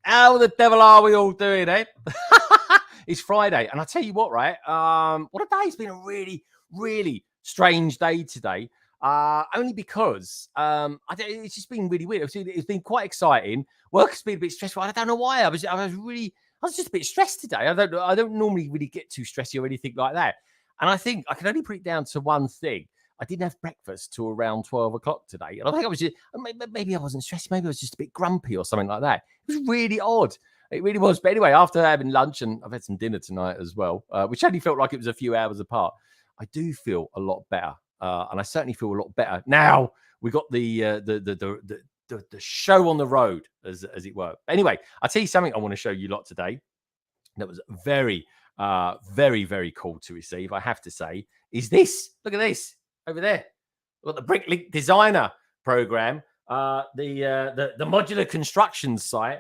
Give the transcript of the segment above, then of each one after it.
How the devil are we all doing, eh? It's Friday, and I tell you what, right? What a day! It's been a really, really strange day today. Only because it's just been really weird. It's been quite exciting. Work has been a bit stressful. I don't know why. I was just a bit stressed today. I don't normally really get too stressy or anything like that. And I think I can only put it down to one thing. I didn't have breakfast till around 12 o'clock today. And I think I was just, maybe I wasn't stressed. Maybe I was just a bit grumpy or something like that. It was really odd. It really was. But anyway, after having lunch, and I've had some dinner tonight as well, which only felt like it was a few hours apart, I do feel a lot better. And I certainly feel a lot better. Now we got the show on the road, as it were. Anyway, I'll tell you something I want to show you lot today. That was very, very, very cool to receive, I have to say, is this. Look at this. Over there, we've got the Bricklink Designer program, the modular construction site,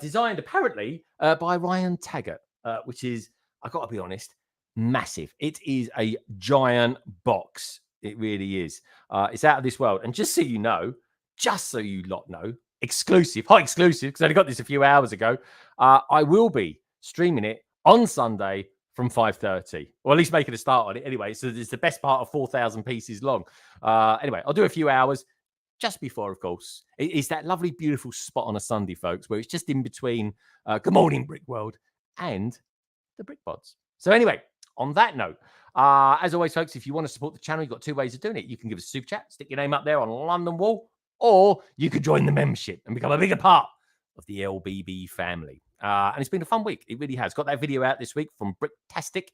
designed apparently by Ryan Taggart, which is, I've got to be honest, massive. It is a giant box. It really is. It's out of this world. And just so you lot know, exclusive, hot exclusive, because I only got this a few hours ago. I will be streaming it on Sunday from 5:30, or at least making a start on it. Anyway, so it's the best part of 4,000 pieces long. Anyway, I'll do a few hours just before, of course. It's that lovely, beautiful spot on a Sunday, folks, where it's just in between Good Morning Brick World and the Brick Pods. So anyway, on that note, as always, folks, if you want to support the channel, you've got two ways of doing it. You can give us a super chat, stick your name up there on London Wall, or you could join the membership and become a bigger part of the LBB family. And it's been a fun week. It really has. Got that video out this week from BRICKTASTIC.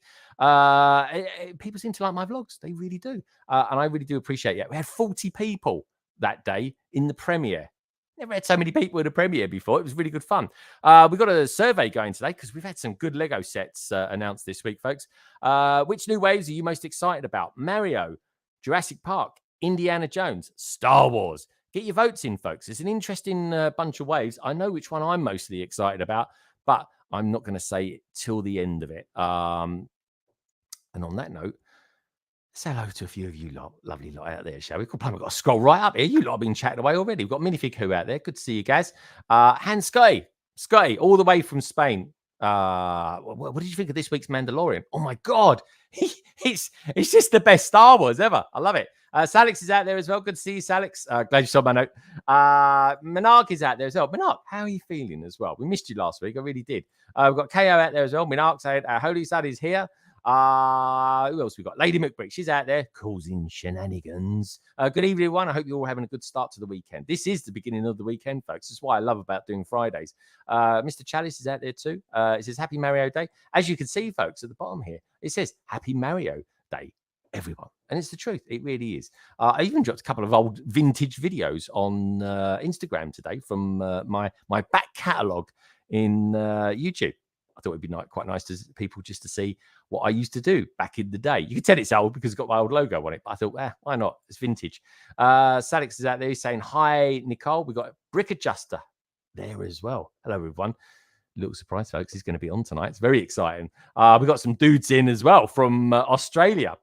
People seem to like my vlogs. They really do. And I really do appreciate it. We had 40 people that day in the premiere. Never had so many people in a premiere before. It was really good fun. We've got a survey going today because we've had some good Lego sets announced this week, folks. Which new waves are you most excited about? Mario, Jurassic Park, Indiana Jones, Star Wars. Get your votes in, folks. It's an interesting bunch of waves. I know which one I'm mostly excited about, but I'm not going to say it till the end of it. And on that note, say hello to a few of you lot, lovely lot out there, shall we? We've got to scroll right up here. You lot have been chatting away already. We've got Minifig Who out there. Good to see you guys. And Scotty, all the way from Spain. What did you think of this week's Mandalorian? Oh my God, it's just the best Star Wars ever. I love it. Salix is out there as well. Good to see you, Salix. Glad you saw my note. Minark is out there as well. Minark, how are you feeling as well? We missed you last week. I really did. We've got KO out there as well. Minark said, Holy Sad is here. Who else we got? Lady McBrick. She's out there causing shenanigans. Good evening, everyone. I hope you're all having a good start to the weekend. This is the beginning of the weekend, folks. That's what I love about doing Fridays. Mr. Chalice is out there too. It says Happy Mario Day. As you can see, folks, at the bottom here, it says Happy Mario Day, everyone. And it's the truth. It really is. I even dropped a couple of old vintage videos on Instagram today from my back catalogue in YouTube. I thought it'd be quite nice to people just to see what I used to do back in the day. You can tell it's old because it's got my old logo on it, but I thought, why not? It's vintage. Salix is out there saying, hi, Nicole. We've got Brick Adjuster there as well. Hello, everyone. Little surprise, folks. He's going to be on tonight. It's very exciting. We've got some dudes in as well from Australia.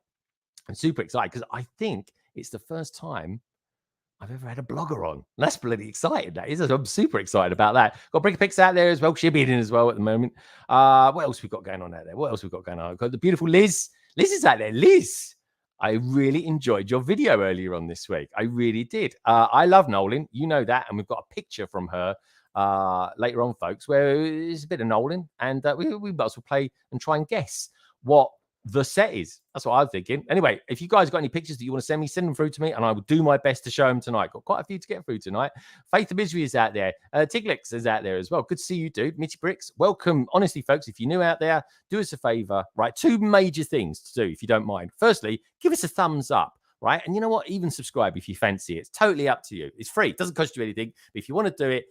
I'm super excited because I think it's the first time I've ever had a blogger on. That's bloody exciting, that is. I'm super excited about that. Got Brickpix out there as well. She'll be in as well at the moment. What else we got going on out there? What else we got going on? We've got the beautiful Liz. Liz is out there. Liz. I really enjoyed your video earlier on this week. I really did. I love Nolan. You know that. And we've got a picture from her later on, folks, where it's a bit of Nolan. And we might as well play and try and guess what the set is. That's what I'm thinking. Anyway, if you guys got any pictures that you want to send me, send them through to me, and I will do my best to show them tonight. Got quite a few to get through tonight. Faith of Misery is out there. Tiglix is out there as well. Good to see you, dude. Mitty Bricks, welcome. Honestly, folks, if you're new out there, do us a favor, right? 2 major things to do, if you don't mind. Firstly, give us a thumbs up, right? And you know what? Even subscribe if you fancy it. It's totally up to you. It's free. It doesn't cost you anything. But if you want to do it,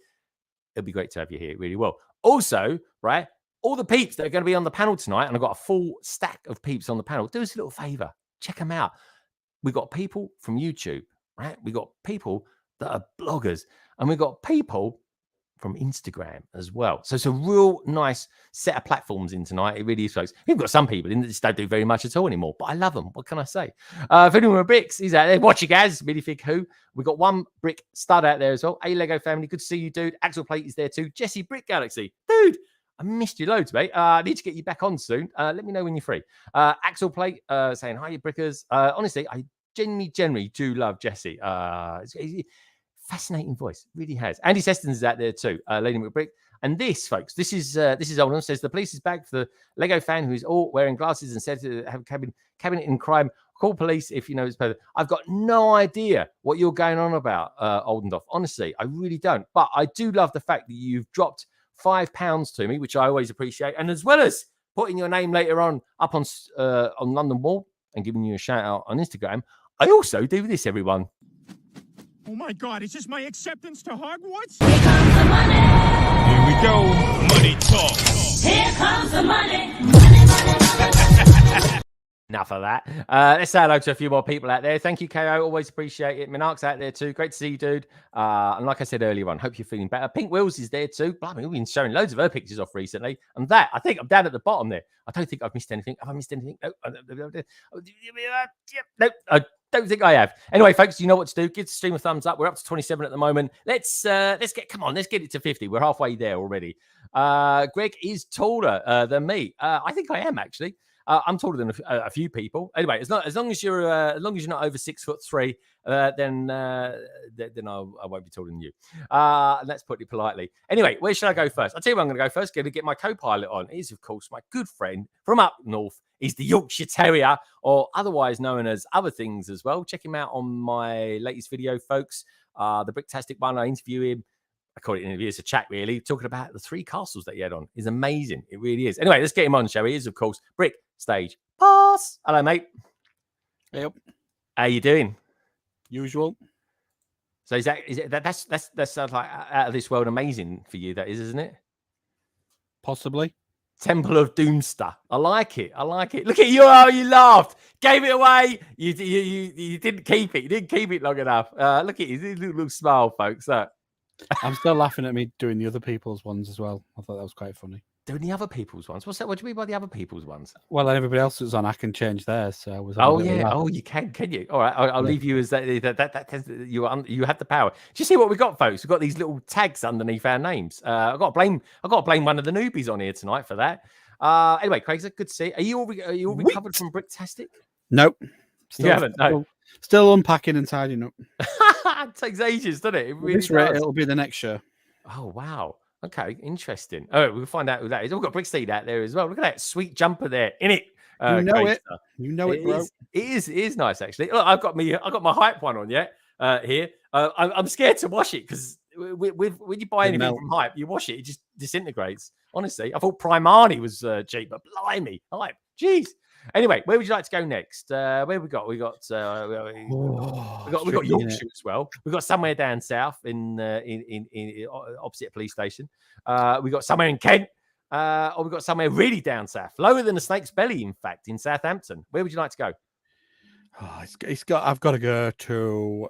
it'll be great to have you here. It really will. Also, right? All the peeps that are going to be on the panel tonight, and I've got a full stack of peeps on the panel, do us a little favor. Check them out. We've got people from YouTube, right? We've got people that are bloggers, and we've got people from Instagram as well. So it's a real nice set of platforms in tonight. It really is, folks. We've got some people in that just don't do very much at all anymore, but I love them. What can I say? If anyone with bricks, he's out there. Watch you guys. Really Fig Who. We've got one brick stud out there as well. A Lego family. Good to see you, dude. Axel Plate is there too. Jesse Brick Galaxy. Dude, I missed you loads, mate. I need to get you back on soon. Let me know when you're free. Axel Plate saying, hi, you brickers. Honestly, I genuinely do love Jesse. He's fascinating voice, really has. Andy Seston is out there too. Lady McBrick. And this, folks, this is Olden says the police is back for the Lego fan who is all wearing glasses and said to have cabinet in crime. Call police if you know it's better. I've got no idea what you're going on about, Oldendorf. Honestly, I really don't. But I do love the fact that you've dropped £5 to me, which I always appreciate, and as well as putting your name later on up on London Wall and giving you a shout out on Instagram. I also do this, everyone. Oh my God, is this my acceptance to Hogwarts? Here comes the money. Here we go. Money talk. Here comes the money. Money, money, money. Enough of that. Let's say hello to a few more people out there. Thank you, KO. Always appreciate it. Minark's out there too. Great to see you, dude. And like I said earlier on, hope you're feeling better. Pink Wills is there too. Blimey, we've been showing loads of her pictures off recently. And that, I think I'm down at the bottom there. I don't think I've missed anything. Have I missed anything? No. No, I don't think I have. Anyway, folks, you know what to do. Give the stream a thumbs up. We're up to 27 at the moment. Let's get it to 50. We're halfway there already. Greg is taller than me. I think I am actually. I'm taller than a few people. Anyway, as long as you're not over 6'3", then I won't be taller than you. Let's put it politely. Anyway, where should I go first? I'll tell you where I'm going to go first. Going to get my co-pilot on. He is, of course, my good friend from up north. He's the Yorkshire Terrier, or otherwise known as other things as well. Check him out on my latest video, folks. The Bricktastic one. I interview him. I call it an interview. It's a chat, really, talking about the 3 castles that he had on. It's amazing. It really is. Anyway, let's get him on, shall we? He is, of course, Brick Stage Pass. Hello, mate. Yep. How you doing? Usual. So that sounds like out of this world amazing for you, that is, isn't it? Possibly. Temple of Doomster. I like it. Look at you. Oh, you laughed. Gave it away. You didn't keep it. You didn't keep it long enough. Look at his little smile, folks. I'm still laughing at me doing the other people's ones as well. I thought that was quite funny. Doing the other people's ones? What's that? What do you mean by the other people's ones? Well, everybody else that's on, I can change theirs. So I was. Oh yeah. Oh, you can you? All right. I'll leave you as that. You have the power. Do you see what we got, folks? We've got these little tags underneath our names. I got to blame one of the newbies on here tonight for that. Anyway, Craig, good to see you. Are you all recovered from Bricktastic? Nope. You haven't. No. Still unpacking and tidying up. It takes ages, doesn't it? It really This rate, does. it'll be the next show. Oh wow. Okay, interesting. Oh, we'll find out who that is. We've got Bricksteed out there as well. Look at that sweet jumper there in it. You know it, bro. It is nice actually. Look, I've got my hype one on here. I'm scared to wash it because when you buy anything from Hype, you wash it just disintegrates. Honestly, I thought Primani was cheap, but blimey, Hype, jeez. Anyway, where would you like to go next? Where we got? We got Yorkshire as well. We got somewhere down south in opposite a police station. We got somewhere in Kent. Or we got somewhere really down south, lower than a snake's belly, in fact, in Southampton. Where would you like to go? I've got to go to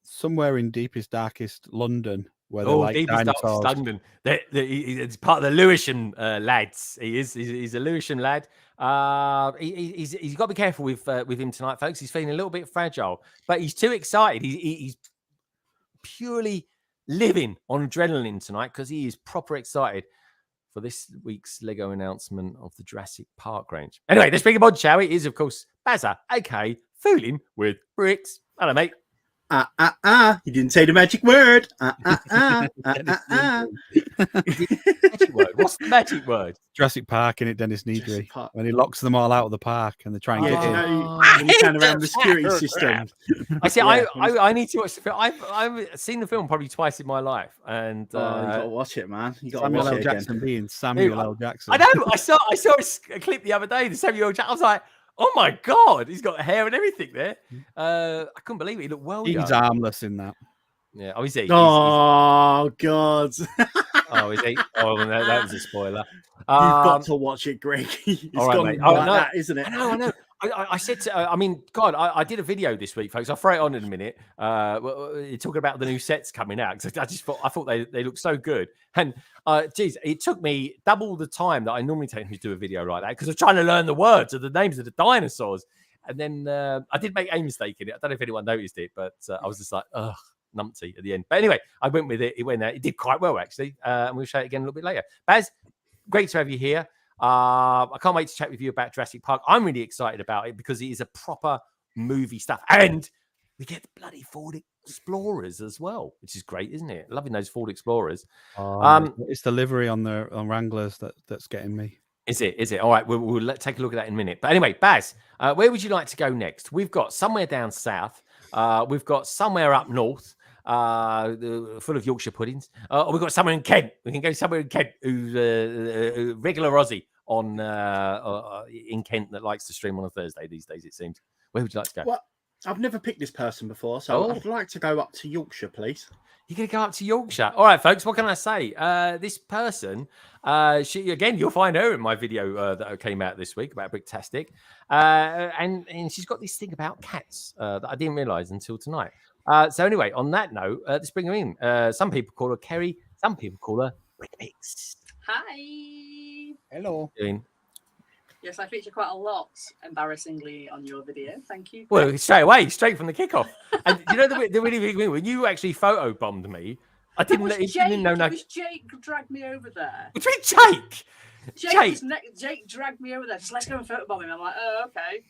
somewhere in deepest, darkest London. Where deepest, darkest London. It's part of the Lewisham lads. He's a Lewisham lad. He's got to be careful with him tonight, folks. He's feeling a little bit fragile, but he's too excited. He's purely living on adrenaline tonight because he is proper excited for this week's Lego announcement of the Jurassic Park range. Anyway, let's bring him on, shall we? It is, of course, Bazza, aka Fooling with Bricks. Hello, mate. You didn't say the magic word. Magic word. What's the magic word? Jurassic Park in it, Dennis Needry, Jurassic Park. when he locks them all out of the park and they try and Yeah, get do you in. know when you turn around the security system? I see. Yeah. I need to watch the film. I've seen the film probably twice in my life, and You gotta watch it, man. You gotta Samuel watch L. it Jackson again. being Samuel L. Jackson. I know. I saw a clip the other day. The Samuel L. Jackson. I was like, oh my god, he's got hair and everything there. I couldn't believe it. He looked well He's young. harmless in that. Yeah. Oh, is he? Oh God! Oh, is he? Oh, that was a spoiler. You've got to watch it, Greg. It's all right, gone mate. like that, isn't it? I know. I said to, I mean, God, I did a video this week, folks. I'll throw it on in a minute. You're talking about the new sets coming out. Because I thought they looked so good. And geez, it took me double the time that I normally take to do a video like that because I was trying to learn the words of the names of the dinosaurs. And then I did make a mistake in it. I don't know if anyone noticed it, but I was just like, ugh, numpty at the end. But anyway, I went with it. It went there. It did quite well, actually. And we'll show it again a little bit later. Baz, great to have you here. I can't wait to chat with you about Jurassic Park. I'm really excited about it because it is a proper movie stuff. And we get the bloody Ford Explorers as well, which is great, isn't it? Loving those Ford Explorers. It's the livery on Wranglers that's getting me. Is it? All right, we'll take a look at that in a minute. But anyway, Baz, where would you like to go next? We've got somewhere down south. We've got somewhere up north. Full of Yorkshire puddings. We've got somewhere in Kent. We can go somewhere in Kent who's a regular Aussie on in Kent that likes to stream on a Thursday these days, it seems. Where would you like to go? Well, I've never picked this person before, so I'd like to go up to Yorkshire, please. You're going to go up to Yorkshire. All right, folks, what can I say? This person, she again, you'll find her in my video that came out this week about BRICKTASTIC. And she's got this thing about cats that I didn't realise until tonight. So anyway, on that note, let's bring her in. Some people call her Kerry. Some people call her BRICKPIX. Hi. Hello. Yes, I feature quite a lot, embarrassingly, on your video. Thank you. Well, straight from the kickoff. And you know the really big thing when you actually photobombed me, I didn't know. It was Jake who dragged me over there. Which means Jake. Jake dragged me over there. Just let's go and photobomb him. I'm like, oh, okay.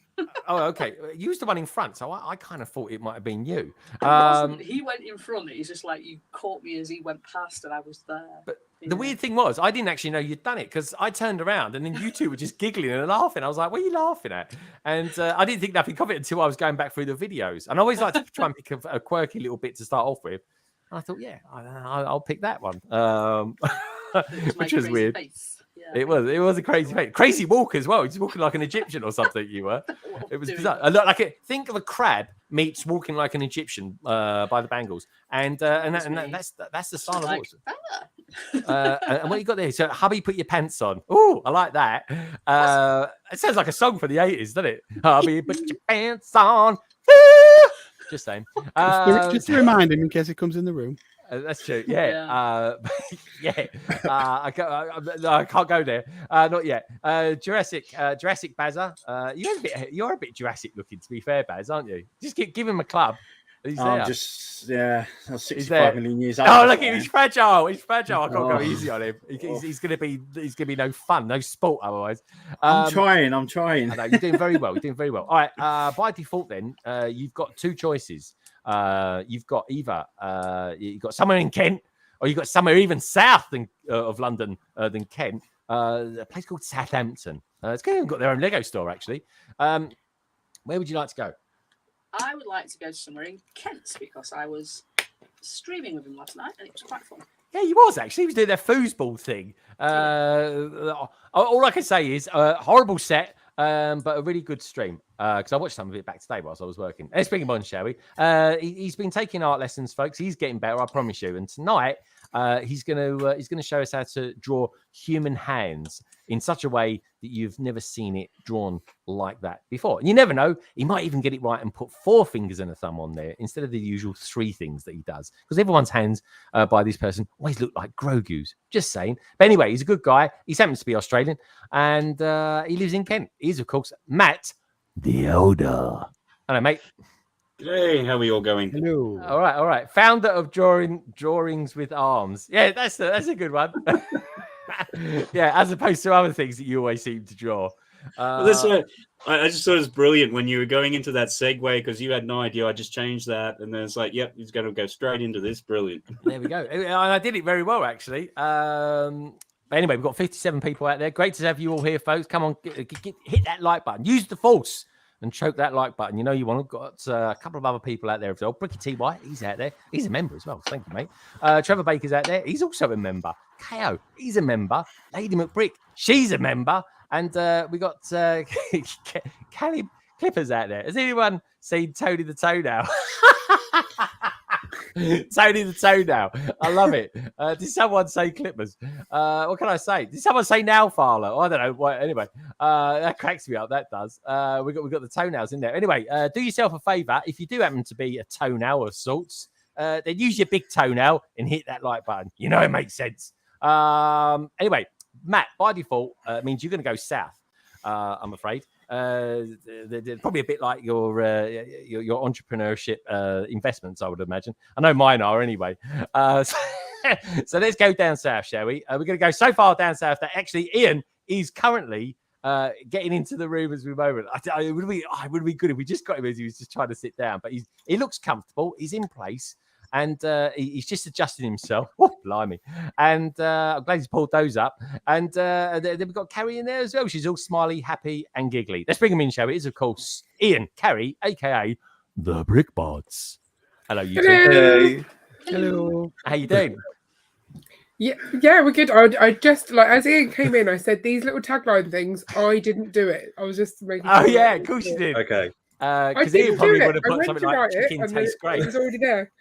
Oh, okay. You was the one in front, so I kind of thought it might have been you. He went in front. He's just like, you caught me as he went past, and I was there. But the weird thing was, I didn't actually know you'd done it because I turned around and then you two were just giggling and laughing. I was like, what are you laughing at? And I didn't think nothing of it until I was going back through the videos. And I always like to try and pick a quirky little bit to start off with. And I thought, yeah, I'll pick that one, which was weird. Face. Yeah. It was a crazy face. Crazy walk as well. He's walking like an Egyptian or something. You were. It was bizarre. Think of a crab meets walking like an Egyptian by the Bangles, and that's the style of walks. And what you got there? So, hubby, put your pants on. Oh, I like that. It sounds like a song for the 80s, doesn't it? Hubby, put your pants on. Just saying. Just to remind him in case he comes in the room. That's true. Yeah. I can't go there. Not yet. Jurassic Bazza. You're a bit Jurassic looking, to be fair, Baz, aren't you? Just give him a club. He's there. I'm 65 million years old. Oh, look, he's fragile. He's fragile. I can't go easy on him. He's gonna be no fun, no sport otherwise. I'm trying. I know, you're doing very well. All right. By default, then you've got two choices. You've got either you've got somewhere in Kent, or you've got somewhere even south of London than Kent. A place called Southampton. It's got their own Lego store actually. Where would you like to go? I would like to go somewhere in Kent because I was streaming with him last night and it was quite fun. Yeah, he was actually. He was doing their foosball thing. All I can say is horrible set. But a really good stream because I watched some of it back today whilst I was working. Let's bring him on, shall we? He's been taking art lessons, folks. He's getting better, I promise you. And tonight, he's gonna show us how to draw human hands in such a way that you've never seen it drawn like that before. And you never know, he might even get it right and put 4 fingers and a thumb on there instead of the usual 3 things that he does. Because everyone's hands by this person always look like Grogu's. Just saying. But anyway, he's a good guy. He happens to be Australian, and he lives in Kent. He's, of course, Matt the Elder. Hello, mate. Hey, how are we all going? Hello. All right. Founder of Drawings with Arms. Yeah, that's a good one. Yeah, as opposed to other things that you always seem to draw. Well, that's what I just thought it was brilliant when you were going into that segue because you had no idea. I just changed that, and then it's like, yep, he's going to go straight into this. Brilliant. There we go. And I did it very well, actually. But anyway, we've got 57 people out there. Great to have you all here, folks. Come on, hit that like button. Use the force and choke that like button. You know you want to. Got a couple of other people out there as well. Bricky T. White, he's out there. He's a member as well. Thank you, mate. Trevor Baker's out there. He's also a member. KO, he's a member. Lady McBrick, she's a member. And we got Callie Clippers out there. Has anyone seen Tony the Toenail? Tony the Toenail. I love it. Did someone say Clippers? What can I say? Did someone say nail filer? I don't know. Well, anyway, that cracks me up. That does. We got the toenails in there. Anyway, do yourself a favour. If you do happen to be a toenail of sorts, then use your big toenail and hit that like button. You know it makes sense. Anyway, Matt, by default, means you're going to go south. I'm afraid. They're probably a bit like your entrepreneurship investments, I would imagine. I know mine are anyway. So let's go down south, shall we? We're going to go so far down south that actually Ian is currently getting into the room as we moment. It would be good if we just got him as he was just trying to sit down, but he looks comfortable. He's in place. And he's just adjusting himself. Oh, blimey. And I'm glad he's pulled those up. And then we've got Carrie in there as well. She's all smiley, happy, and giggly. Let's bring him in, shall we? It is, of course, Ian, Carrie, a.k.a. the Brickbots. Hello, you two. Hey. Hello. How you doing? Yeah, we're good. I just, like, as Ian came in, I said, these little tagline things, I didn't do it. I was just making Oh, sure yeah, that of course you did. Okay. Because didn't Ian probably do it. would have I put went something to like write it, chicken and tastes it great. was already there.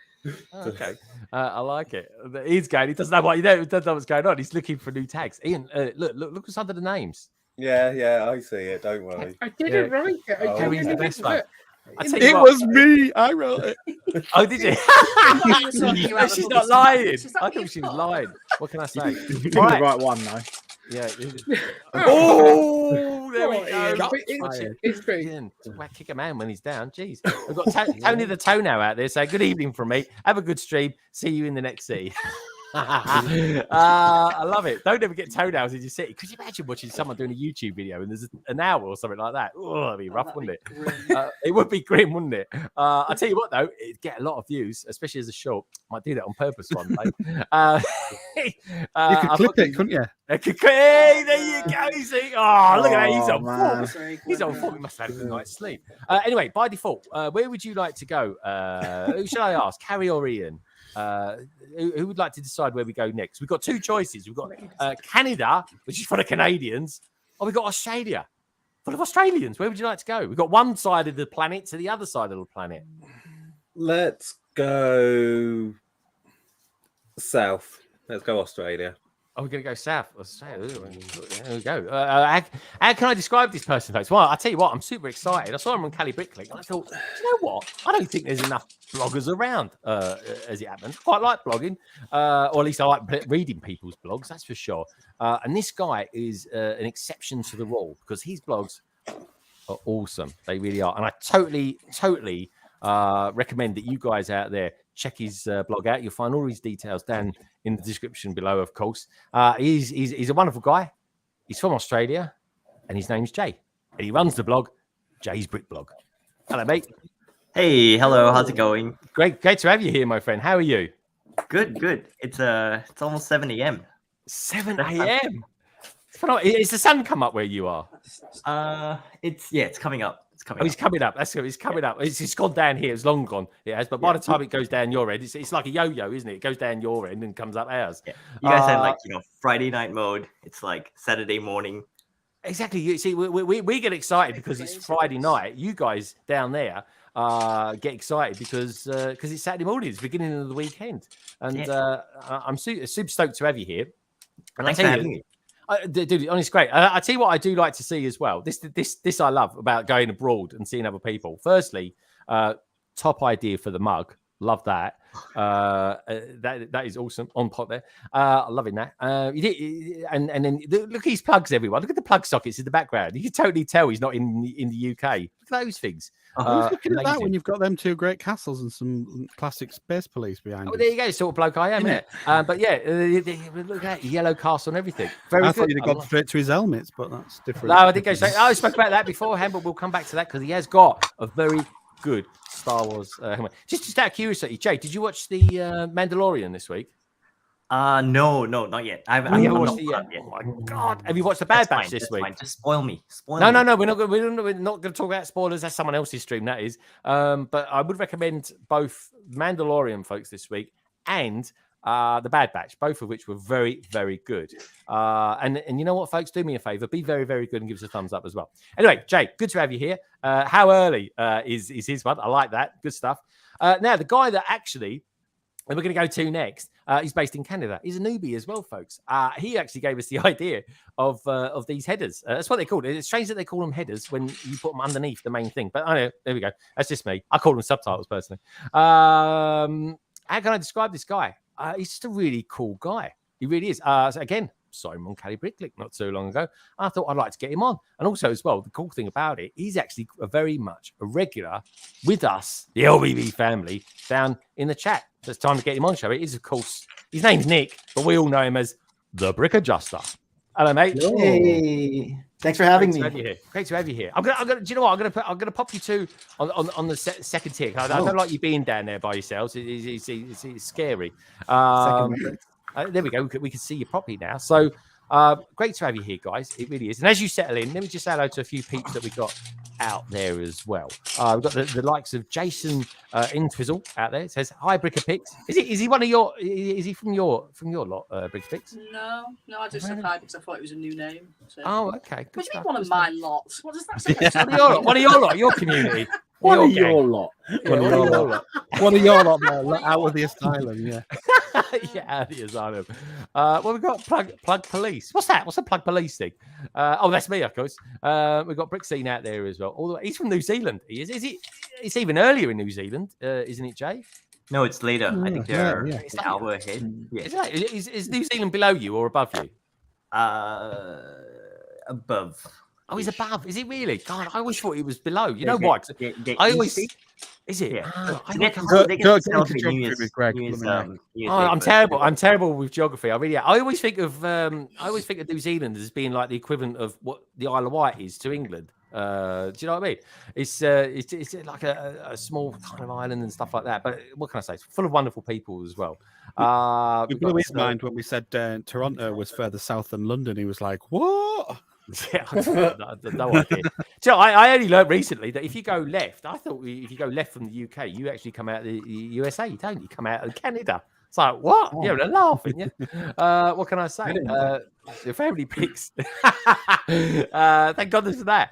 Okay. I like it. He's going. He doesn't know what doesn't know what's going on. He's looking for new tags. Ian, look what's under the names. Yeah, I see it. Don't worry. I didn't write it. I Carrie's the genuinely best didn't one. look. It was me. I wrote it. Oh, did you? You She's not lying. She's like, I thought "You've she was got-" lying. What can I say? You picked Right. the right one, though. Yeah. Oh, there we Oh, go. Ian, Shots but fired. it's true. Ian, kick a man when he's down. Jeez. We've got Tony the Toenail out there saying, good evening from me. Have a good stream. See you in the next city. I love it. Don't ever get toenails in your city. Could you imagine watching someone doing a YouTube video and there's an hour or something like that? Oh, that'd be rough, wouldn't it? It would be grim, wouldn't it? I'll tell you what, though, it'd get a lot of views, especially as a short. Might do that on purpose one day. You could clip it, couldn't you? Hey, there you go. See? Oh, look at that. He's on man. form. He's on form. He must have had a good night's sleep. Anyway, by default, where would you like to go? Who should I ask? Carrie or Ian? Who would like to decide where we go next? We've got two choices. We've got Canada, which is for the Canadians, or we've got Australia, for the Australians. Where would you like to go? We've got one side of the planet to the other side of the planet. Let's go south. Let's go Australia. Oh, we're going to go south. Australia. There we go. How can I describe this person, folks? Well, I'll tell you what, I'm super excited. I saw him on Callie Bricklink, and I thought, do you know what? I don't think there's enough bloggers around, as it happens. Quite like blogging, or at least I like reading people's blogs, that's for sure. And this guy is an exception to the rule, because his blogs are awesome. They really are. And I totally recommend that you guys out there check his blog out. You'll find all his details down in the description below, of course. He's a wonderful guy. He's from Australia, and his name's Jay. And he runs the blog, Jay's Brick Blog. Hello, mate. Hey, hello. How's it going? Great to have you here, my friend. How are you? Good. It's almost 7 a.m. 7 a.m. Is the sun come up where you are? It's coming up. He's coming up. That's good. He's coming up. It's gone down here. It's long gone. It has. But by the time it goes down your end, it's like a yo-yo, isn't it? It goes down your end and comes up ours. Yeah. You guys had Friday night mode. It's like Saturday morning. Exactly. You see, we get excited because it's Friday night. You guys down there get excited because it's Saturday morning. It's the beginning of the weekend, and I'm super stoked to have you here. And Thanks for having me. Dude, honestly, great. I tell you what I do like to see as well. This I love about going abroad and seeing other people. Firstly, top idea for the mug. Love that. That is awesome. On pot there. Loving that. And then look at his plugs, everyone. Look at the plug sockets in the background. You can totally tell he's not in the UK. Look at those things. Who's looking at that amazing. when you've got them two great castles and some classic space police behind Oh, you? there you go, sort of bloke I am, innit? But yeah, look at that yellow castle and everything. Very I good. thought you'd have gone straight to his helmets, but that's different. No, I did go straight. I spoke about that beforehand, but we'll come back to that because he has got a very good Star Wars helmet. Just out of curiosity, Jay, did you watch the Mandalorian this week? No, not yet. I've You haven't not watched it yet? yet. Oh my god! Have you watched the Bad That's Batch fine, this that's week? fine. Just spoil me. No, we're not going to talk about spoilers. That's someone else's stream, that is. But I would recommend both Mandalorian folks this week and the Bad Batch, both of which were very, very good. And you know what, folks, do me a favor, be very, very good and give us a thumbs up as well. Anyway, Jay, good to have you here. How early is his one? I like that. Good stuff. Now, the guy that actually we're going to go to next. He's based in Canada. He's a newbie as well, folks. He actually gave us the idea of these headers. That's what they called it. It's strange that they call them headers when you put them underneath the main thing. But I know, there we go. That's just me. I call them subtitles personally. How can I describe this guy? He's just a really cool guy. He really is. So again, saw him on Caddy Bricklick not too long ago. I thought I'd like to get him on. And also as well, the cool thing about it, he's actually very much a regular with us, the LBB family, down in the chat. So it's time to get him on show. It is, of course, his name's Nick, but we all know him as the Brick Adjuster. Hello, mate. Hey, thanks for having me. Great to have you here. I'm gonna. Do you know what? I'm gonna pop you two on the second tier. I don't like you being down there by yourselves. It's scary. There we go. We can see you properly now. So great to have you here, guys. It really is. And as you settle in, let me just say hello to a few peeps that we got out there as well. We've got the likes of Jason Intwizzle out there. It says, "Hi, Brickapix." Is he one of your? Is he from your lot, Brickapix? No, I just said hi because I thought it was a new name. So. Oh, okay. What do you mean one of my lots? What does that say? One of your lot, your community. One of your lot. One of your lot there, let out of the asylum, yeah. Yeah, out of the asylum. Well, we've got plug police. What's that? What's a plug police thing? Oh, that's me, of course. We've got Brick Scene out there as well. Although he's from New Zealand. He is. Is it? It's even earlier in New Zealand, isn't it, Jay? No, it's later. I think they're an hour ahead. Yeah. Is New Zealand below you or above you? Above. Oh, he's above. Is it really? God, I always thought he was below. You know why? I always. Is it? Yeah. I'm terrible. I'm terrible with geography. I always think of New Zealand as being like the equivalent of what the Isle of Wight is to England. Do you know what I mean? It's like a small kind of island and stuff like that. But what can I say? It's full of wonderful people as well. It blew his mind when we said Toronto was further south than London. He was like, "What?" Yeah, no idea. So I only learned recently that if you go left, I thought if you go left from the UK, you actually come out of the USA, don't you? You come out of Canada. It's like, what? You're laughing, yeah? What can I say? The Family Bricks. Thank goodness for that.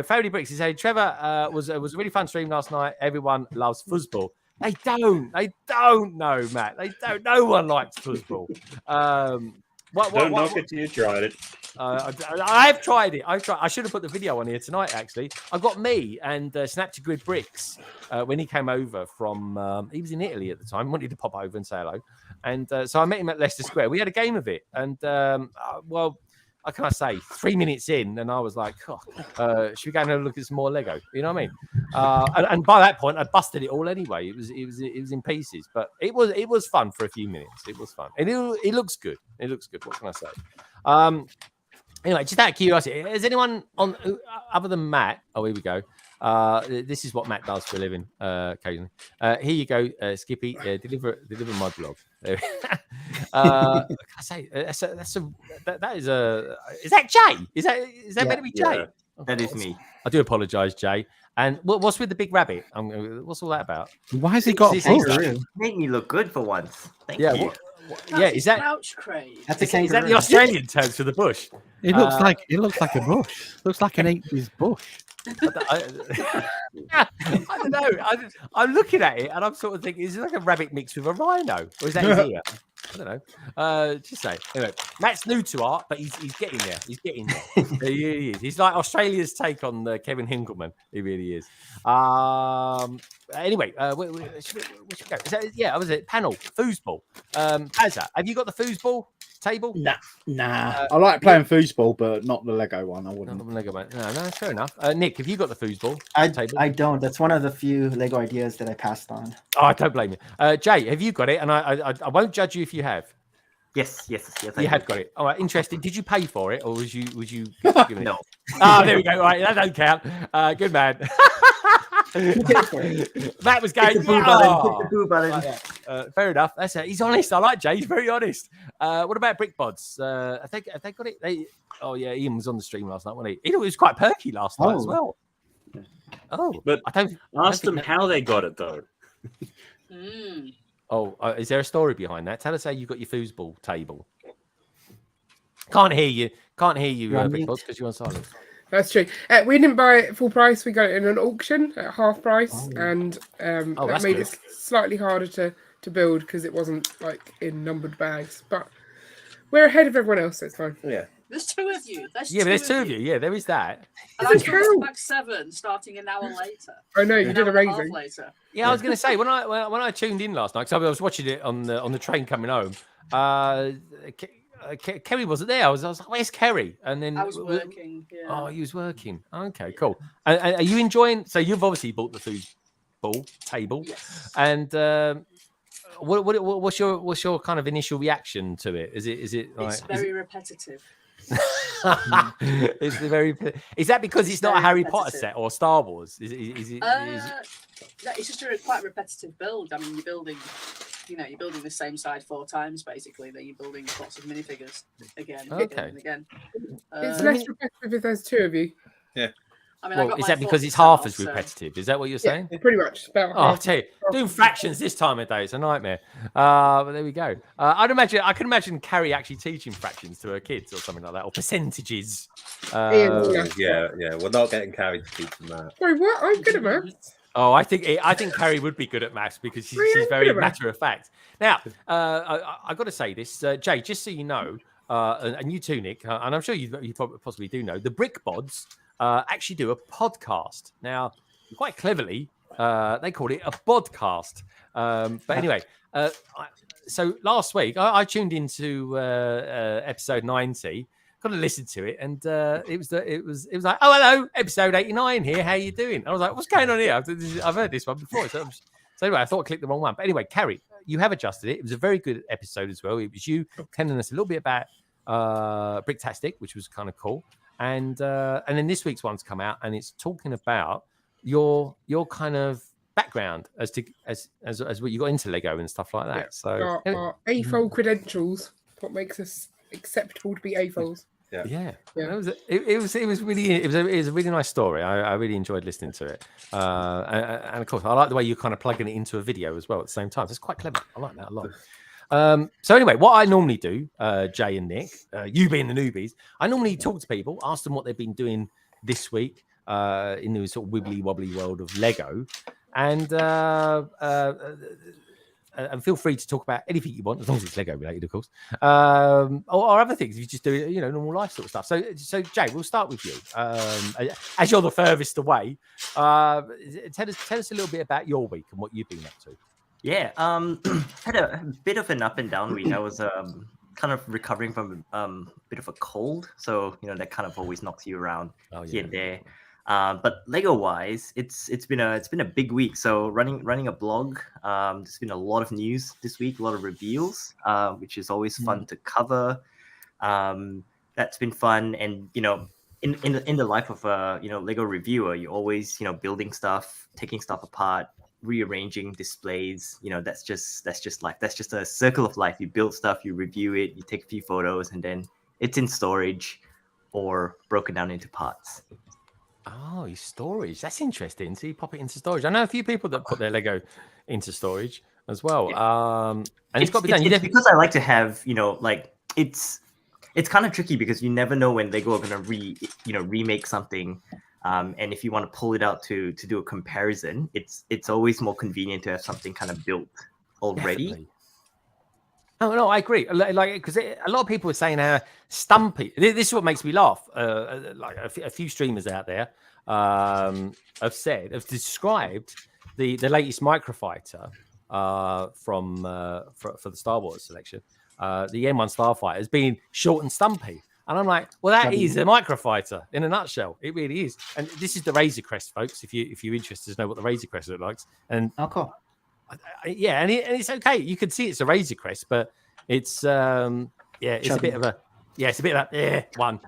Family Bricks is saying, Trevor was a really fun stream last night. Everyone loves football. They don't know, Matt. They don't. No one likes football. Don't knock it till you tried it. I have tried it. I should have put the video on here tonight, actually. I've got me and Snapchat Grid Bricks when he came over from... he was in Italy at the time, wanted to pop over and say hello. And so I met him at Leicester Square. We had a game of it. And, well, how can I say? 3 minutes in, and I was like, should we go and have a look at some more Lego? You know what I mean? And by that point, I busted it all anyway. It was in pieces. But it was fun for a few minutes. It was fun. And it looks good. It looks good. What can I say? Anyway, just out of curiosity, has anyone on other than Matt? Oh, here we go. This is what Matt does for a living occasionally. Here you go, Skippy. Deliver my blog. I say is that Jay? Is that meant to be Jay? Yeah. That is me. I do apologise, Jay. And what's with the big rabbit? What's all that about? Why has he got a bush? Make me look good for once. Thank you. Is that couch crane? That's a kangaroo. Is that the Australian term for the bush? It looks like a bush. Looks like an 80s bush. I don't know. I'm looking at it and I'm sort of thinking, is it like a rabbit mixed with a rhino, or is that his ear? I don't know. Just say. Anyway, Matt's new to art, but he's getting there. He's getting there. He is. He's like Australia's take on Kevin Hinckelman. He really is. Anyway, where should we go? Is that, yeah, was it panel foosball? Pazza, have you got the foosball table? Nah. I like playing foosball, but not the Lego one. I Not wouldn't. the Lego one. No, fair enough. Nick, have you got the foosball table? I don't. That's one of the few Lego ideas that I passed on. Oh, I don't blame you. Jay, have you got it? And I won't judge you if you have. Yes. You have got it. All right, interesting. Did you pay for it, or was you given it? No. Oh, there we go. All right, that don't count. Good man. Matt was going. Hit the boo button. Hit the boo button. Fair enough. That's it. He's honest. I like Jay. He's very honest. What about BrickBods? Have they got it? Oh yeah, Ian was on the stream last night, wasn't he? He was quite perky last night as well. Oh, But I don't ask them think how they got it though. Oh, is there a story behind that? Tell us how you got your foosball table. Can't hear you, BrickBods, because you're on silence. That's true. We didn't buy it full price. We got it in an auction at half price, and that made it slightly harder to build because it wasn't like in numbered bags. But we're ahead of everyone else, so it's fine. Yeah. There's two of you. But there's two of you. Yeah, there is that. And I got back 7 starting an hour later. I know, you did amazing. Later. Yeah, I was going to say when I tuned in last night, because I was watching it on the train coming home. Kerry wasn't there. I was like, "Where's Kerry?" And then I was working. Yeah. Oh, he was working. Okay, cool. And are you enjoying? So you've obviously bought the foosball table, yes. And what's your kind of initial reaction to it? Is it? Like, it's very repetitive. It's very. Is that because it's not a Harry Potter set or Star Wars? Is it? No, it's just a quite repetitive build. I mean, you're building the same side 4 times basically. Then you're building lots of minifigures again, and again. It's less repetitive if there's 2 of you. Yeah. I mean, well, is that because it's half as repetitive? Is that what you're saying? Yeah, pretty much. About I'll tell you, doing fractions this time of day is a nightmare. But there we go. I can imagine Carrie actually teaching fractions to her kids or something like that, or percentages. Yeah. We're not getting Carrie to teach them that. Sorry, what? I'm good at maths. Oh, I think Carrie would be good at maths because she's very matter of fact. Now, I got to say this, Jay, just so you know, and you too, Nick, and I'm sure you possibly do know, the BrickBods actually do a podcast. Now, quite cleverly, they called it a bodcast. But anyway, so last week I tuned into episode 90. Got to listen to it, and it was like, oh hello, episode 89 here. How you doing? I was like, what's going on here? I've heard this one before. So anyway, I thought I clicked the wrong one. But anyway, Carrie, you have adjusted it. It was a very good episode as well. It was you telling us a little bit about BRICKTASTIC, which was kind of cool. And then this week's one's come out, and it's talking about your kind of background as what you got into Lego and stuff like that. Yeah. So our AFOL credentials, what makes us acceptable to be AFOLs. Yeah. It was a really nice story. I really enjoyed listening to it. And of course, I like the way you're kind of plugging it into a video as well at the same time. It's quite clever. I like that a lot. So anyway, what I normally do, Jay and Nick, you being the newbies, I normally talk to people, ask them what they've been doing this week in the sort of wibbly wobbly world of Lego, and feel free to talk about anything you want, as long as it's Lego related, of course, or other things. If you just do, normal life sort of stuff. So Jay, we'll start with you. As you're the furthest away, tell us a little bit about your week and what you've been up to. Yeah, had a bit of an up and down week. I was kind of recovering from a bit of a cold, so that kind of always knocks you around here and there. But Lego wise, it's been a big week. So running a blog, there's been a lot of news this week, a lot of reveals, which is always fun to cover. That's been fun, and in the life of a Lego reviewer, you're always building stuff, taking stuff apart, rearranging displays. That's just life. That's just a circle of life. You build stuff, you review it, you take a few photos, and then it's in storage or broken down into parts. Oh, storage. That's interesting. So you pop it into storage. I know a few people that put their Lego into storage as well. And it's got to be done. It's because I like to have, it's kind of tricky because you never know when Lego are going to remake something. And if you want to pull it out to do a comparison, it's always more convenient to have something kind of built already. Definitely. Oh no, I agree. Like, because a lot of people are saying how stumpy. This is what makes me laugh. Like a few streamers out there have described the latest microfighter for the Star Wars selection, the M1 Starfighter, has been short and stumpy. And I'm like, well, that is a microfighter in a nutshell. It really is. And this is the Razor Crest, folks. If you're interested to know what the Razor Crest looks like, and cool. Yeah, and it's okay. You can see it's a Razor Crest, but it's it's a bit of a one.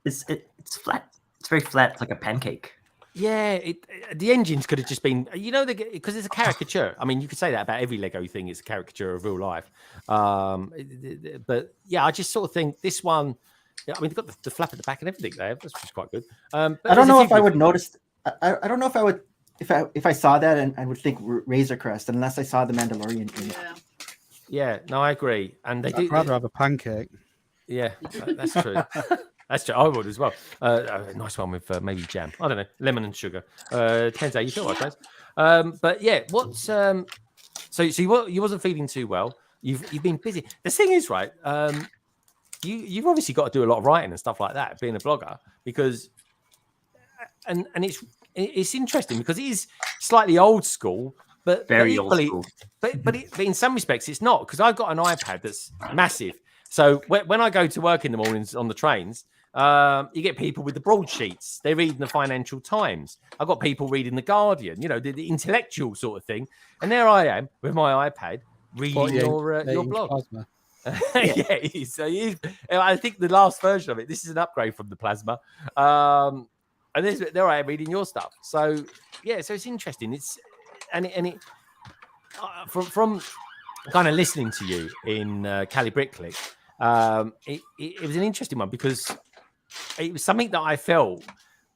It's flat. It's very flat. It's like a pancake. Yeah, the engines could have just been, because it's a caricature. I mean, you could say that about every Lego thing. It's a caricature of real life. But yeah, I just sort of think this one. I mean, they've got the flap at the back and everything there. That's just quite good. But I don't know if I would notice. I don't know if I would if I saw that and I would think Razor Crest unless I saw the Mandalorian in it. Yeah, no, I agree. And I'd rather have a pancake. Yeah, that's true. That's true. I would as well. A nice one with maybe jam. I don't know, lemon and sugar. Depends how you feel, I suppose. But yeah, what's so you wasn't feeling too well. You've been busy. The thing is, right? You've obviously got to do a lot of writing and stuff like that, being a blogger, because and it's interesting because it is slightly old school, but very old school. But in some respects, it's not, because I've got an iPad that's massive. So when I go to work in the mornings on the trains, you get people with the broadsheets. They're reading the Financial Times. I've got people reading the Guardian. The intellectual sort of thing. And there I am with my iPad reading your blog. Yeah, it is. So I think the last version of it. This is an upgrade from the Plasma. And there I am reading your stuff. So yeah, so it's interesting. From kind of listening to you in Cali Bricklick, it was an interesting one because it was something that I felt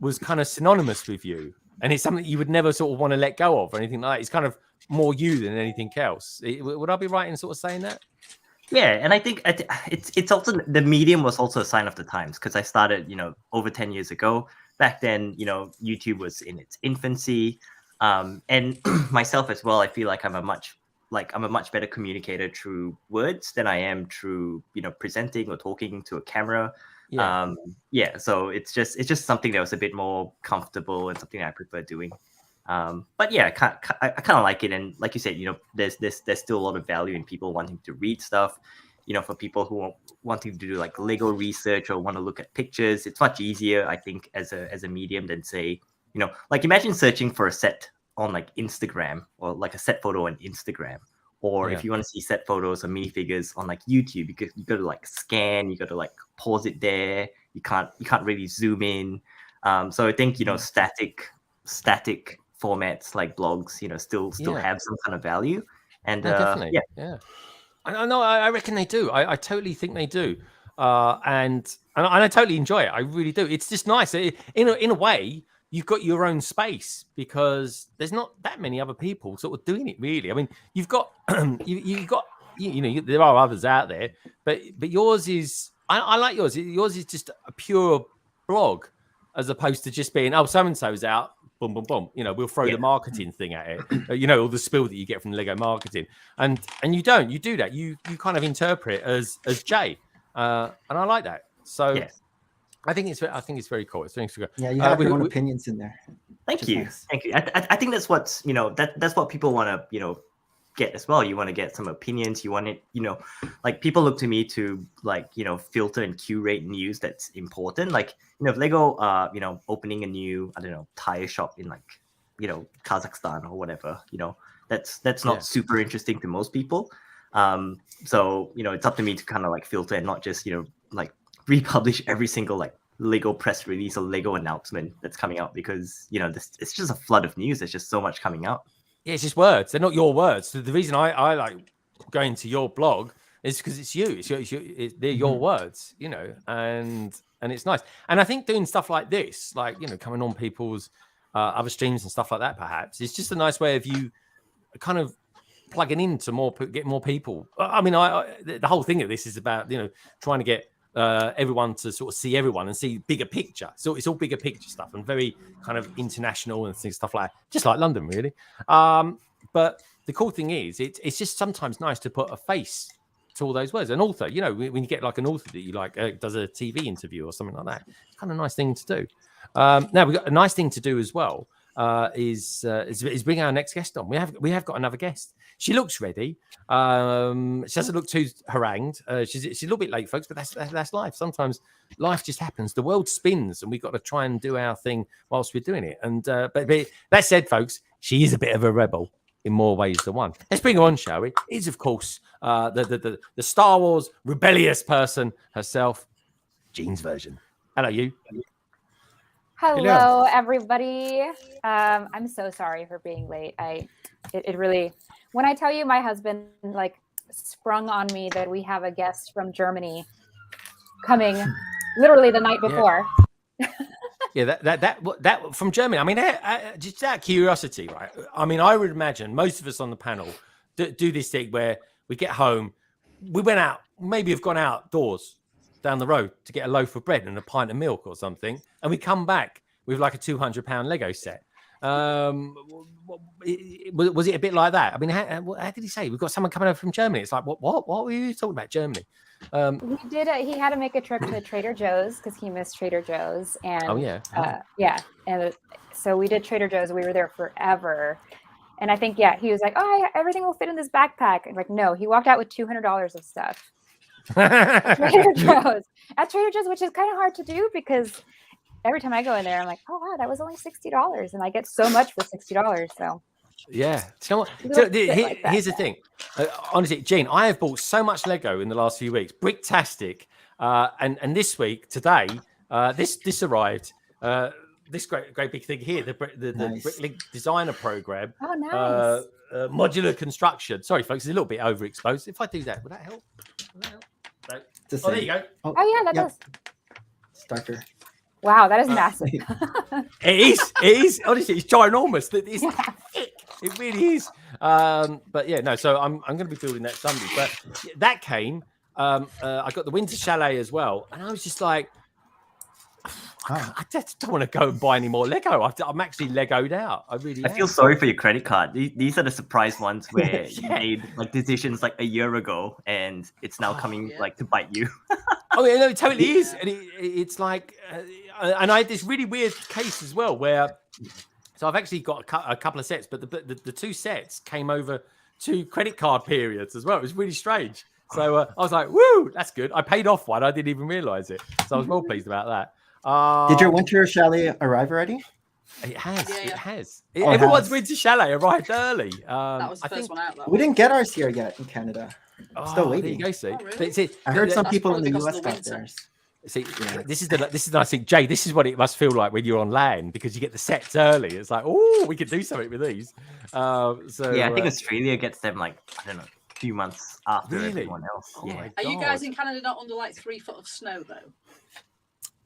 was kind of synonymous with you, and it's something you would never sort of want to let go of or anything like that. It's kind of more you than anything else. Would I be right in sort of saying that? Yeah, and I think it's also, the medium was also a sign of the times, because I started over 10 years ago. Back then, YouTube was in its infancy, and myself as well. I feel like I'm a much better communicator through words than I am through presenting or talking to a camera. So it's just something that was a bit more comfortable and something I prefer doing. But yeah, I kind of like it, and like you said, there's still a lot of value in people wanting to read stuff. For people who are wanting to do like Lego research or want to look at pictures, it's much easier, I think, as a medium than, say, like imagine searching for a set on like Instagram, or like a set photo on Instagram, or if you want to see set photos or minifigures on like YouTube, you got to like scan, you got to like pause it there. You can't really zoom in. So I think static formats like blogs, still have some kind of value. And definitely, yeah. I know. I reckon they do. I totally think they do. And I totally enjoy it. I really do. It's just nice. In a way, you've got your own space because there's not that many other people sort of doing it, really. I mean, you've got you've got there are others out there, but yours is. I like yours. Yours is just a pure blog, as opposed to just being, oh, so and so's out. Boom, boom, boom. We'll throw the marketing thing at it. All the spill that you get from Lego marketing, and you do that. You kind of interpret as Jay, and I like that. So I think it's very cool. It's very good. Yeah, you have your own opinions in there. Thank you. I think that's what's that's what people want to get as well. You want to get some opinions. You want it. Like people look to me to like filter and curate news that's important. Like if Lego opening a new, I don't know, tire shop in like Kazakhstan or whatever, that's not super interesting to most people. So it's up to me to kind of like filter and not just like republish every single like Lego press release or Lego announcement that's coming out, because it's just a flood of news. There's just so much coming out. Yeah, it's just words. They're not your words. So the reason I like going to your blog is because it's you. They're your words, and it's nice. And I think doing stuff like this, like coming on people's other streams and stuff like that, perhaps it's just a nice way of you kind of plugging into get more people. I mean, the whole thing of this is about trying to get everyone to sort of see everyone and see bigger picture. So it's all bigger picture stuff and very kind of international and stuff like that, just like London, really. But the cool thing is, it's just sometimes nice to put a face to all those words. An author, when you get like an author that you like does a TV interview or something like that, it's kind of a nice thing to do. Now we've got a nice thing to do as well. is bringing our next guest on. We have got another guest. She looks ready. She doesn't look too harangued. She's a little bit late, folks, but that's life. Sometimes life just happens. The world spins, and we've got to try and do our thing whilst we're doing it. And but that said, folks, she is a bit of a rebel in more ways than one. Let's bring her on, shall we? Is of course the Star Wars rebellious person herself, Jean's version. Hello, you. Hello, everybody. I'm so sorry for being late. It really, when I tell you my husband like sprung on me that we have a guest from Germany coming literally the night before. Yeah, that from Germany. I mean, just out of curiosity, right? I mean, I would imagine most of us on the panel do this thing where we get home, we went out, maybe have gone outdoors down the road to get a loaf of bread and a pint of milk or something, and we come back with like a £200 Lego set. Was it a bit like that? I mean, how did he say? We've got someone coming over from Germany. It's like, what were you talking about, Germany? We did. He had to make a trip to Trader Joe's because he missed Trader Joe's, and and so we did Trader Joe's. We were there forever, and I think he was like, "Oh, everything will fit in this backpack." And like, no, he walked out with $200 of stuff at Trader Joe's, which is kind of hard to do because every time I go in there, I'm like, "Oh wow, that was only $60," and I get so much for $60. So. Yeah. So here's the thing. Honestly, Jean, I have bought so much Lego in the last few weeks. Bricktastic, and this week, today, this arrived. This great big thing here, the Nice. Bricklink Designer Program. Oh, nice. Modular construction. Sorry, folks, it's a little bit overexposed. If I do that, would that help? No. There you go. Oh yeah, that does. Starter. Wow, that is massive. It is. Honestly, it's ginormous. It's thick. It really is. But yeah, no. So I'm going to be building that Sunday. But that came. I got the Winter Chalet as well, and I was just like, I just don't want to go and buy any more Lego. I'm actually Legoed out. I feel sorry for your credit card. These are the surprise ones where you made like decisions like a year ago, and it's now coming like to bite you. Oh yeah, no, it totally is, and it's like, and I had this really weird case as well where, so I've actually got a couple of sets, but the two sets came over 2 credit card periods as well. It was really strange. So I was like, "Woo, that's good." I paid off one. I didn't even realize it, so I was well pleased about that. Did your winter chalet arrive already? It has. Yeah, It yeah. has. Oh, it Everyone's has. winter chalet arrived early. That was the first one out. We didn't get ours here yet in Canada. Still waiting. There you go. See, Oh, really? But see, I heard some That's people in probably the because US of the got winter. theirs. See, this is the nice thing, Jay. This is what it must feel like when you're on land because you get the sets early. It's like, oh, we could do something with these. I think Australia gets them like I don't know, a few months after everyone else. Oh my Are you God. guys in Canada not under like 3 foot of snow though?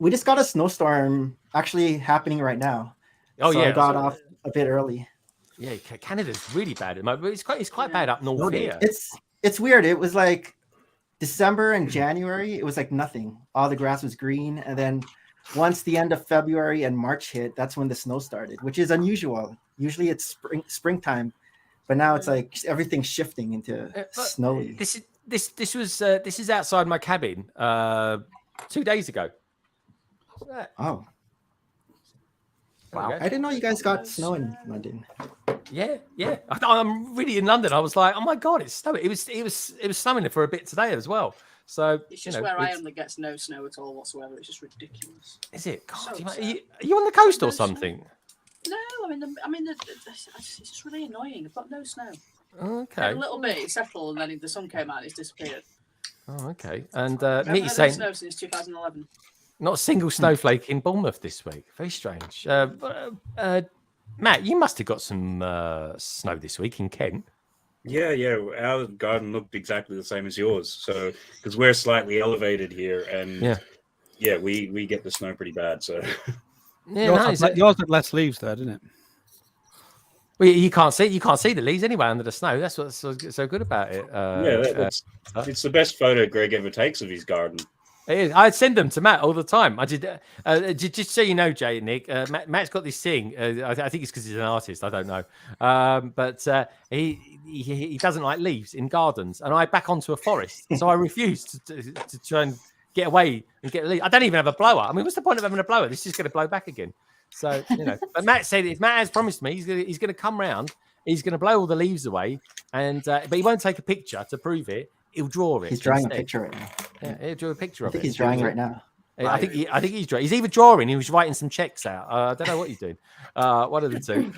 We just got a snowstorm actually happening right now. Oh so yeah, I got off a bit early. Yeah, Canada's really bad at the moment, but it's quite bad up north here. It's weird. It was like December and January, it was like nothing. All the grass was green, and then once the end of February and March hit, that's when the snow started, which is unusual. Usually it's springtime, but now it's like everything's shifting into snowy. This is outside my cabin 2 days ago. Oh. Wow. I didn't know you guys got snow in London. Yeah. I'm really in London. I was like, oh my God, it's snowing. It was snowing for a bit today as well. So It's just where I am that gets no snow at all whatsoever. It's just ridiculous. Is it? God, So are sad. you on the coast or something? No, it's just really annoying. I've got no snow. Okay. A little bit, it settled, and then the sun came out, and it's disappeared. Oh, okay. And I haven't Meaty had saying snow since 2011. not a single snowflake in Bournemouth this week. Very strange. Matt, you must have got some snow this week in Kent. Yeah. Our garden looked exactly the same as yours. So, because we're slightly elevated here, and we get the snow pretty bad. So, yours had less leaves there, didn't it? Well, you can't see the leaves anyway under the snow. That's what's so good about it. it's the best photo Greg ever takes of his garden. It is. I send them to Matt all the time. I did. Just so you know, Jay and Nick, Matt's got this thing. I think it's because he's an artist. I don't know, but he doesn't like leaves in gardens, and I back onto a forest, so I refuse to try and get away and get a leaf. I don't even have a blower. I mean, what's the point of having a blower? This is going to blow back again. So but Matt said if Matt has promised me he's gonna come round, he's gonna blow all the leaves away, and but he won't take a picture to prove it. He'll draw it. He's drawing instead. a picture right now. Yeah, he'll draw a picture of it. I think he's drawing right now. I think he's drawing. He's either drawing. He was writing some checks out. I don't know what he's doing. One of the two.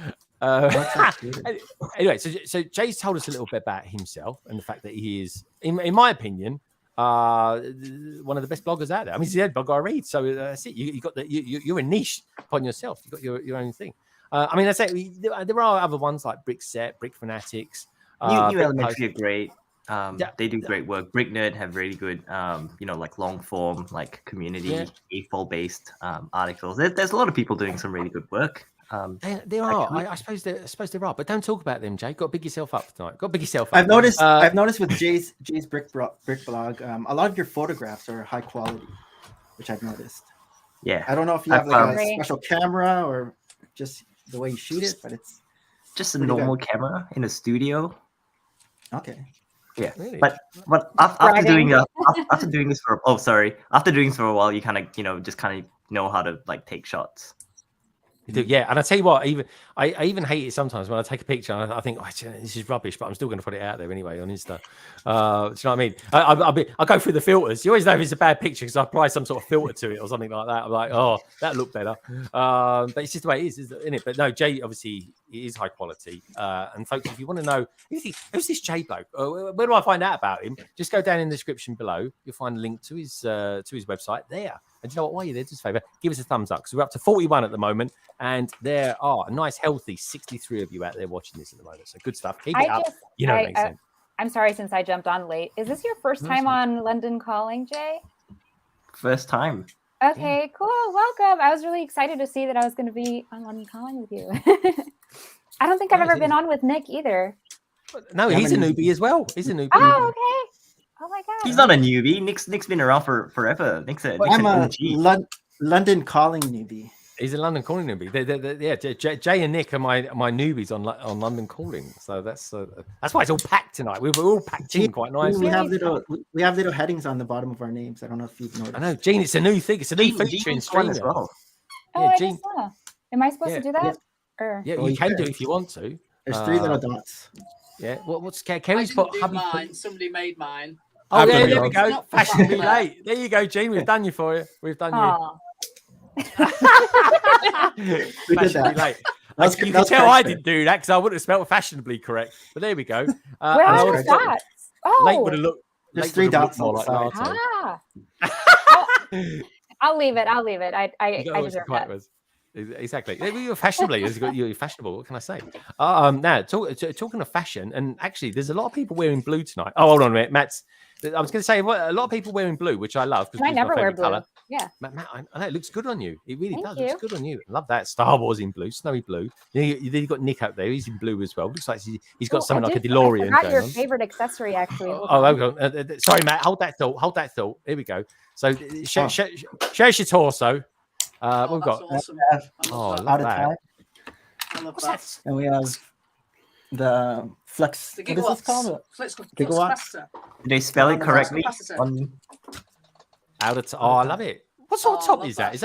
Anyway, so Jay's told us a little bit about himself and the fact that he is, in my opinion, one of the best bloggers out there. I mean, he's the head blogger I read. So that's it. You got you're a niche upon yourself. You've got your own thing. I mean, I say there are other ones like Brickset, Brick Fanatics. New Elementary are great. They do great work. Brick Nerd have really good, like long form, like community, A4 based articles. There's a lot of people doing some really good work. There are. I suppose there are, but don't talk about them, Jay. Got to big yourself up tonight. Got to big yourself up. I've noticed with Jay's brick blog, a lot of your photographs are high quality, which I've noticed. Yeah, I don't know if you have like a special camera or just the way you shoot it, but it's just a normal camera in a studio. Okay. Yeah, really? but after doing this for a while, you kind of just kind of know how to like take shots. You do, yeah. And I tell you what, I even hate it sometimes when I take a picture and I think this is rubbish, but I'm still going to put it out there anyway on Insta. Do you know what I mean? I go through the filters. You always know if it's a bad picture because I apply some sort of filter to it or something like that. I'm like, oh, that looked better. But it's just the way it is, isn't it? But no, Jay obviously is high quality. And folks, if you want to know who's this Jay bloke, where do I find out about him? Just go down in the description below. You'll find a link to his website there. And you know what? While you're there, just a favor, give us a thumbs up because we're up to 41 at the moment, and there are a nice, healthy 63 of you out there watching this at the moment. So good stuff. Keep it up. It makes sense. I'm sorry, since I jumped on late. Is this your first time on London Calling, Jay? First time. Okay, cool. Welcome. I was really excited to see that I was going to be on London Calling with you. I don't think I've ever been on with Nick either. No, he's a newbie as well. He's a newbie. Oh, okay. Oh my god. He's not a newbie. Nick's been around for forever. I'm a London Calling newbie. He's a London Calling newbie. Jay and Nick are my newbies on London Calling. So that's why it's all packed tonight. We're all packed in quite nicely. We have little headings on the bottom of our names. I don't know if you've noticed. I know, Gene. It's a new thing. It's a new feature in streaming as well. Oh, yeah, I just saw. Am I supposed to do that? Yeah, you can do if you want to. There's 3 little dots. Yeah. What's Kerry's put? Somebody made mine. Oh, yeah, there we go. Fashionably late. There you go, Gene. We've done you for you. We've done you. We did that. Late. You can tell I didn't do that because I wouldn't have spelled fashionably correct. But there we go. Where are the dots? Late would have looked. There's 3 dots on the side. I'll leave it. I deserve that. Exactly. You're fashionably. You're fashionable. What can I say? Now, talking of fashion, and actually, there's a lot of people wearing blue tonight. Oh, hold on a minute, Matt's. I was going to say a lot of people wearing blue, which I love. I never wear blue. Color. Yeah, Matt, I know it looks good on you. It really Thank does. you. It looks good on you. I love that. Star Wars in blue, snowy blue. You've got Nick up there. He's in blue as well. Looks like he's got something like a DeLorean. I forgot your favorite accessory, actually. Hold on. Sorry, Matt. Hold that thought. Here we go. So, show your torso. We've got. Awesome. Out of time. I love that. And we have the flex. The what is this called? Gigawatts. Did they spell it correctly? Out of time. Oh, I love it. What sort of top is that?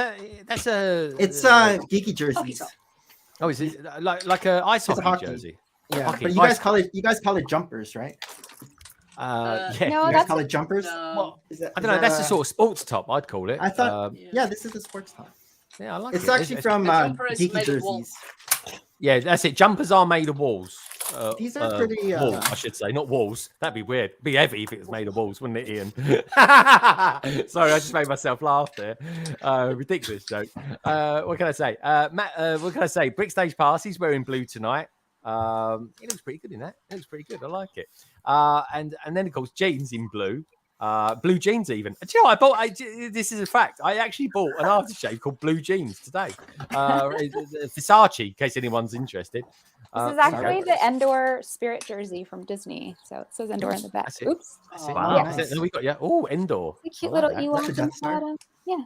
That's a? It's geeky jerseys. Oh, is it like a ice hockey jersey? Yeah, hockey. But you guys call it jumpers, right? Yeah. No, you guys call it jumpers. No. I don't know. That's the sort of sports top I'd call it. I thought. Yeah, this is a sports top. Yeah, I like it. It's actually from geeky jerseys. Yeah, that's it. Jumpers are made of walls. These are pretty. Wool, I should say, not walls. That'd be weird. It'd be heavy if it was made of walls, wouldn't it, Ian? Sorry, I just made myself laugh there. Ridiculous joke. What can I say? Matt, what can I say? Brick Stage Pass, he's wearing blue tonight. It looks pretty good in that. It looks pretty good. I like it. And then, of course, jeans in blue. Blue jeans even. Do you know, this is a fact. I actually bought an aftershave called Blue Jeans today. Versace, in case anyone's interested. This is actually the Endor Spirit jersey from Disney. So it says Endor in the back. Oops. Wow. Yes. We got Endor. A cute little Ewok in the bottom. Yeah.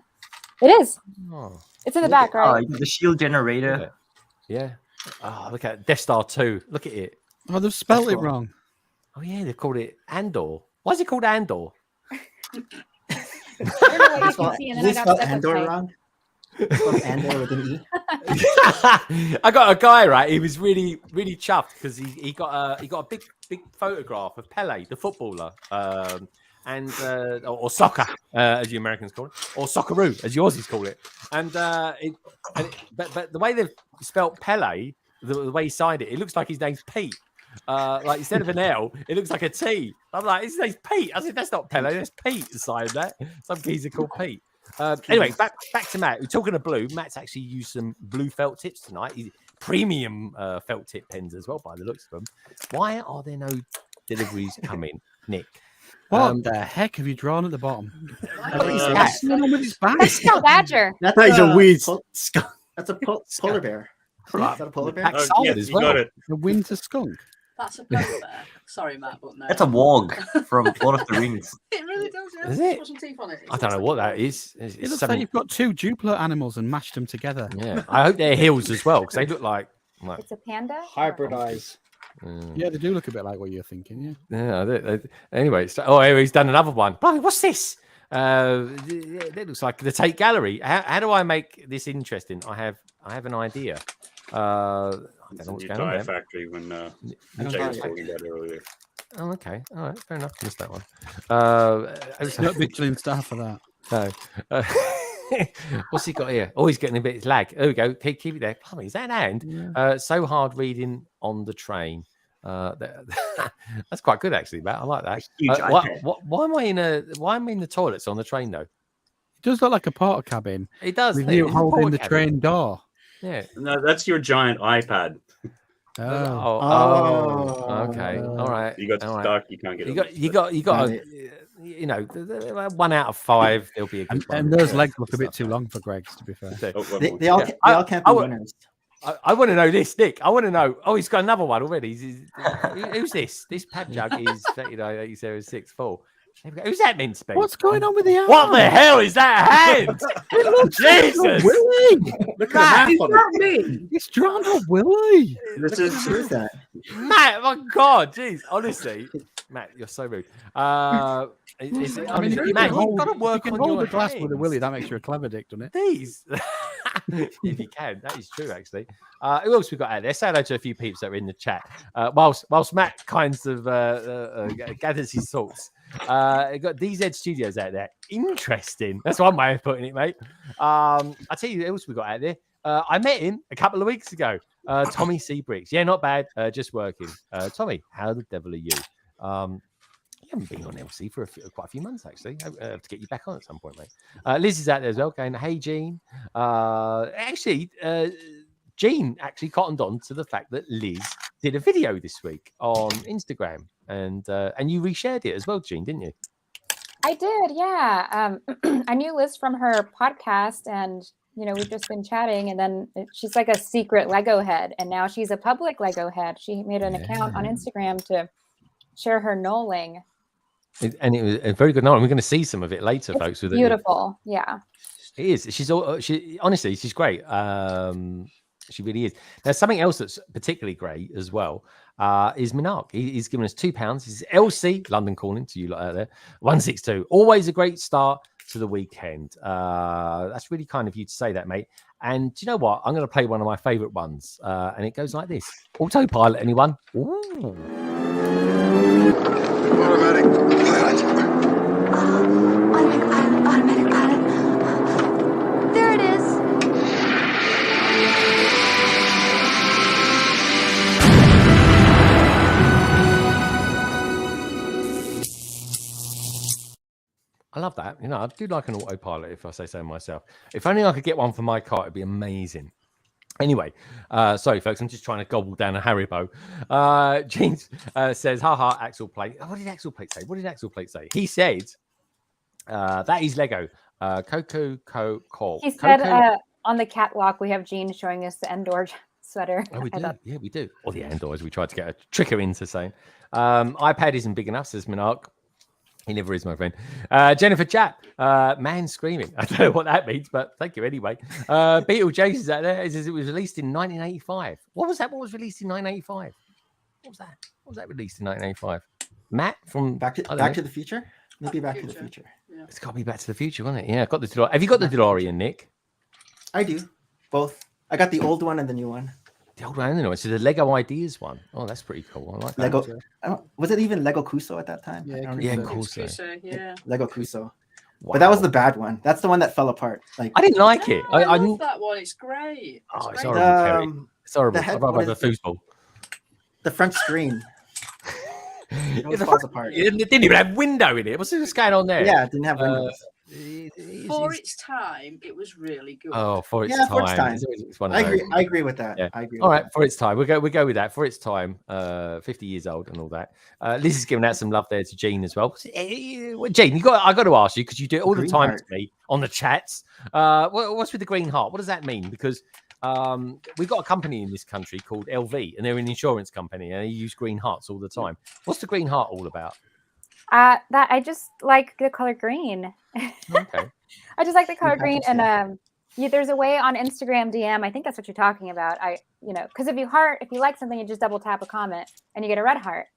It is. Oh. It's in the back, right? The shield generator. Yeah. Oh, look at Death Star 2. Look at it. Oh, they've spelled it wrong. Oh, yeah, they've called it Andor. Why is it called Andor? Is this spelled Andor wrong? And there with an E. I got a guy, right? He was really chuffed because he got a big photograph of Pele, the footballer, and or soccer, as you Americans call it, or Socceroo, as you Aussies call it. And but the way they've spelt Pele, the way he signed it, it looks like his name's Pete. Like instead of an L, it looks like a T. I'm like, his name's Pete. I said, that's not Pele, that's Pete. Signed that. Some geezer called Pete. Anyway, back to Matt. We're talking of blue. Matt's actually used some blue felt tips tonight. Premium felt tip pens as well, by the looks of them. Why are there no deliveries coming, Nick? What the heck have you drawn at the bottom? What's going on with his back? That's Skull Badger. That is a weird. That's a polar bear. Is that a polar bear? Yes, you got it. The winter skunk. That's a polar bear. Sorry, Matt, but no. That's a warg from Lord of the Rings. It really does. Yeah. Is it? Got some teeth on it. I don't know what that is. It looks like you've got two Jupiter animals and mashed them together. Yeah, I hope they're heels as well because they look like It's a panda. Hybridize. Yeah, they do look a bit like what you're thinking. Yeah. Anyway, he's done another one. Blimey, what's this? It looks like the Tate Gallery. How do I make this interesting? I have an idea. I don't know what's going on there. Factory when Jay was talking about it earlier. Oh, okay. All right. Fair enough. Missed that one. It's not Michelin star for that. No. What's he got here? Oh, he's getting a bit of lag. There we go. Keep it there. Blimey, is that an hand? Yeah. So hard reading on the train. That's quite good, actually, Matt. I like that. Why am I in the toilets on the train though? It does look like a porter cabin. It does. With you holding the train door. Yeah. No, that's your giant iPad. Okay. All right. You got stuck. You can't get it. You got. You know, 1 out of 5. There'll be a good one. And those legs look a bit too long for Greg's, to be fair. They all can't be winners. I want to know this, Nick. I want to know. Oh, he's got another one already. Who's this? This pad jug is 39.8764. Who's that meant to be? What's going on with the hand? What the hell is that hand? It looks Jesus! Willie. Look at that. It's not me. It's drawn a Willie. This is that. Matt, my God, jeez. Honestly, Matt, you're so rude. I mean, Matt, you've got to work on your the glass hands. with a Willie. That makes you a clever dick, doesn't it? These. If you can, that is true, actually. Who else we got out there? Say hello to a few peeps that are in the chat. Whilst Matt kinds of gathers his thoughts. Got DZ Studios out there. Interesting. That's one way of putting it, mate. I'll tell you who else we got out there. I met him a couple of weeks ago. Tommy C. Bricks. Yeah, not bad. Just working. Tommy, how the devil are you? You haven't been on LC for quite a few months, actually. I have to get you back on at some point, mate. Liz is out there as well, going, hey, Gene. Gene actually cottoned on to the fact that Liz did a video this week on Instagram, and you reshared it as well, Gene, didn't you? I did, yeah. I knew Liz from her podcast, and we've just been chatting, and then she's like a secret Lego head, and now she's a public Lego head. She made an account on Instagram to share her knolling. And it was a very good knowledge. We're going to see some of it later, It's folks. beautiful, yeah. It is. Honestly, she's great. She really is. Now, something else that's particularly great as well is Minark. He's given us £2. He's LC, London calling to you lot out there. 162. Always a great start to the weekend. That's really kind of you to say that, mate. And do you know what? I'm going to play one of my favourite ones. And it goes like this. Autopilot, anyone? Ooh. Automatic pilot. Automatic pilot. There it is. I love that. I do like an autopilot, if I say so myself. If only I could get one for my car, it'd be amazing. Anyway, sorry, folks. I'm just trying to gobble down a Haribo. James says, haha, Axel Plate. What did Axel Plate say? He said, that is Lego. Coco. He said on the catwalk, we have Gene showing us the Endor sweater. Oh, we do. Yeah, we do. Or the Endors. We tried to get a tricker into saying. iPad isn't big enough, says Minark. He never is, my friend. Jennifer Japp, man screaming. I don't know what that means, but thank you anyway. Beetle Jace is out there. It says it was released in 1985. What was that? What was released in 1985? What was that released in 1985? Matt from Back to the Future? Maybe Back to the Future. Yeah. It's got to be Back to the Future, wasn't it? Yeah, got the DeLorean. Have you got the DeLorean, Nick? I do both. I got the old one and the new one. The old one, anyway. So the Lego Ideas one. Oh, that's pretty cool. I like that. Lego. Was it even Lego Cuso at that time? Yeah, Cuso. Yeah. Lego Cuso. Wow. But that was the bad one. That's the one that fell apart. Like I didn't like it. I love that one. It's great. It's horrible. Terry. It's horrible. I'd rather have a foosball. The front screen. It falls apart. It didn't even have window in it. What's going on there? Yeah, it didn't have windows. For its time, it was really good. Oh, for its For its time. time. It's one of I those. agree with that. Yeah. I agree. All right, for its time. We go with that. For its time, 50 years old and all that. Liz is giving out some love there to Jean as well. Jean, I got to ask you because you do it all the time to me on the chats. What's with the green heart? What does that mean? Because we've got a company in this country called LV, and they're an insurance company, and they use green hearts all the time. What's the green heart all about? That I just like the color green. Okay. I just like the color green, and there's a way on Instagram DM. I think that's what you're talking about. Because if you like something, you just double tap a comment, and you get a red heart.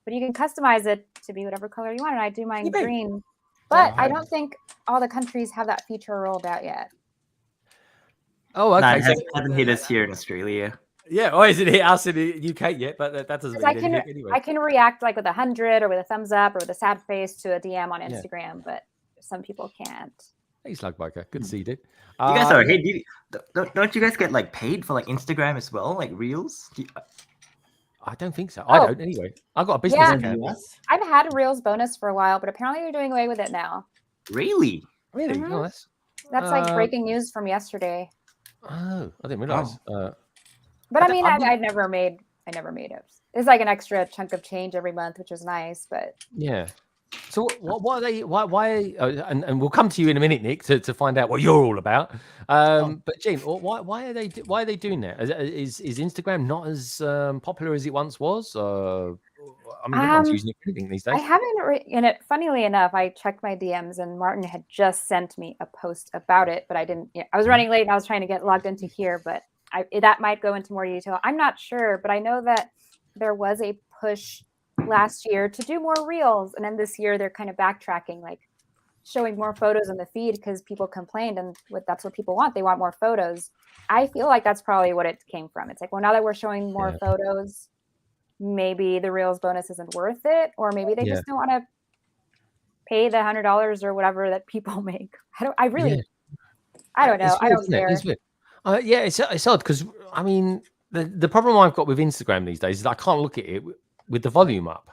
But you can customize it to be whatever color you want, and I do mine green. But I don't think all the countries have that feature rolled out yet. Oh, okay. Nah, it hasn't hit us here in Australia. Yeah, or is it hit us in the UK yet? But that doesn't mean anything anyway. I can react like with 100 or with a thumbs up or with a sad face to a DM on Instagram, but some people can't. Hey, Slugbiker. Good to see you, dude. You guys are don't you guys get like paid for like Instagram as well, like Reels? I don't think so. I don't anyway. I've got a business account. I've had a Reels bonus for a while, but apparently they're doing away with it now. Really? Really? Mhm. Oh, that's like breaking news from yesterday. Oh, I didn't realize. But I mean, I never made it. It's like an extra chunk of change every month, which is nice. But yeah. So what are they? Why? And we'll come to you in a minute, Nick, to find out what you're all about. But Jean, why are they doing that? Is Instagram not as popular as it once was? I mean, everyone's using it for anything these days. I haven't. And funnily enough, I checked my DMs, and Martin had just sent me a post about it, but I didn't. I was running late, and I was trying to get logged into here, but that might go into more detail. I'm not sure, but I know that there was a push last year to do more reels, and then this year they're kind of backtracking, like showing more photos on the feed because people complained, and that's what people want. They want more photos. I feel like that's probably what it came from. It's like, well, now that we're showing more photos, maybe the reels bonus isn't worth it, or maybe they just don't want to pay the $100 or whatever that people make. I don't know. I don't care. It's weird. It's odd because I mean the problem I've got with Instagram these days is that I can't look at it with the volume up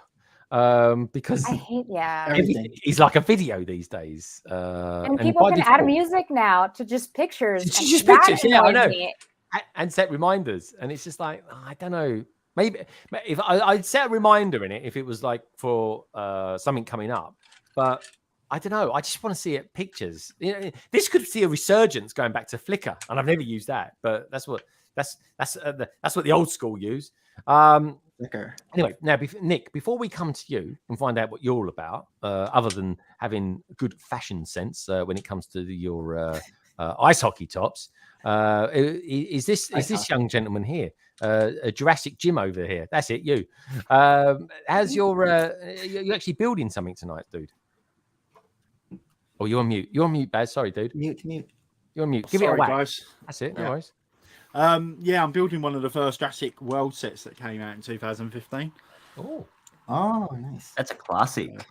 because I hate it's like a video these days. And people can add music now to just pictures. It's just pictures, yeah, I know. And set reminders, and it's just like I don't know. Maybe if I'd set a reminder in it if it was like for something coming up, but I don't know. I just want to see it pictures. This could see a resurgence going back to Flickr, and I've never used that, but that's what the old school use. Anyway, now Nick, before we come to you and find out what you're all about, other than having good fashion sense when it comes to your ice hockey tops, is this young gentleman here? A Jurassic Jim over here. That's it. You. How's your? You actually building something tonight, dude? Oh, you're on mute. You're on mute, Baz. Sorry, dude. Mute. You're on mute. Give it a whack. Guys. That's it. No worries. I'm building one of the first Jurassic World sets that came out in 2015. Oh, nice. That's a classic.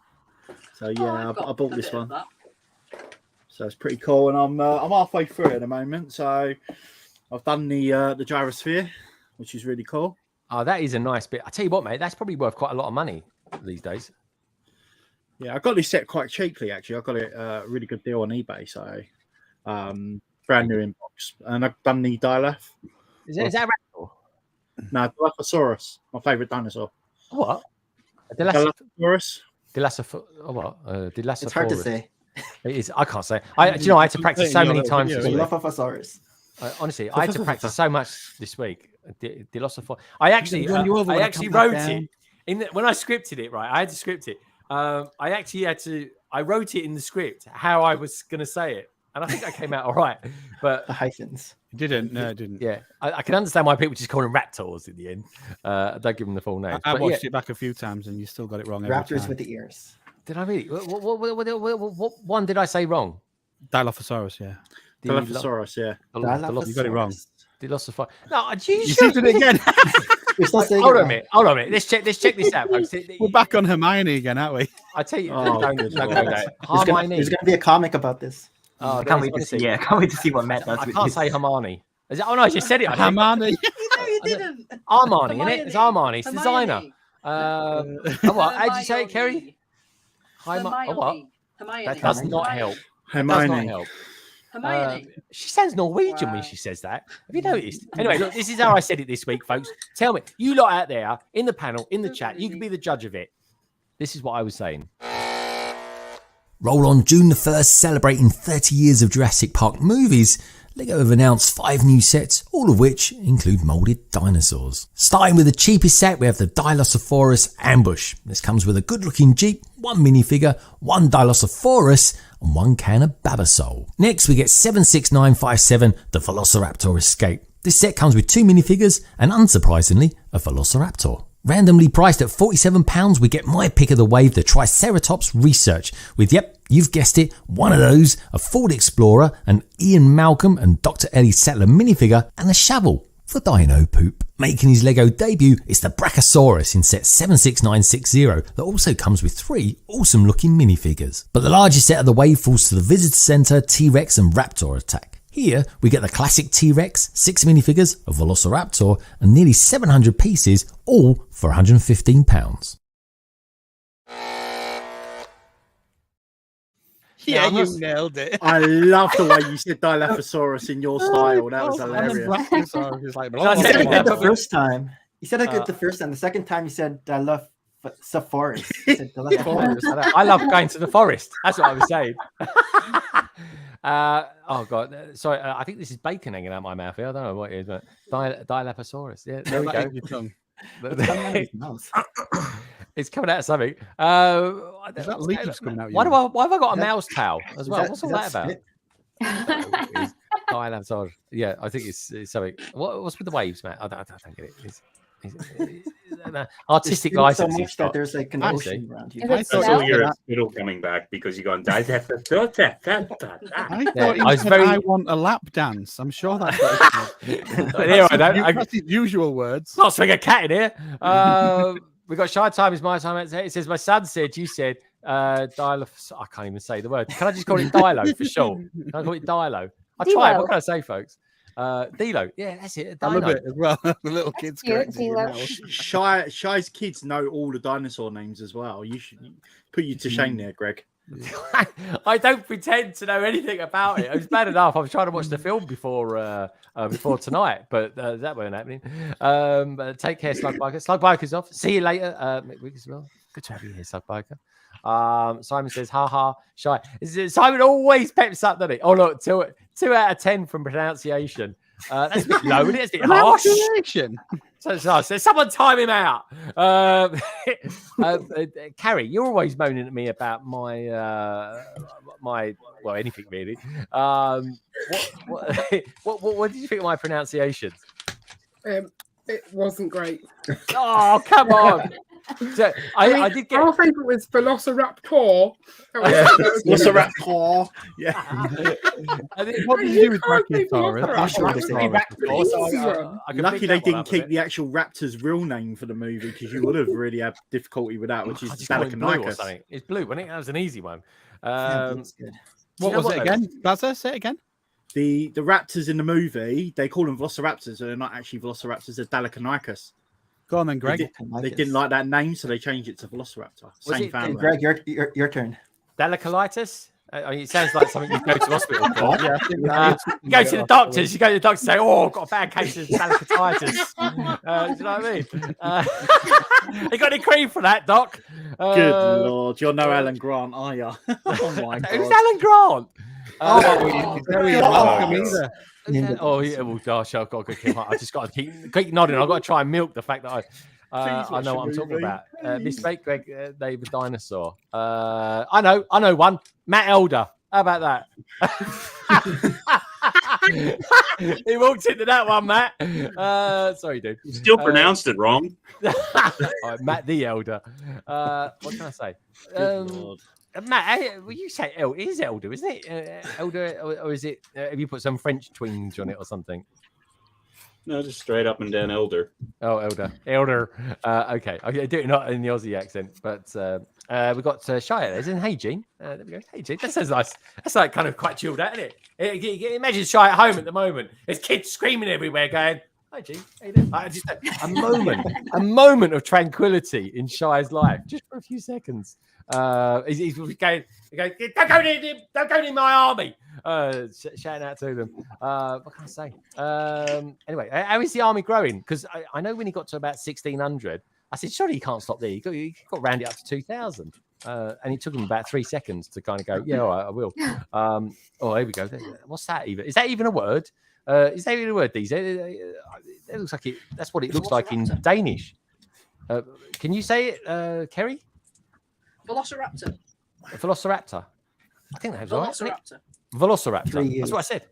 So I bought this one. So it's pretty cool, and I'm halfway through it at the moment. So I've done the gyrosphere, which is really cool. Oh, that is a nice bit. I tell you what, mate, that's probably worth quite a lot of money these days. Yeah, I got this set quite cheaply, actually. I got it a really good deal on eBay. So, brand new inbox. And I've done the Diloph. Is that a raptor? No, Dilophosaurus, my favourite dinosaur. What? Dilophosaurus? Dilophosaurus. It's hard to say. It is. I can't say. I had to practice so many times. Dilophosaurus. Honestly, I had to practice so much this week. Dilophosaurus. I actually wrote it when I scripted it. Right, I had to script it. I wrote it in the script how I was going to say it, and I think I came out all right. But the hyphens. Didn't. No, it didn't. Yeah, I can understand why people just call them raptors in the end. Don't give them the full name. I watched it back a few times, and you still got it wrong. Raptors with the ears. Did I really? What one did I say wrong? Dilophosaurus, yeah. Dilophosaurus, yeah. You got it wrong. Dilophosaurus. No, you did it again. Hold on a minute. Hold on a minute. Let's check this out, folks. We're back on Hermione again, aren't we? I tell you, Oh, don't good go Lord. there. There's Hermione. gonna be a comic about this. Oh, Can't wait to see. Yeah, can't wait to see what Matt does. I with can't this. say Hermione. Is it? Oh no, I just said it. Hermione. No, you didn't. Armani, isn't it? It's Armani. It's designer. Hermione. What? How did you say it, Kerry? Hermione. What? Hermione. That does not help. That Hermione. does not help. Hermione. She sounds Norwegian when she says that. Have you noticed? Anyway, look, this is how I said it this week, folks. Tell me, you lot out there in the panel, in the chat, you can be the judge of it. This is what I was saying. Roll on June the 1st, celebrating 30 years of Jurassic Park movies. LEGO have announced 5 new sets, all of which include moulded dinosaurs. Starting with the cheapest set, we have the Dilophosaurus Ambush. This comes with a good-looking Jeep, 1 minifigure, 1 Dilophosaurus, and 1 can of Babasol. Next, we get 76957, the Velociraptor Escape. This set comes with 2 minifigures and, unsurprisingly, a Velociraptor. Randomly priced at £47, we get my pick of the wave, the Triceratops Research, with, yep, you've guessed it, one of those, a Ford Explorer, an Ian Malcolm and Dr. Ellie Sattler minifigure, and a shovel for dino poop. Making his LEGO debut is the Brachiosaurus in set 76960 that also comes with 3 awesome looking minifigures. But the largest set of the wave falls to the Visitor Centre, T-Rex and Raptor Attack. Here we get the classic T-Rex, 6 minifigures, a Velociraptor and nearly 700 pieces, all for £115. Yeah, you nailed it. I love the way you said Dilophosaurus in your style. That was hilarious. You said it good the first time. You said it good the first time. The second time you said Dilophosaurus. I love going to the forest. That's what I was saying. Oh god, sorry. I think this is bacon hanging out my mouth here. I don't know what it is, but Dilophosaurus. Yeah, there we go. It's coming out of something. Is that leaves coming out? Why have I got a mouse towel as well? What's all that about? Dilophosaurus. Yeah, I think it's something. What's with the waves, Matt? I don't get it. It's artistic license. So much that there's like an ocean around you. I thought you were a spittle coming back because you gone. I thought I want a lap dance. I'm sure that's the usual words. Not swing a cat in here. We got Shy Time is my time. It says my son said you said Dilo. I can't even say the word. Can I just call it Dilo for short? Can I call it Dilo? I try. What can I say, folks? Dilo, yeah, that's it. I love it as well. The little kids. Shy's kids know all the dinosaur names as well. You should put you to shame there, Greg. I don't pretend to know anything about it. It was bad enough. I was trying to watch the film before tonight, but that wasn't happening. But take care, Slug Biker. Slug Biker's off. See you later. As well. Good to have you here, Slug Biker. Simon says, haha, Shy. Simon always peps up, doesn't he? Oh, look, 2 out of 10 from pronunciation. That's a bit low, isn't it? It's a bit harsh. So someone time him out. Carrie, you're always moaning at me about my well, anything really. What did you think of my pronunciation? It wasn't great. Oh, come on. So I did get. Our favourite was Velociraptor. Velociraptor. Yeah. What did you do with Brachiosaurus? Lucky they didn't keep the actual raptor's real name for the movie because you would have really had difficulty with that, which is Dalekonikos. It's blue, wasn't it? That was an easy one. What was it again? Buzzer, say it again. The raptors in the movie, they call them velociraptors, so they're not actually velociraptors, they're Dalekonikos. Go on then, Greg. They didn't like that name, so they changed it to Velociraptor. Same family. Greg, your turn. Dalekolikos? It sounds like something you go to hospital for. You go to the doctors. You go to the doctor and say, "Oh, I've got a bad case of dalekotitis." Do you know what I mean? You got any cream for that, doc? Good lord, you're no Alan Grant, are you? Oh my god, who's Alan Grant? He's very welcome either. Oh yeah, well, gosh, I've got to keep. I just got to keep nodding. I've got to try and milk the fact that I know what I'm talking about. This fake Greg, David Dinosaur. I know one. Matt Elder. How about that? He walked into that one, Matt. Sorry, dude. Still pronounced it wrong. Matt the Elder. What can I say? Matt, well, you say it is Elder, isn't it? Elder, or is it? Have you put some French twinge on it or something? No, just straight up and down Elder. Oh, Elder. Okay, I do it not in the Aussie accent, but we've got Shia. Isn't it? Hey, Gene. There we go. Hey, Gene. That sounds nice. That's like kind of quite chilled out, isn't it? Imagine Shia at home at the moment. There's kids screaming everywhere, going, "Hi, Gene. How you doing?" Just a moment of tranquility in Shia's life, just for a few seconds. He's going, don't go near my army. Shouting out to them. What can I say? Anyway, how is the army growing? Because I know when he got to about 1600, I said, surely he can't stop there. He got round it up to 2000. And it took him about 3 seconds to kind of go, yeah, all right, I will. Oh, here we go. What's that even? Is that even a word? Is that even a word, these? It looks like it. That's what it looks like in Danish. Can you say it, Kerry? Velociraptor. Velociraptor. I think that was right. Velociraptor. Velociraptor. That's what I said.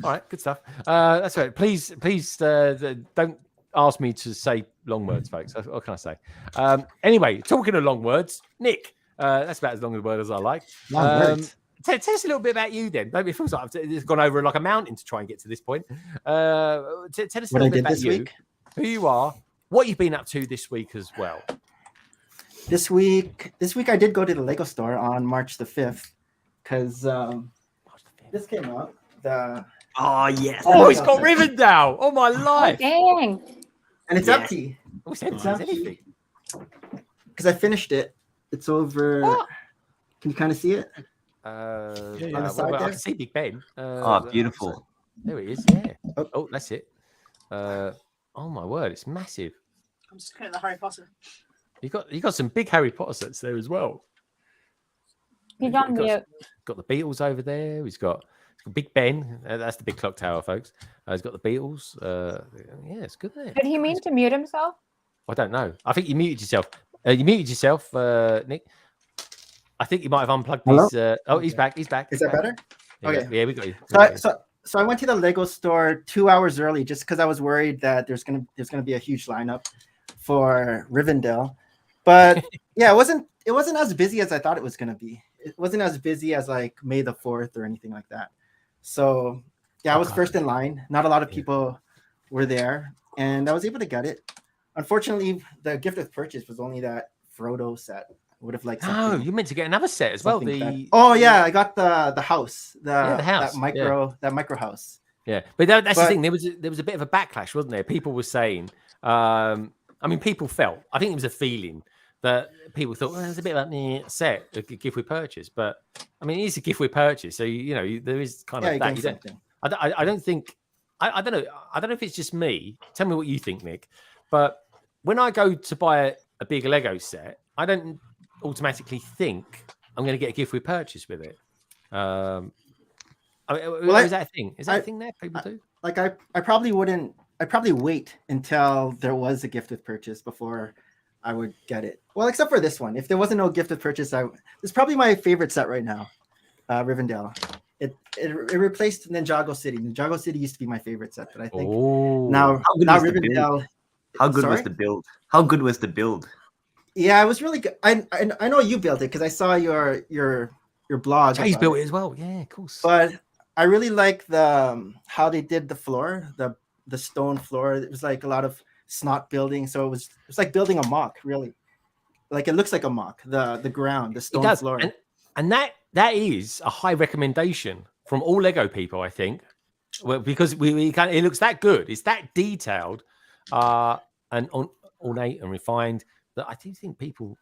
All right, good stuff. That's right. Please, don't ask me to say long words, folks. What can I say? Anyway, talking of long words, Nick. That's about as long a word as I like. Tell us a little bit about you, then. Maybe it feels like it's gone over like a mountain to try and get to this point. Tell us a little bit about you, who you are, what you've been up to this week as well. This week I did go to the Lego store on March the 5th because this came out. Oh yes! Oh, it's got Rivendell! Oh my life! Oh, dang! And it's empty. Oh, it's empty. Because I finished it. It's over. What? Can you kind of see it? On the side there? I can see Big Ben. Beautiful. There it is. Yeah. Oh, that's it. Oh my word! It's massive. I'm just looking at the Harry Potter. You got some big Harry Potter sets there as well. He's on mute. Got the Beatles over there. He's got Big Ben. That's the big clock tower, folks. He's got the Beatles. Yeah, it's good there. Did he mean to mute himself? I don't know. I think you muted yourself. Nick. I think you might have unplugged his. Oh, he's back. He's back. Is that better? Okay. Yeah, we got you. So I went to the Lego store 2 hours early just because I was worried that there's gonna be a huge lineup for Rivendell. But yeah, it wasn't as busy as I thought it was gonna be. It wasn't as busy as like May the 4th or anything like that. So yeah, I was first in line. Not a lot of people were there, and I was able to get it. Unfortunately, the gift of purchase was only that Frodo set. I would have liked. Oh, you meant to get another set as well. Oh yeah, I got the house. The house. That micro house. Yeah, but that's the thing. There was a bit of a backlash, wasn't there? People were saying. People felt. I think it was a feeling that people thought, well, there's a bit of that set, a gift with purchase. But I mean, it is a gift with purchase, so there is kind of that. I don't think. I don't know. I don't know if it's just me. Tell me what you think, Nick. But when I go to buy a big Lego set, I don't automatically think I'm going to get a gift with purchase with it. Is that a thing? Is that a thing that people do? Like I probably wouldn't. I'd probably wait until there was a gift with purchase before I would get it. Well, except for this one. If there wasn't no gift with purchase, it's probably my favorite set right now, Rivendell. It replaced Ninjago City. Ninjago City used to be my favorite set, but I think now Rivendell. How good was the build? How good was the build? Yeah, it was really good. I know you built it because I saw your blog. He's built it as well. Yeah, of course. But I really like how they did the floor, the stone floor. It was like a lot of snot building, so it was like building a mock, really. Like it looks like a mock. The ground, the stone floor, and that is a high recommendation from all Lego people, I think. Well, because it looks that good, it's that detailed, and ornate and refined that I do think people.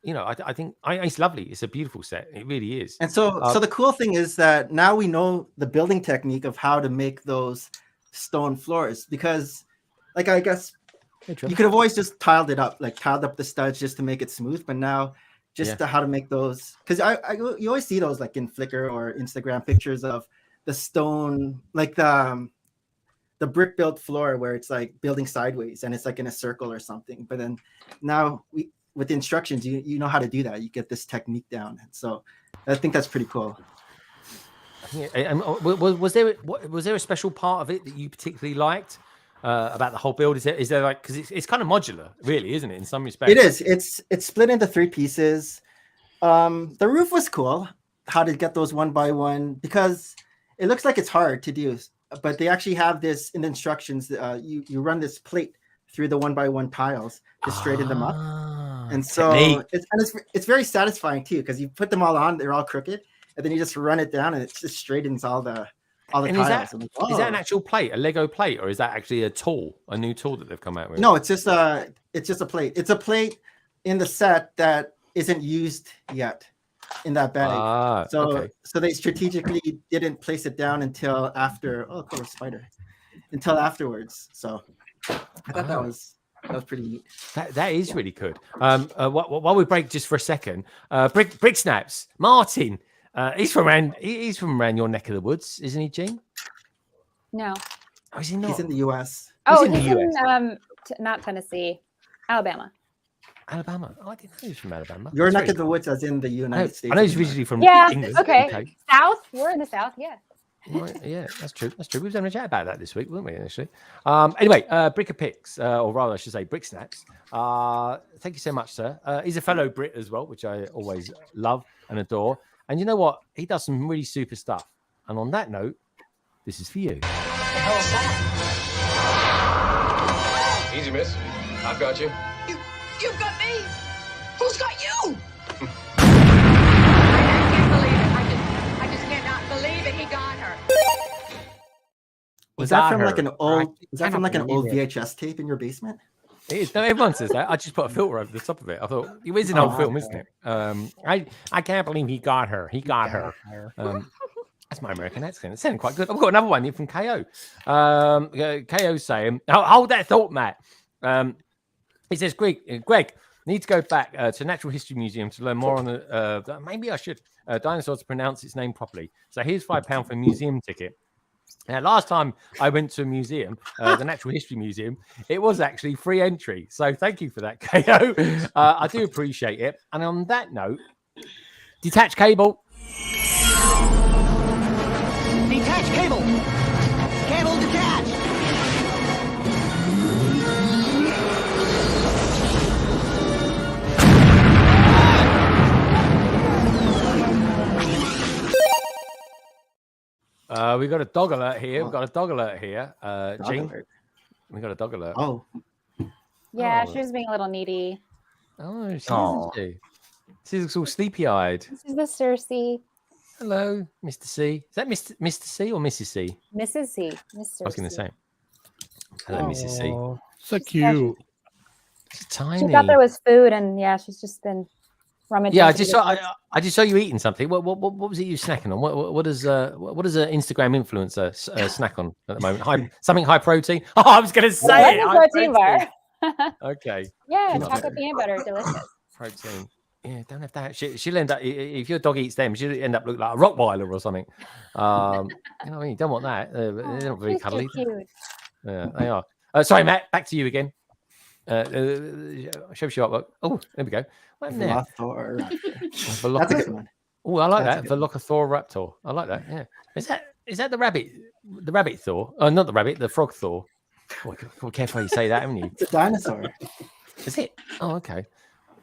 I think it's lovely. It's a beautiful set. It really is. And so the cool thing is that now we know the building technique of how to make those stone floors, because like I guess you could have always just tiled up the studs just to make it smooth, but now how to make those, because you always see those like in Flickr or Instagram pictures of the stone, like the brick built floor where it's like building sideways and it's like in a circle or something. But then now with the instructions, you know how to do that. You get this technique down. So I think that's pretty cool. Was there a special part of it that you particularly liked about the whole build? Is there because it's kind of modular, really, isn't it? In some respects, it is. It's split into 3 pieces. The roof was cool. How to get those one by one, because it looks like it's hard to do, but they actually have this in the instructions. You run this plate through the one by one tiles to straighten them up, and so it's very satisfying too, because you put them all on, they're all crooked, and then you just run it down and it just straightens all the and tiles. Is that an actual plate, a Lego plate, or is that actually a new tool that they've come out with? No, it's just a plate. It's a plate in the set that isn't used yet in that bag. So they strategically didn't place it down until after. Oh, cool, spider! Until afterwards. So I thought that was pretty neat. That is really good. While we break just for a second, Brick Snaps, Martin. He's from around your neck of the woods, isn't he, Gene? No. Oh, is he not? He's in the U.S. Oh, he's in not Tennessee, Alabama. Alabama. Oh, I didn't know he was from Alabama. Your neck of the woods, as in the United States. I know he's originally from England. Okay. South. We're in the South. Yeah. Right, yeah, that's true. We were having a chat about that this week, weren't we? Actually. Anyway, Brick-a-Picks, or rather, I should say, Brick Snaps. Thank you so much, sir. He's a fellow Brit as well, which I always love and adore. And you know what? He does some really super stuff. And on that note, this is for you. Easy, miss. I've got you. You've got me. Who's got you? I just cannot believe it. He got her. Was that from like an old? Is that from like an old VHS tape in your basement? It is. No, everyone says that. I just put a filter over the top of it. I thought it is an old film, isn't it? I can't believe he got her. He got her. That's my American accent. It sounded quite good. I've got another one here from KO. KO saying, hold that thought, Matt. He says, Greg, need to go back to Natural History Museum to learn more on the. Maybe I should dinosaurs to pronounce its name properly. So here's £5 for a museum ticket. Now, last time I went to a museum, the Natural History Museum, it was actually free entry. So thank you for that, KO. I do appreciate it. And on that note, detach cable. Detach cable. Cable detached. We got a dog alert here. We've got a dog alert here. Gene, we got a dog alert. Oh. Yeah, she was being a little needy. Oh, she looks all sleepy-eyed. This is the Cersei. Hello, Mr. C. Is that Mr. C or Mrs. C? Mrs. C. Miss I was going to say. Hello, Mrs. C. So cute. She's tiny. She thought there was food, and yeah, she's just been rummaging. Yeah, I just saw you eating something. What was it you snacking on? What does an Instagram influencer snack on at the moment? Something high protein. Oh, I was going to say it. Protein bar. Okay. Yeah, chocolate peanut butter, delicious. Protein. Yeah, don't have that. She'll end up, if your dog eats them, she'll end up looking like a Rottweiler or something. You know what I mean? You don't want that. They're not very cuddly. Cute. Yeah, they are. Sorry, Matt, back to you again. Show up. Oh, there we go. Velociraptor. That's a good one. Oh, I like that. Velociraptor. I like that. Yeah. Is that the rabbit? The rabbit Thor? Oh, not the rabbit. The frog Thor. Oh, be careful how you say that, haven't you? It's a dinosaur. Is it? Oh, okay.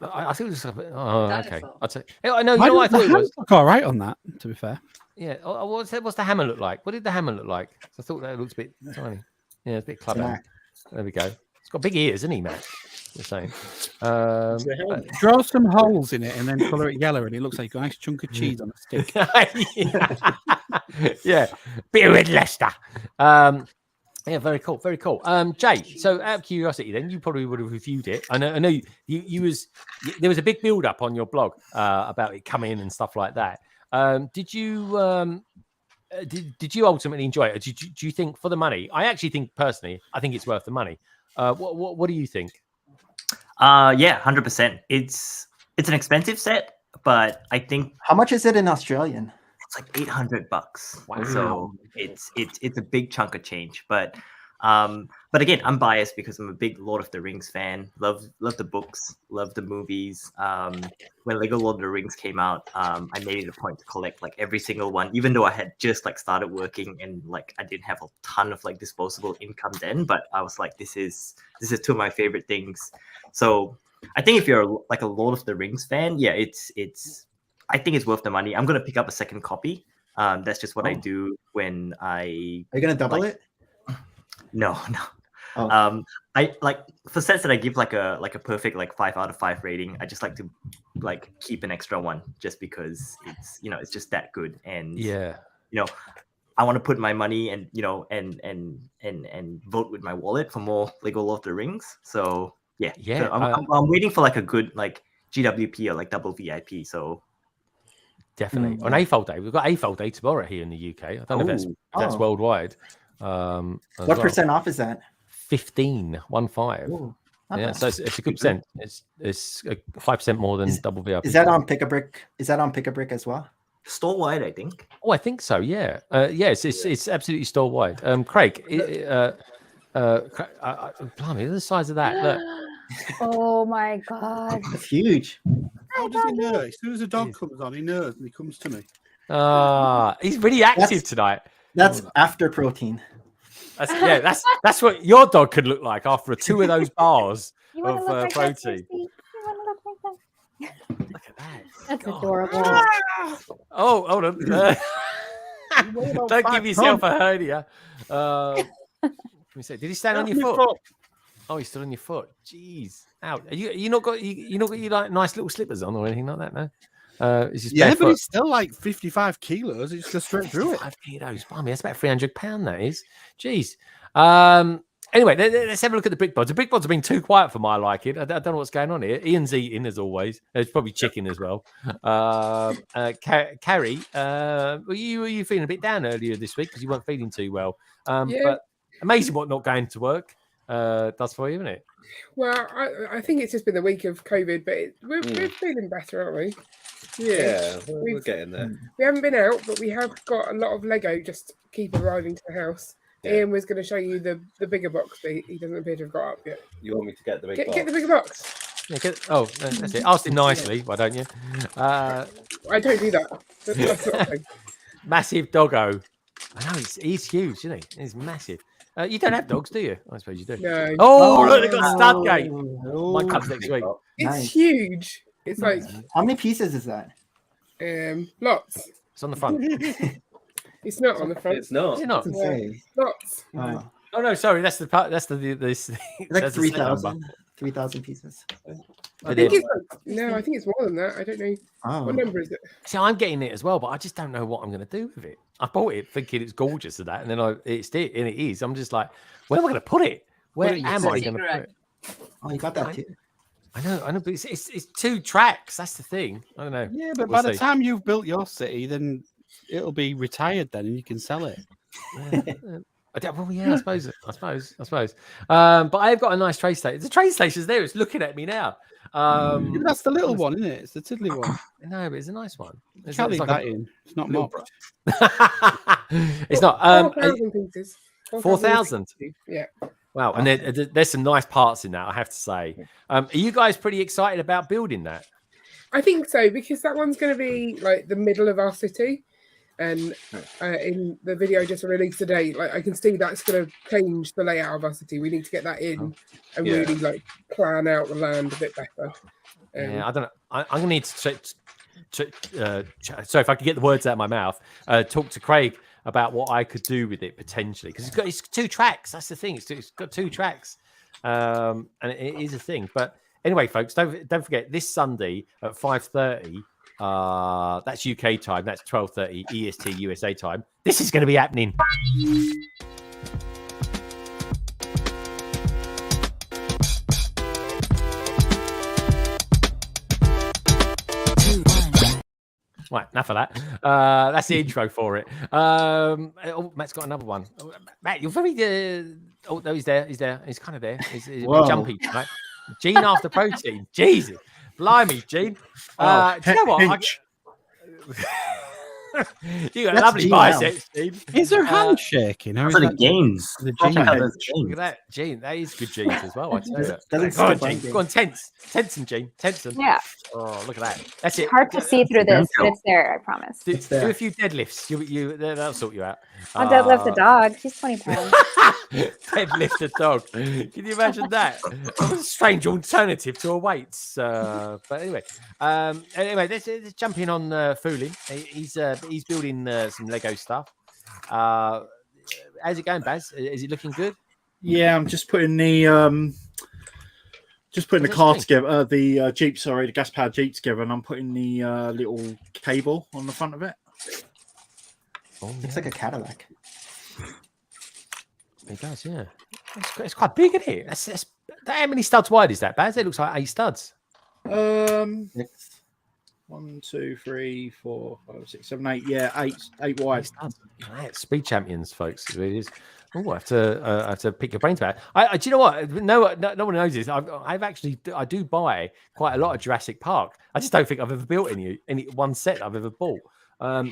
I think it was. Oh, okay. I'll tell you. I know. You know what I thought it was. Look all right on that. To be fair. Yeah. What's the hammer look like? What did the hammer look like? I thought that looks a bit tiny. Yeah, it's a bit clubby. There we go. It's got big ears, isn't he, Matt? You're saying. Draw some holes in it and then colour it yellow, and it looks like a nice chunk of cheese on a stick. Yeah, bit of red Leicester. Yeah, very cool, very cool. Jay, so out of curiosity, then you probably would have reviewed it. I know you was there was a big build up on your blog about it coming in and stuff like that. Did you ultimately enjoy it? Do you think for the money? I actually think personally, I think it's worth the money. What do you think? Yeah, 100%. It's an expensive set, but I think how much is it in Australian? It's like $800. Wow. So it's a big chunk of change. But again, I'm biased because I'm a big Lord of the Rings fan. Love the books, love the movies. When Lego Lord of the Rings came out, I made it a point to collect like every single one, even though I had just like started working and like I didn't have a ton of like disposable income then. But I was like, this is two of my favorite things. So I think if you're like a Lord of the Rings fan, yeah, it's I think it's worth the money. I'm gonna pick up a second copy. That's just what I do when I. Are you gonna double it? No. I like for sets that I give like a perfect like 5 out of 5 rating. I just like to like keep an extra one just because it's it's just that good. And I want to put my money and and vote with my wallet for more Lego Lord of the Rings. So so I'm waiting for like a good like GWP or like double VIP. So definitely on AFOL Day. We've got AFOL Day tomorrow here in the UK. I don't know if that's worldwide. What percent off is that? 15. Yeah, so it's a good percent. It's 5% more than double VIP. Is that on Pick a Brick? Is that on Pick a Brick as well? Store wide, I think. Oh, I think so. Yeah. Yes, it's absolutely store wide. Craig, blimey, the size of that. Look. Oh my God, it's huge. How does he know? As soon as a dog comes on, he knows and he comes to me. He's really active tonight. That's after protein. That's what your dog could look like after 2 of those bars of protein. Look at that. That's adorable. Oh, hold on. Don't give yourself a hernia. Let me see. Did he stand on your foot? Oh, he stood on your foot. Jeez. Out. You not got your like nice little slippers on or anything like that, no? It's just but it's still like 55 kilos. It's just straight through it. 5 kilos. Blimey, that's about £300. That is. Jeez. Anyway, let's have a look at the brick bods. The brick bods have been too quiet for my liking. I don't know what's going on here. Ian's eating as always. There's probably chicken as well. Carrie, were you feeling a bit down earlier this week because you weren't feeling too well? But amazing what not going to work does for you, isn't it? Well, I think it's just been a week of COVID, but we're feeling better, aren't we? Yeah, we're getting there. We haven't been out, but we have got a lot of Lego just keep arriving to the house. Yeah. Ian was going to show you the bigger box, but he doesn't appear to have got up yet. You want me to get the big box? Get the bigger box. Yeah, that's it. Ask him nicely, why don't you? I don't do that. That's not a thing. Massive doggo. I know, he's huge, isn't he? He's massive. You don't have dogs, do you? I suppose you do. No. Oh, look, they've got Studgate. Mine comes next week. It's huge. It's like... How many pieces is that? Lots. It's on the front. It's not on the front. It's not. Is it not? Lots. Oh no, sorry. That's this. Like 3,000 pieces. I think it's more than that. I don't know. What number is it? See, I'm getting it as well, but I just don't know what I'm going to do with it. I bought it thinking it's gorgeous and that, and then it is. I'm just like, where am I going to put it? Where am I going to put it? Oh, you got that too. I know, but it's 2 tracks. That's the thing. I don't know. Yeah, but by the time you've built your city, then it'll be retired then, and you can sell it. Well, yeah, I suppose. But I've got a nice train station. The train station's there. It's looking at me now. That's the little one, isn't it? It's the tiddly one. No, but it's a nice one. It's can't leave like that in. It's not mopped. It's not. 4,000 pieces. 4,000. Yeah. Wow, and there's some nice parts in that, I have to say. Are you guys pretty excited about building that? I think so, because that one's going to be like the middle of our city. And in the video just released today, like I can see that's going to change the layout of our city. We need to get that in and really like plan out the land a bit better. Yeah, I don't know. I'm going to need to so if I could get the words out of my mouth, talk to Craig about what I could do with it potentially, because it's 2 tracks. That's the thing. It's got 2 tracks, and it is a thing. But anyway, folks, don't forget this Sunday at 5:30. That's UK time. That's 12:30 EST USA time. This is going to be happening. Right, enough of that. That's the intro for it. Matt's got another one. Matt, you're very. Oh no, he's there. He's kind of there. He's jumpy, right? Gene after protein. Jesus. Blimey, Gene. Do you know what? You got lovely biceps, Gene. Is her hand shaking? Or is the that gains. The Check out those Look gains. at that, Gene. That is good genes as well. I tell you. Doesn't Go on, skip on Gene. Go on, tense him, Gene. Tense him. Yeah. Oh, look at that. That's it. Hard to see through this, but it's there. I promise. Do a few deadlifts. That'll sort you out. I'll deadlift the dog. She's 20 pounds. Deadlift a dog. Can you imagine that? That was a strange alternative to a weights. But anyway, let's jump in on Foolin. He's building some Lego stuff. How's it going, Baz? Is it looking good? Yeah, I'm just putting the car together, the Jeep, sorry, the gas-powered Jeep together, and I'm putting the little cable on the front of it. Looks like a Cadillac. It does, yeah. It's quite big, isn't it? How many studs wide is that, Baz? It looks like 8 studs. 1, 2, 3, 4, 5, 6, 7, 8. Yeah, eight wide. Right, speed champions, folks. It really is. Oh, I have to pick your brains about it. Do you know what? No one knows this. I do buy quite a lot of Jurassic Park. I just don't think I've ever built any one set I've ever bought. I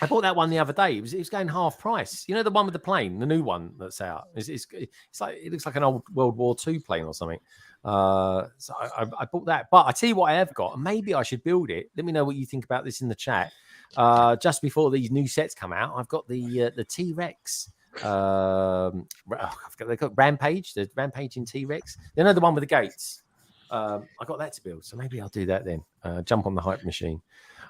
bought that one the other day. It was going half price. You know, the one with the plane, the new one that's out. It's like, it looks like an old World War II plane or something. So I bought that. But I tell you what I have got, and maybe I should build it. Let me know what you think about this in the chat. Just before these new sets come out, I've got the T-Rex. They've got Rampage, the Rampaging T-Rex. You know, the one with the gates. I got that to build, so maybe I'll do that then. Jump on the hype machine.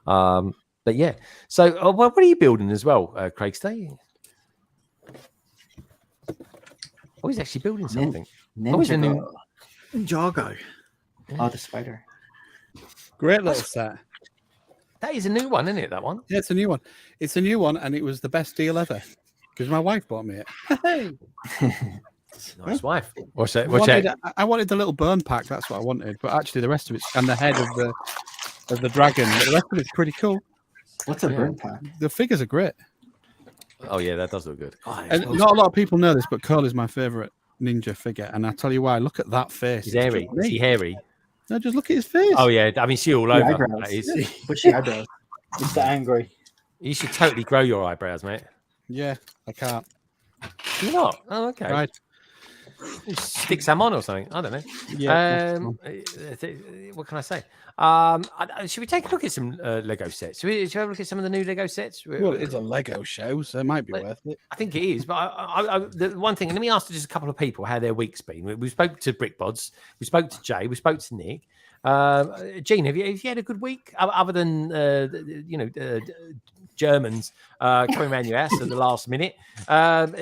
But yeah, so what are you building as well, Craig? Stay. Oh, he's actually building something. Ninjago. Yeah. Oh, the spider. Great little set. That is a new one, isn't it? That one. Yeah, it's a new one. It's a new one, and it was the best deal ever because my wife bought me it. Hey. Nice wife. What's that? I wanted the little burn pack. That's what I wanted, but actually the rest of it and the head of the dragon. But the rest of it's pretty cool. What's a burn pack? The figures are great. Oh yeah, that does look good. And not a lot of people know this, but Curl is my favorite ninja figure, and I tell you why. Look at that face. He's hairy. Is he hairy? No, just look at his face. Oh yeah, I mean, she all over. Bushy eyebrows. It's the angry. You should totally grow your eyebrows, mate. Yeah, I can't. You're not? Oh, okay. Right. Stick some on or something. I don't know. Yeah. What can I say? Should we take a look at some Lego sets? Should we have a look at some of the new Lego sets? Well, it's a Lego show, so it might be worth it. I think it is. But the one thing, and let me ask just a couple of people how their week's been. We spoke to Brickbods, we spoke to Jay, we spoke to Nick. Gene, have you had a good week other than Germans coming around your house at the last minute? Have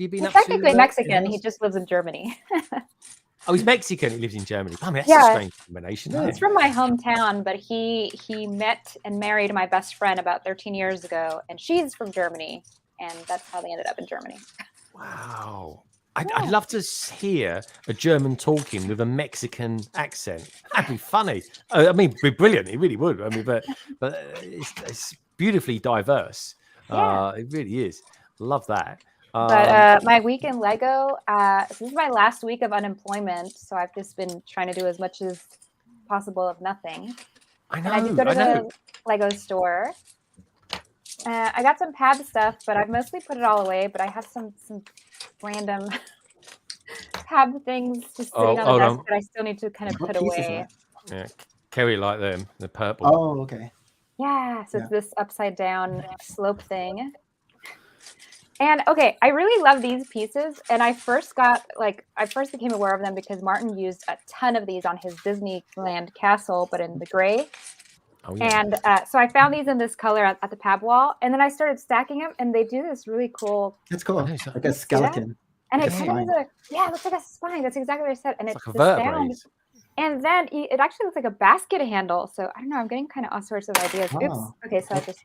you been He's technically Mexican. He just lives in Germany. Oh, he's Mexican. He lives in Germany. I mean, that's a strange combination. It's from my hometown, but he met and married my best friend about 13 years ago, and she's from Germany, and that's how they ended up in Germany. Wow. I'd love to hear a German talking with a Mexican accent. That'd be funny. I mean, it'd be brilliant. It really would. I mean, but it's beautifully diverse. It really is. Love that. But my week in Lego, this is my last week of unemployment, so I've just been trying to do as much as possible of nothing. I know. And I did go to the Lego store. I got some pad stuff, but I've mostly put it all away. But I have some random pad things just sitting on the desk that I still need to kind of put away. Yeah, Kerry like them, the purple. Oh, okay. Yeah, so it's this upside down slope thing. And okay, I really love these pieces. And I first became aware of them because Martin used a ton of these on his Disneyland castle, but in the gray. Oh, yeah. And so I found these in this color at the pad wall, and then I started stacking them, and they do this really cool. That's cool, like a skeleton. And like it kind of is it looks like a spine. That's exactly what I said. And it's like the sound. And then it actually looks like a basket handle. So I don't know. I'm getting kind of all sorts of ideas. Oh. Oops. Okay, so I just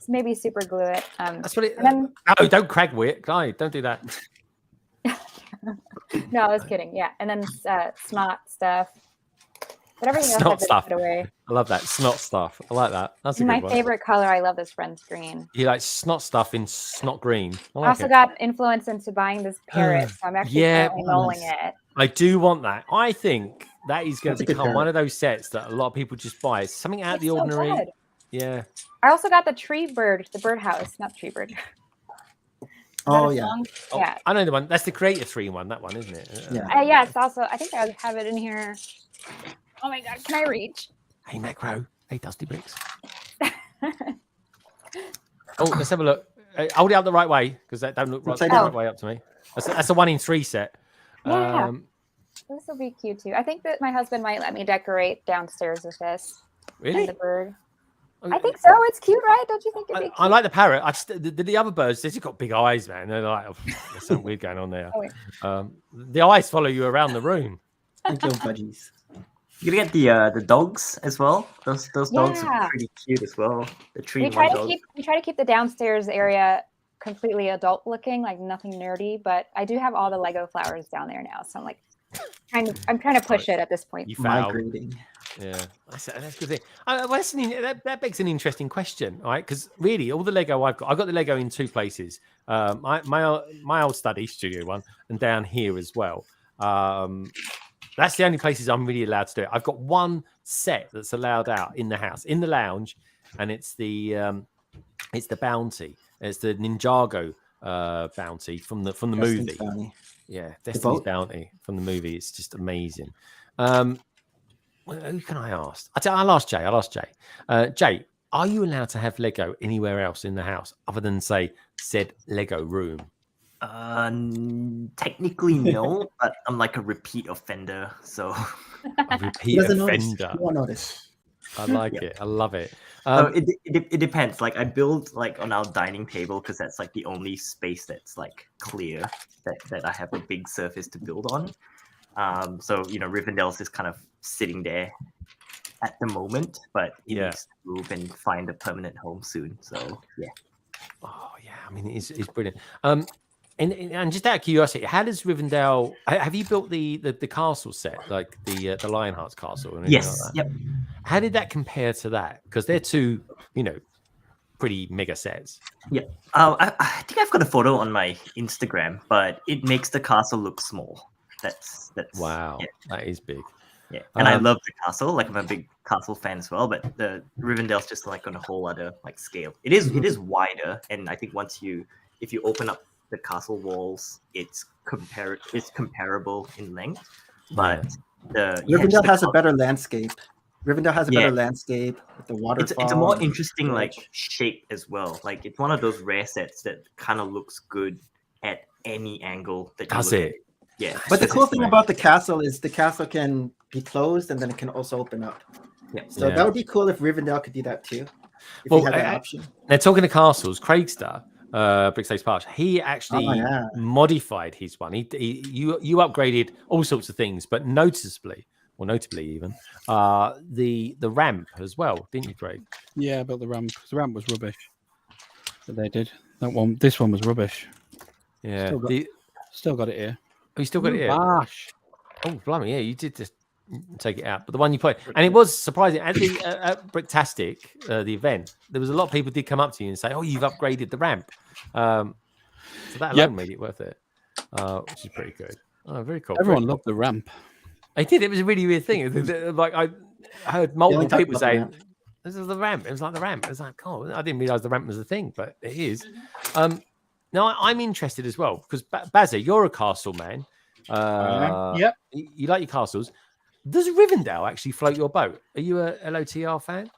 maybe super glue it. That's what it. Then, no, don't crack it. Guy, don't do that. No, I was kidding. Yeah, and then snot stuff. But everything else Snot I've been stuff. put away. I love that snot stuff. I like that. That's a My good one. favorite color. I love this Friends green. You like snot stuff in snot green. I I like also it. got influenced into buying this parrot, so I'm actually currently rolling it. I do want that. I think that is going That's to a good become parrot. one of those sets that a lot of people just buy. It's something out of the It's so ordinary. good. Yeah. I also got the the birdhouse, not tree bird. Oh yeah. Yeah. I know the one. That's the Creator 3-in-1. That one, isn't it? Yeah. It's also. I think I have it in here. Oh my god! Can I reach? Hey, Macro. Hey, Dusty Bricks. Oh, let's have a look. Hold it up the right way because that don't look the right way up to me. That's a 1 in 3 set. Yeah. This will be cute too. I think that my husband might let me decorate downstairs with this. Really? And the bird. I think so. It's cute, right? Don't you think it'd be cute? I like the parrot. The other birds, they've got big eyes, man. They're like, there's something weird going on there. The eyes follow you around the room. Little budgies. You gonna get the dogs as well. Those dogs are pretty cute as well. The tree. We try to keep the downstairs area completely adult looking, like nothing nerdy. But I do have all the Lego flowers down there now, so I'm like, I'm trying to push it at this point. You foul. Migrating. Yeah, that's a good thing. That begs an interesting question, right? Because really, all the Lego I've got the Lego in 2 places. My old studio one, and down here as well. That's the only places I'm really allowed to do it. I've got 1 set that's allowed out in the house, in the lounge, and it's the bounty. It's the Ninjago bounty from the movie. Bounty. Yeah, Destiny's Bounty from the movie. It's just amazing. Who can I ask? I'll ask Jay. Jay, are you allowed to have Lego anywhere else in the house other than, say, said Lego room? Technically no, but I'm like a repeat offender, so a repeat offender. You won't notice. I like it. I love it. It depends. Like I build like on our dining table because that's like the only space that's like clear that I have a big surface to build on. So Rivendell's is kind of sitting there at the moment, but it needs to move and find a permanent home soon. So yeah. Oh yeah, I mean it's brilliant. And just out of curiosity, how does Rivendell? Have you built the castle set, like the Lionheart's castle? And yes. Like that? Yep. How did that compare to that? Because they're 2, pretty mega sets. Yeah. I think I've got a photo on my Instagram, but it makes the castle look small. That's wow. Yeah. That is big. Yeah, and I love the castle. Like I'm a big castle fan as well. But the Rivendell's just like on a whole other like scale. It is wider, and I think if you open up the castle walls, it's comparable in length. But Rivendell has a better landscape. Rivendell has a better landscape with the waterfall. It's a more interesting like shape as well. Like it's one of those rare sets that kind of looks good at any angle that you look at. Yeah. But the cool thing about the castle is the castle can be closed and then it can also open up. Yeah. So that would be cool if Rivendell could do that too. If you had that option. They're talking to castles. Craigster, BRICKTASTIC Park. He actually modified his one. You upgraded all sorts of things, but notably even the ramp as well, didn't you, Craig? Yeah, but the ramp was rubbish. But they did this one was rubbish. Yeah, still got it here. Oh, you still got it here? Gosh. Oh, blimey, yeah, you did just take it out. But the one you put, and it was surprising at BRICKTASTIC, the event, there was a lot of people did come up to you and say, "Oh, you've upgraded the ramp." So that alone made it worth it, which is pretty good. Oh, very cool. Everyone loved the ramp. I did. It was a really weird thing. Like I heard multiple people saying, "This is the ramp." It was like the ramp. It was like, "Oh, I didn't realize the ramp was a thing," but it is. Now I'm interested as well because Bazza, you're a castle man. Yep. You like your castles. Does Rivendell actually float your boat? Are you a LOTR fan?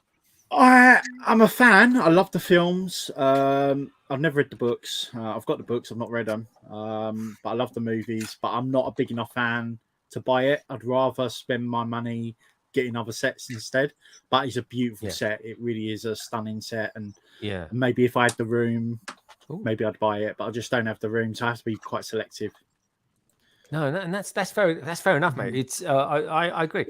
I'm a fan. I love the films. I've never read the books. I've got the books. I've not read them. But I love the movies. But I'm not a big enough fan to buy it. I'd rather spend my money getting other sets instead. But it's a beautiful set. It really is a stunning set. And maybe if I had the room, maybe I'd buy it. But I just don't have the room, so I have to be quite selective. No, and that's fair enough, mate. It's I agree.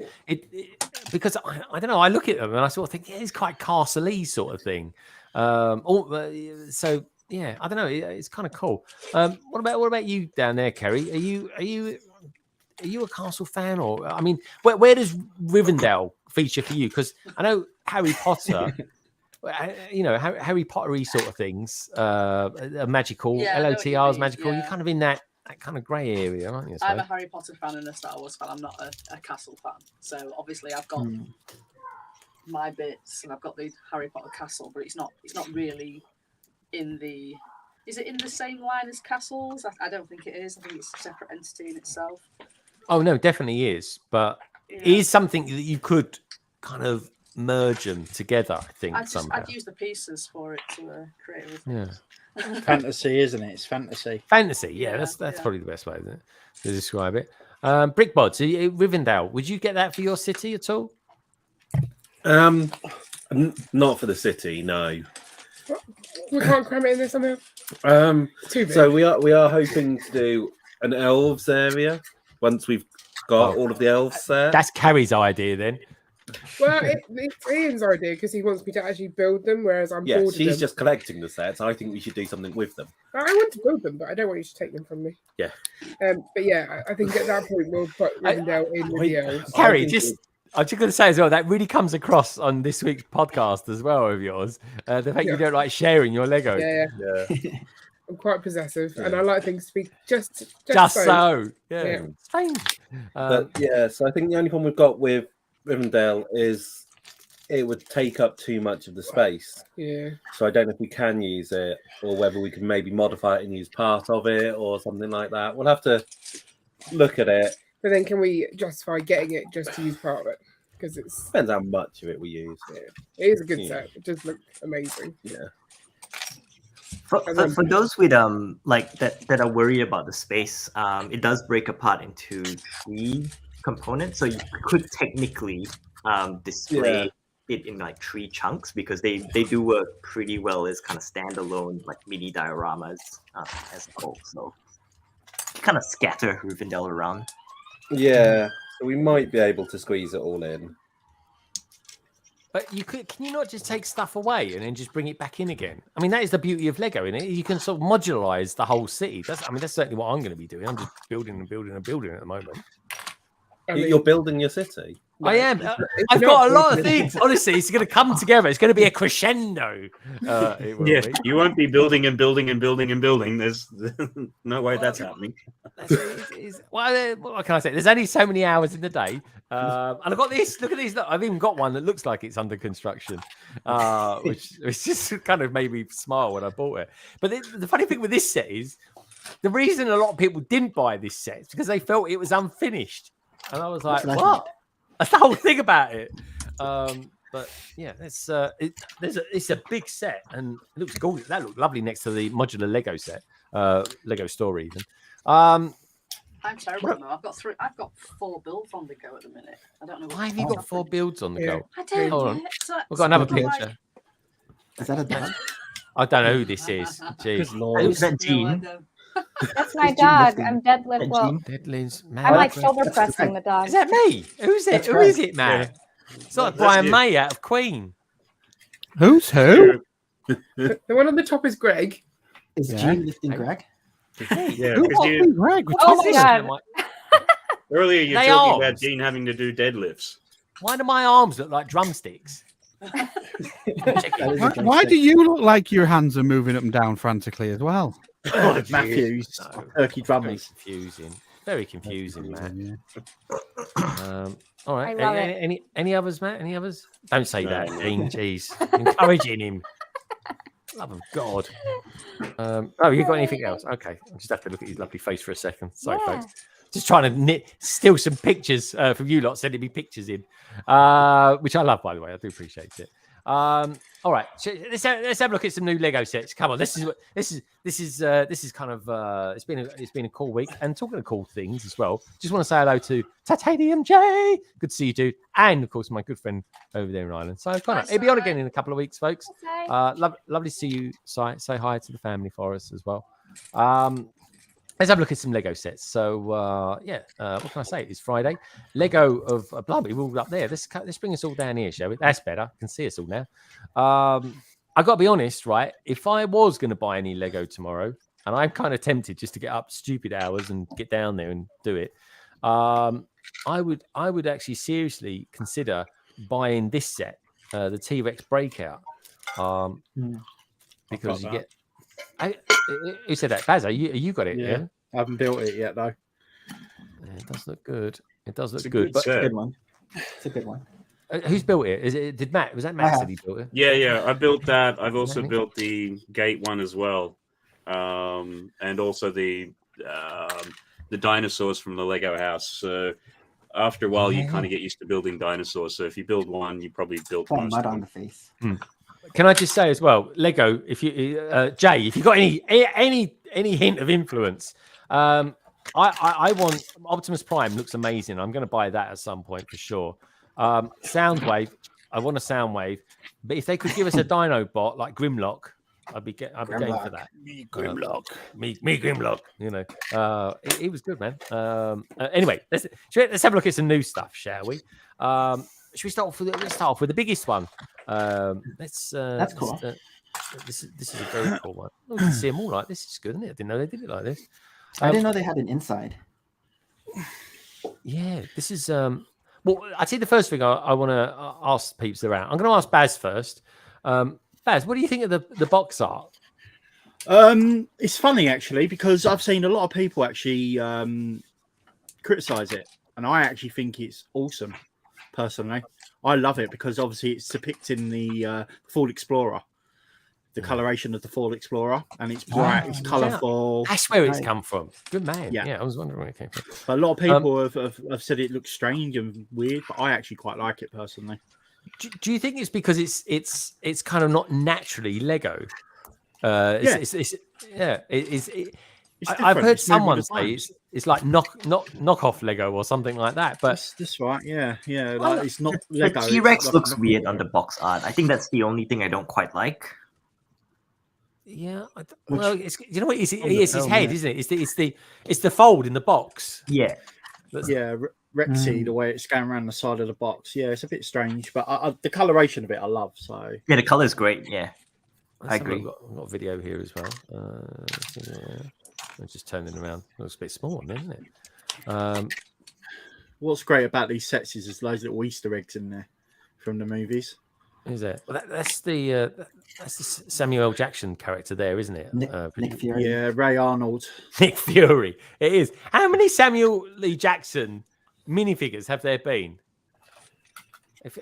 Because I don't know. I look at them and I sort of think it's quite castle-y sort of thing. So yeah, I don't know. It's kind of cool. What about you down there, Kerry? Are you a castle fan, or I mean, where does Rivendell feature for you? Because I know Harry Potter. Harry Pottery sort of things are magical. LOTR's magical. You're kind of in that kind of grey area, aren't you? I'm a Harry Potter fan and a Star Wars fan. I'm not a castle fan. So obviously I've got my bits, and I've got the Harry Potter castle, but it's not really in the. Is it in the same line as castles? I don't think it is. I think it's a separate entity in itself. Oh no, definitely is, but it is something that you could kind of merge them together. I think I'd use the pieces for it to create everything. Yeah. Fantasy, isn't it? It's fantasy. Fantasy, yeah. That's probably the best way, isn't it, to describe it. Brickbods, Rivendell. Would you get that for your city at all? Not for the city, no. We can't cram it in there somehow. Too big. So we are hoping to do an elves area once we've got all of the elves there. That's Carrie's idea then. Well, it's Ian's idea because he wants me to actually build them, whereas I'm bored of them. She's just collecting the sets. I think we should do something with them. I want to build them, but I don't want you to take them from me. Yeah. But yeah, I think at that point we'll put Rivendell in with the elves. Carrie, I'm just going to say as well, that really comes across on this week's podcast as well of yours. The fact you don't like sharing your Lego. Yeah. I'm quite possessive, and I like things to be just so. Yeah. Strange. So I think the only problem we've got with Rivendell is it would take up too much of the space. Yeah. So I don't know if we can use it, or whether we can maybe modify it and use part of it, or something like that. We'll have to look at it. But then, can we justify getting it just to use part of it? Because it depends how much of it we use. Yeah. It is a good set. It does look amazing. Yeah. For those with like that are worried about the space, it does break apart into 3 components. So you could technically display it in like 3 chunks because they do work pretty well as kind of standalone like mini dioramas as a whole. So you kind of scatter Rivendell around. Yeah, so we might be able to squeeze it all in. But can you not just take stuff away and then just bring it back in again? I mean, that is the beauty of Lego, isn't it? You can sort of modularize the whole city. That's certainly what I'm going to be doing. I'm just building and building and building at the moment. You're building your city? I am. I've got a lot of things. Honestly, it's going to come together. It's going to be a crescendo. Yes, you won't be building and building and building and building. There's no way that's happening. What can I say? There's only so many hours in the day. And I've got this. Look at these. Look, I've even got one that looks like it's under construction, which just kind of made me smile when I bought it. But the funny thing with this set is the reason a lot of people didn't buy this set is because they felt it was unfinished. And I was like, what? That's the whole thing about it. But yeah, it's a big set and it looks gorgeous. That looked lovely next to the modular Lego set, Lego Story even. I'm terrible though. I've got 4 builds on the go at the minute. I don't know. Why have you got 4 builds on the go? I don't. Hold on. We've got another picture. Is that a dog? I don't know who this is. Jeez. Is that Jean? That's my dog. I'm deadlift. Well, I'm like shoulder pressing the dog. Is that me? Who's it? Who is it, man? It's like Brian May out of Queen. Who's who? The one on the top is Greg. Is Jean lifting Greg? Yeah, Greg? Oh my god! Earlier you were talking about Jean having to do deadlifts. Why do my arms look like drumsticks? Why do you look like your hands are moving up and down frantically as well? Oh, Matthews, turkey drummers. Very confusing, man. All right. I love any others, Matt? Any others? Don't say that, Dean. Jeez, encouraging him. Love of God. You got anything else? Okay, I just have to look at his lovely face for a second. Sorry, folks. Just trying to steal some pictures from you lot, sending me pictures in, which I love, by the way. I do appreciate it. All right, so let's have a look at some new Lego sets. Come on, this is kind of it's been a cool week, and talking of cool things as well. Just want to say hello to Titanium J. Good to see you, dude, and of course my good friend over there in Ireland. So Connor, he'll be on again in a couple of weeks, folks. Lovely to see you. Say hi to the family for us as well. Let's have a look at some Lego sets. So, what can I say? It's Friday. Lego of blimey, we're all up there. Let's bring us all down here, shall we? That's better. I can see us all now. I got to be honest, right? If I was going to buy any Lego tomorrow, and I'm kind of tempted just to get up stupid hours and get down there and do it, I would actually seriously consider buying this set, the T-Rex Breakout, because you get. Who said that? Baz, you got it? Yeah. I haven't built it yet though. Yeah, it does look good. It does look It's a good. good set. Good one. It's a good one. Who's built it? Is it? Did Matt? Was that Matt said he built it? Yeah. I built that. I've also built the gate one as well, and also the dinosaurs from the Lego house. So after a while, you kind of get used to building dinosaurs. So if you build one, you probably built most mud of on them. the face. Can I just say as well, Lego? If you, Jay, if you got any hint of influence, I want Optimus Prime. Looks amazing. I'm going to buy that at some point for sure. Soundwave. I want a Soundwave, but if they could give us a Dino bot like Grimlock, I'd be game for that. Me Grimlock. Me Grimlock. You know, it was good, man. Anyway, let's have a look at some new stuff, shall we? Should we start off with? Let's start off with the biggest one. That's cool. This is a very cool one. We can see them all like this. Is good, isn't it? I didn't know they did it like this. I didn't know they had an inside. Yeah, this is. Well, I'd say the first thing I want to ask peeps around. I'm going to ask Baz first. Baz, what do you think of the box art? It's funny actually because I've seen a lot of people actually criticize it, and I actually think it's awesome. Personally, I love it because obviously it's depicting the Fall Explorer, the coloration of the Fall Explorer, and it's bright, it's colourful. That's where it's come from. Good man. Yeah, I was wondering where it came from. But a lot of people have said it looks strange and weird, but I actually quite like it personally. Do you think it's because it's kind of not naturally Lego? I've heard someone say it's like knockoff Lego or something like that. But that's right. Yeah. Like it's not Lego. The T-Rex looks weird on the box art. I think that's the only thing I don't quite like. Yeah, well, you know what? It's his head, isn't it? It's the fold in the box. Yeah, Rexy, the way it's going around the side of the box. Yeah, it's a bit strange, but the coloration of it, I love. So yeah, the color is great. Yeah, I agree. I've got a video here as well. I'm just turning around. It looks a bit small, isn't it? What's great about these sets is there's loads of little Easter eggs in there from the movies. Is it? Well, that's the Samuel L. Jackson character there, isn't it? Nick Fury. Yeah, Ray Arnold. Nick Fury. It is. How many Samuel Lee Jackson minifigures have there been?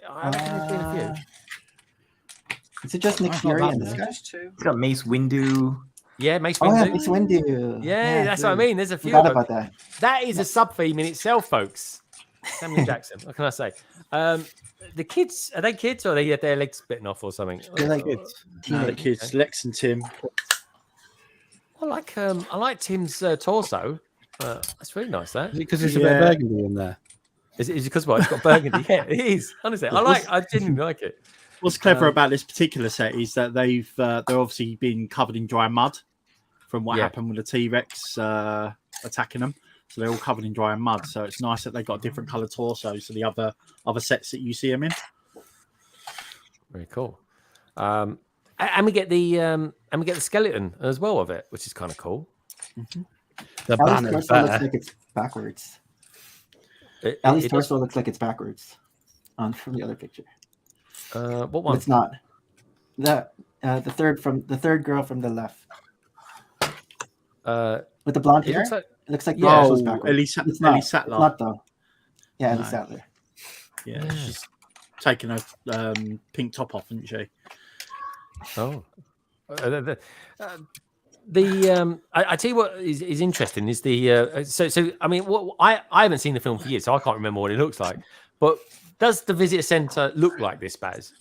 I reckon there's been a few. Is it just Nick Fury in this guy? It's got Mace Windu. Yeah, Mace Windu. Windu. Yeah, Mace Windu. Yeah, that's what I mean. There's a few. Forgot about that. That is a sub theme in itself, folks. Samuel Jackson. What can I say? The kids, are they kids or are they get their legs bitten off or something? They're like kids. No, they're kids. Lex and Tim. I like Tim's torso. That's really nice. That is it because there's a bit of burgundy in there. Is it because what? It's got burgundy. Yeah, it is. Honestly, I genuinely like it. What's clever about this particular set is that they're obviously been covered in dry mud from what happened with the T-Rex attacking them. So they're all covered in dry mud. So it's nice that they've got different coloured torsos to the other sets that you see them in. Very cool. And we get the skeleton as well of it, which is kind of cool. Mm-hmm. The banner looks like it's backwards. Ellie's torso looks like it's backwards from the other picture. What one? But it's not. The third girl from the left. With the blonde hair. It looks like the torso's backwards. Ellie Sattler. It's not though. Yeah, Ellie Sattler. Yeah, she's taken a pink top off, isn't she? Oh. I tell you what is interesting is the so I mean I haven't seen the film for years, so I can't remember what it looks like. But does the visitor centre look like this, Baz?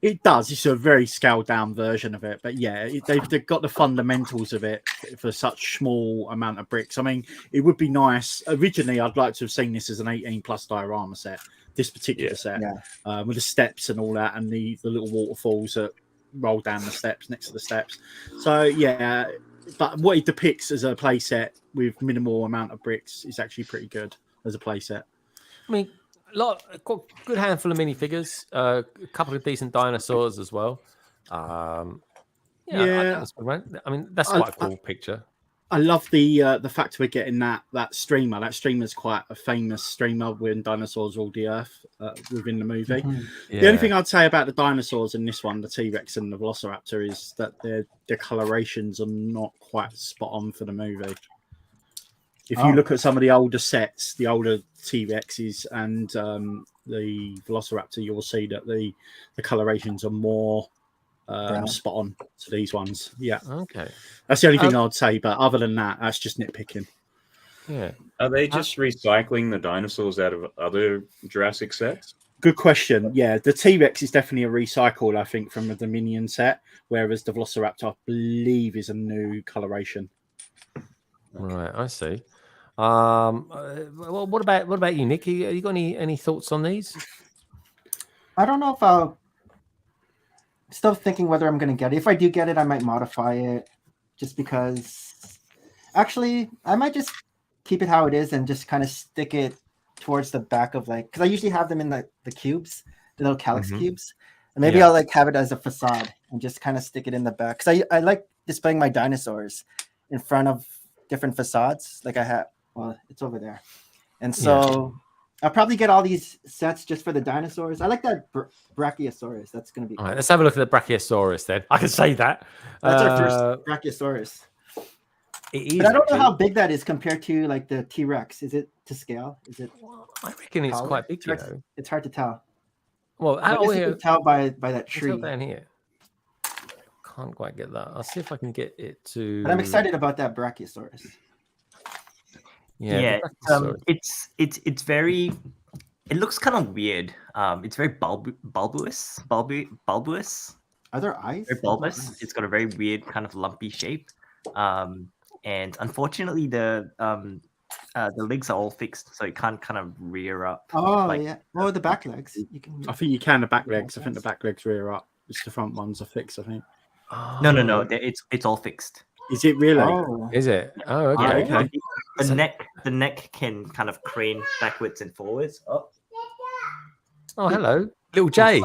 It does. It's a very scaled down version of it, but yeah, they've got the fundamentals of it for such small amount of bricks. I mean, it would be nice. Originally, I'd like to have seen this as an 18+ diorama set. This particular set, with the steps and all that, and the little waterfalls that roll down the steps next to the steps. So yeah, but what it depicts as a play set with minimal amount of bricks is actually pretty good as a play set. I mean, good handful of minifigures, a couple of decent dinosaurs as well. I mean, that's quite a cool picture. I love the fact we're getting that streamer. That streamer's quite a famous streamer when dinosaurs ruled the earth within the movie. Mm-hmm. Yeah. The only thing I'd say about the dinosaurs in this one, the T-Rex and the Velociraptor, is that their colorations are not quite spot on for the movie. If you look at some of the older sets, the older T-Rexes and the Velociraptor, you'll see that the colorations are more spot on to these ones. Yeah. Okay. That's the only thing I'd say. But other than that, that's just nitpicking. Yeah. Are they just recycling the dinosaurs out of other Jurassic sets? Good question. Yeah, the T-Rex is definitely a recycle, I think, from the Dominion set, whereas the Velociraptor, I believe, is a new coloration. Right, I see. Well, what about you, Nick? You got any thoughts on these? I don't know if I'll. Still thinking whether I'm going to get it. If I do get it, I might modify it, just because. Actually, I might just keep it how it is and just kind of stick it towards the back of because I usually have them in the cubes, the little calyx cubes, and maybe I'll have it as a facade and just kind of stick it in the back because I like displaying my dinosaurs in front of different facades. Like I have, well, it's over there, and so I'll probably get all these sets just for the dinosaurs. I like that Brachiosaurus. That's going to be. All right, let's have a look at the Brachiosaurus then. I can say that. That's our first Brachiosaurus. It is, but I don't know how big that is compared to the T-Rex. Is it to scale? Is it? I reckon it's quite big. It's hard to tell. Well, you can tell by that tree down here. Can't quite get that. I'll see if I can get it to. But I'm excited about that Brachiosaurus. Yeah, it's very. It looks kind of weird. It's very bulbous. Are there eyes? Very bulbous. It's got a very weird kind of lumpy shape. And unfortunately, the legs are all fixed, so it can't kind of rear up. Oh yeah. Oh, the back legs. You can. I think you can the back legs. I think the back legs rear up. Just the front ones are fixed. I think. No. It's all fixed. Is it really? Oh. Is it? Oh, okay. Yeah, Okay. The neck can kind of crane backwards and forwards. Oh, hello, little Jay.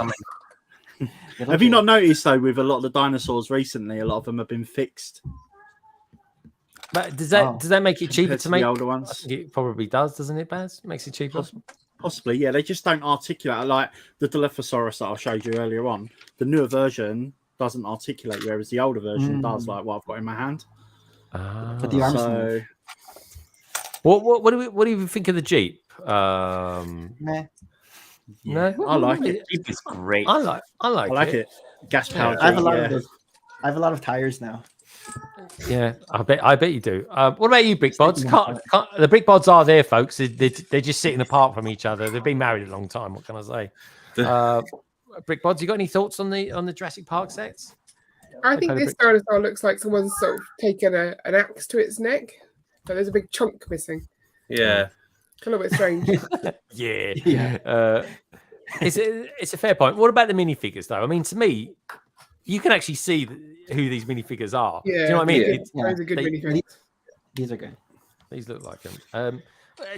Have you not noticed though, with a lot of the dinosaurs recently, a lot of them have been fixed? But does that make it cheaper to make the older ones? It probably does, doesn't it, Baz? Makes it cheaper. Possibly, yeah. They just don't articulate like the Dilophosaurus that I showed you earlier on. The newer version doesn't articulate, whereas the older version does, like what I've got in my hand. But the arms move. What do you think of the Jeep? Meh. Yeah, No, I like it. Jeep is great. I like it. Gas powered. I have a lot of those. I have a lot of tires now. Yeah, I bet you do. What about you, Brick Bods? The Brick Bods are there, folks. They're just sitting apart from each other. They've been married a long time. What can I say? Brick Bods, you got any thoughts on the Jurassic Park sets? I think this dinosaur looks like someone's sort of taken an axe to its neck, but there's a big chunk missing. Yeah. A little bit strange. Yeah. It's a fair point. What about the minifigures, though? I mean, to me, you can actually see who these minifigures are. Yeah, do you know what I mean? Those are good minifigures. These are good. These look like them.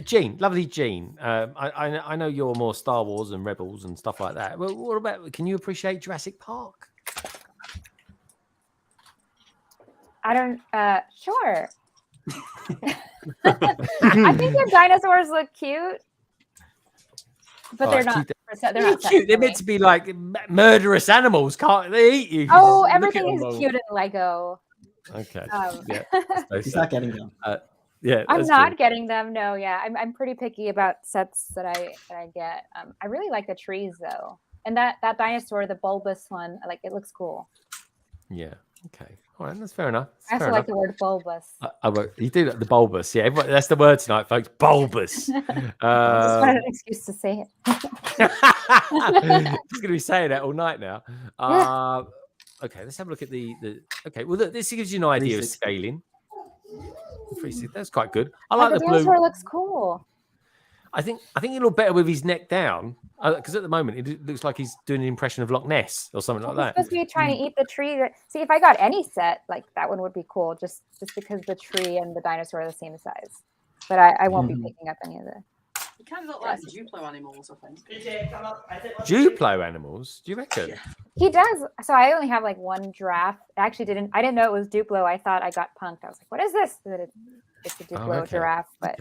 Gene, lovely Gene. I know you're more Star Wars and Rebels and stuff like that. Well, what about? Can you appreciate Jurassic Park? I don't. Sure. I think the dinosaurs look cute, but they're not. They're not cute. They're meant to be like murderous animals. Can't they eat you? Oh, everything is cute in Lego. Okay. Yeah. He's not getting them. Yeah, I'm not getting them. No, yeah, I'm pretty picky about sets that I get. I really like the trees though, and that dinosaur, the bulbous one, like it looks cool. Yeah. Okay. All right, that's fair enough. I also like the word bulbous. You do like the bulbous, yeah. That's the word tonight, folks. Bulbous. Just wanted an excuse to say it. Just gonna be saying that all night now. Okay, let's have a look at the. Okay, well, look, this gives you an idea of scaling. 360. That's quite good. I like the blue. Dinosaur looks cool. I think it look better with his neck down because at the moment it looks like he's doing an impression of Loch Ness or something like that. He's supposed to be trying to eat the tree. See, if I got any set, like that one would be cool, just because the tree and the dinosaur are the same size. But I won't be picking up any of the. You kind of look like the Duplo animals, I think. Duplo animals? Do you reckon? He does. So I only have like one giraffe. I didn't know it was Duplo. I thought I got punked. I was like, what is this? It's a Duplo giraffe. But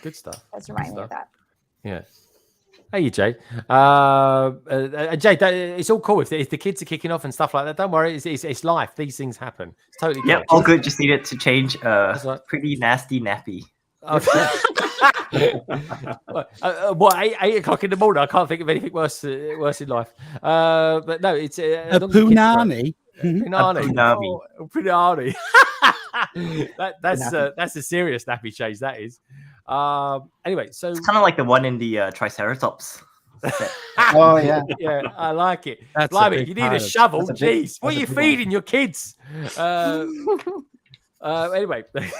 good stuff. That's reminding me of that. Yeah. Hey, Jay. Jay, it's all cool if the kids are kicking off and stuff like that. Don't worry, it's life. These things happen. It's totally all good. Just needed to change a pretty nasty nappy. What 8 o'clock in the morning? I can't think of anything worse in life. But no, it's a punani. Punani. That's a serious nappy change. That is. Anyway, so it's kind of like the one in the Triceratops. Oh yeah, yeah, I like it. That's Blimey, you need a shovel. Jeez, what are you feeding your kids? Anyway, this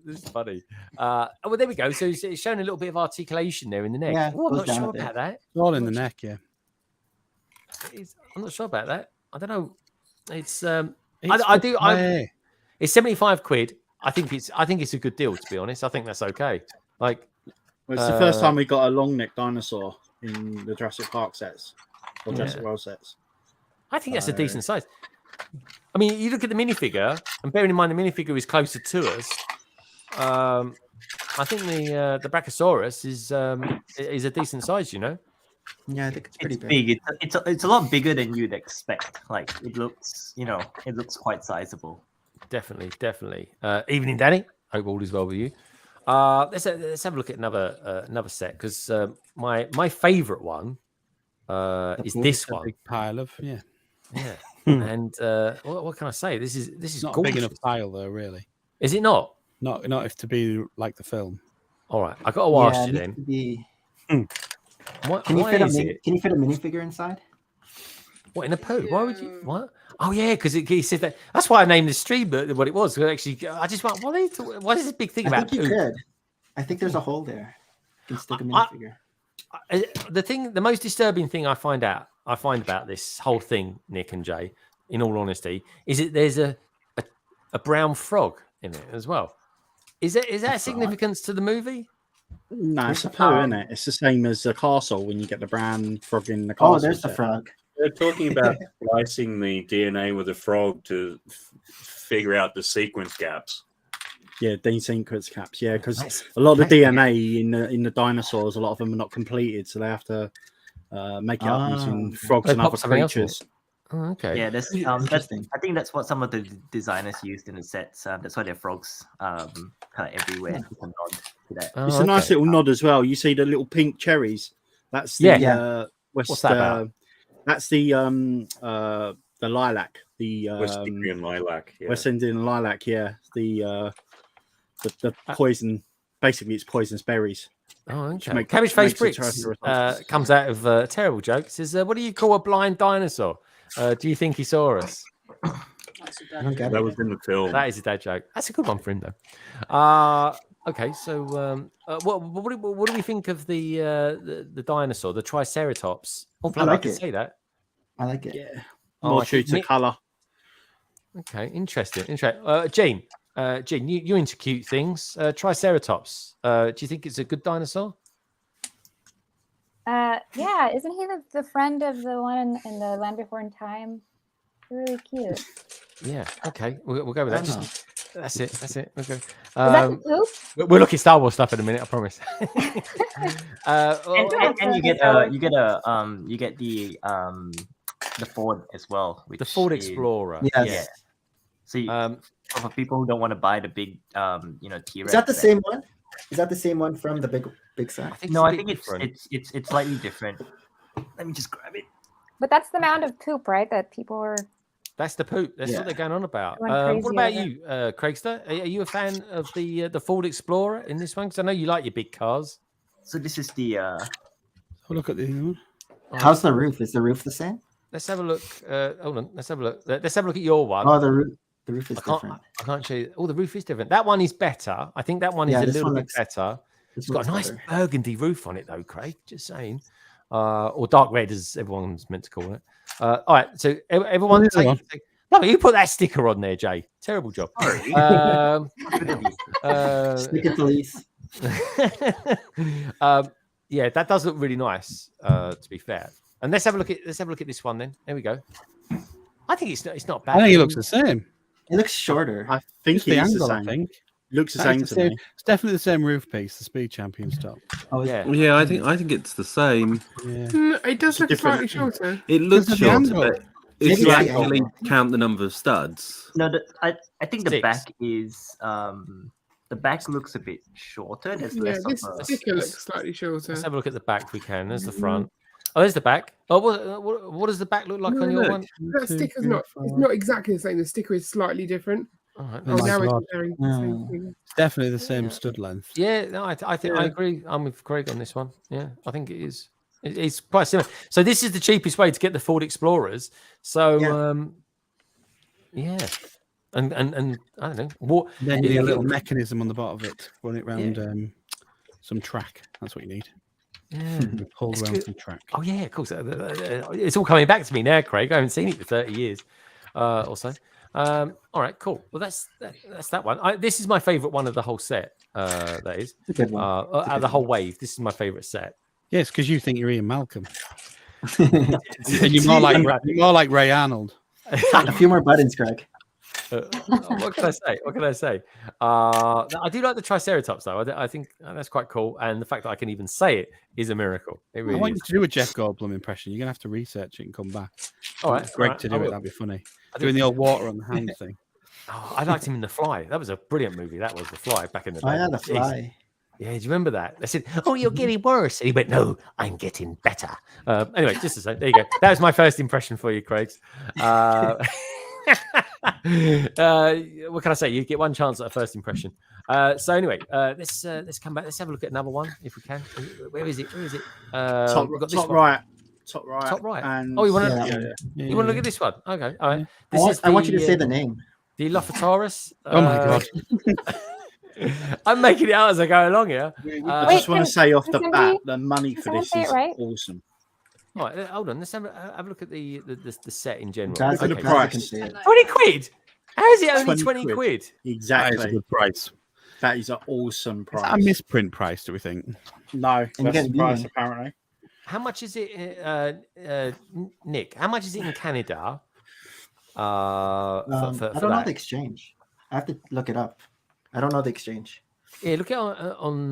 is funny. Well, there we go. So it's showing a little bit of articulation there in the neck. Yeah, I'm not sure about that. It's all in the neck, yeah. I'm not sure about that. I don't know. It's it's 75 quid. I think it's a good deal, to be honest. I think that's okay. Like, well, it's the first time we got a long neck dinosaur in the Jurassic Park sets or Jurassic World sets. I think that's a decent size. I mean, you look at the minifigure, and bearing in mind the minifigure is closer to us. I think the Brachiosaurus is a decent size, you know. Yeah, I think it's pretty big. It's a lot bigger than you'd expect. Like it looks quite sizable. Definitely. Evening, Danny. Hope all is well with you. Let's have a look at another set, because my favourite one is this one. Big pile of yeah. And what can I say? This is not gorgeous. a big enough pile though, really. Is it not? Not if to be like the film. All right, I got to ask you then. Can you fit a minifigure inside? What, in a poo? Why would you? What? Oh yeah, because he said that. That's why I named the stream what it was. Actually, I just went, what is this big thing about? I think you could. I think there's a hole there. You can stick a minifigure. The most disturbing thing I find about this whole thing, Nick and Jay, in all honesty, is that there's a brown frog in it as well. Is that significance to the movie? No, it's a poo, isn't it? It's the same as the castle when you get the brown frog in the castle. Oh, there's the frog. They're talking about splicing the DNA with a frog to figure out the sequence gaps. Yeah, sequence gaps. Yeah, because a lot of the DNA in the dinosaurs, a lot of them are not completed, so they have to make it up using frogs and other creatures. Oh, okay. Yeah, that's interesting. I think that's what some of the designers used in the sets. That's why their frogs kind of everywhere. You can nod to that. It's a nice little nod as well. You see the little pink cherries. That's the What's that about? That's the lilac. The West Indian lilac. Yeah. West Indian lilac. Yeah. The poison. Basically, it's poisonous berries. Oh, okay. Cabbage Face Bricks comes out of a terrible joke. It says, "What do you call a blind dinosaur? Do you think he saw us?" That was in the film. That is a dad joke. That's a good one for him, though. Okay, so what do we think of the dinosaur, the Triceratops? Oh, I can say that. I like it. Yeah, more true to colour. Okay, interesting. Gene, you're into cute things. Triceratops. Do you think it's a good dinosaur? Yeah, isn't he the friend of the one in the Land Before in Time? Really cute. Yeah. Okay, we'll go with that. That's it. Okay. Is that the poop? We're looking Star Wars stuff in a minute, I promise. And you get the Ford as well. The Ford Explorer. Yes. Yeah. So for people who don't want to buy the big, T-Rex. Is that the same one? Is that the same one from the big set? I think it's slightly different. Let me just grab it. But that's the mound of poop, right? That people are. That's the poop. That's what they're going on about. What about you, Craigster? Are you a fan of the Ford Explorer in this one? Because I know you like your big cars. So this is the. Look at the one. How's the roof? Is the roof the same? Let's have a look. Hold on. Let's have a look. Let's have a look at your one. Oh, the roof is different. I can't show you. Oh, the roof is different. That one is better. I think that one is a little bit better. It's got a nice burgundy roof on it, though, Craig. Just saying. Or dark red, as everyone's meant to call it. All right. So everyone, no, you put that sticker on there, Jay. Terrible job. Stick it, please. Yeah, that does look really nice. To be fair, and let's have a look at this one then. There we go. I think it's not bad. I think it looks the same. It looks shorter. I think the it's angle. the same. I think looks the same to me. It's definitely the same roof piece. The Speed Champions top. Oh yeah. Yeah, I think it's the same. Yeah. It does look slightly shorter. It looks shorter, but if you Maybe actually count the number of studs. No, I think the back is the back looks a bit shorter. There's less this of a... sticker looks slightly shorter. Let's have a look at the back if we can. There's the front. Oh, there's the back. Oh, what does the back look like on your one? That sticker's it's not exactly the same. The sticker is slightly different. All right, oh, now we're comparing the same thing. It's definitely the same stud length. Yeah, no, I think I agree. I'm with Craig on this one. Yeah, I think it is. It's quite similar. So this is the cheapest way to get the Ford Explorers. So yeah. And I don't know what. Then you need a little mechanism on the bottom of it, run it round some track. That's what you need. Yeah, pull around some track. Oh yeah, of course. It's all coming back to me now, Craig. I haven't seen it for 30 years or so. All right, cool. Well, that's that one. This is my favorite one of the whole set. That is the whole wave. This is my favorite set. Yes, because you think you're Ian Malcolm, and you're more like Ray Arnold. A few more buttons, Greg. What can I say? What can I say? I do like the Triceratops, though. I think that's quite cool, and the fact that I can even say it is a miracle. It really I want is. you to do a Jeff Goldblum impression. You're gonna have to research it and come back. All right, Greg to do it. That'd be funny. Doing the old water on the hand thing. Oh, I liked him in The Fly. That was a brilliant movie. That was The Fly back in the day. Oh yeah, The Fly. Yeah, do you remember that? I said, "Oh, you're getting worse," and he went, "No, I'm getting better." Anyway, just to say, there you go. That was my first impression for you, Craig. What can I say? You get one chance at a first impression. So anyway, let's come back. Let's have a look at another one if we can. Where is it? Where is it? Top right. Top right. And you want to? You want to look at this one? Okay. All right. I want you to say the name. The Dilophosaurus. Oh my god. I'm making it out as I go along here. I just want to say off the bat, the money for this is awesome. All right, hold on. Let's have a look at the set in general. Look at the price. 20 quid. How is it only 20 quid? Exactly. That is a good price. That is an awesome price. Is that a misprint price, do we think? No, that's the price apparently. How much is it, Nick? How much is it in Canada? I don't know the exchange. I have to look it up. I don't know the exchange. Yeah, look at on.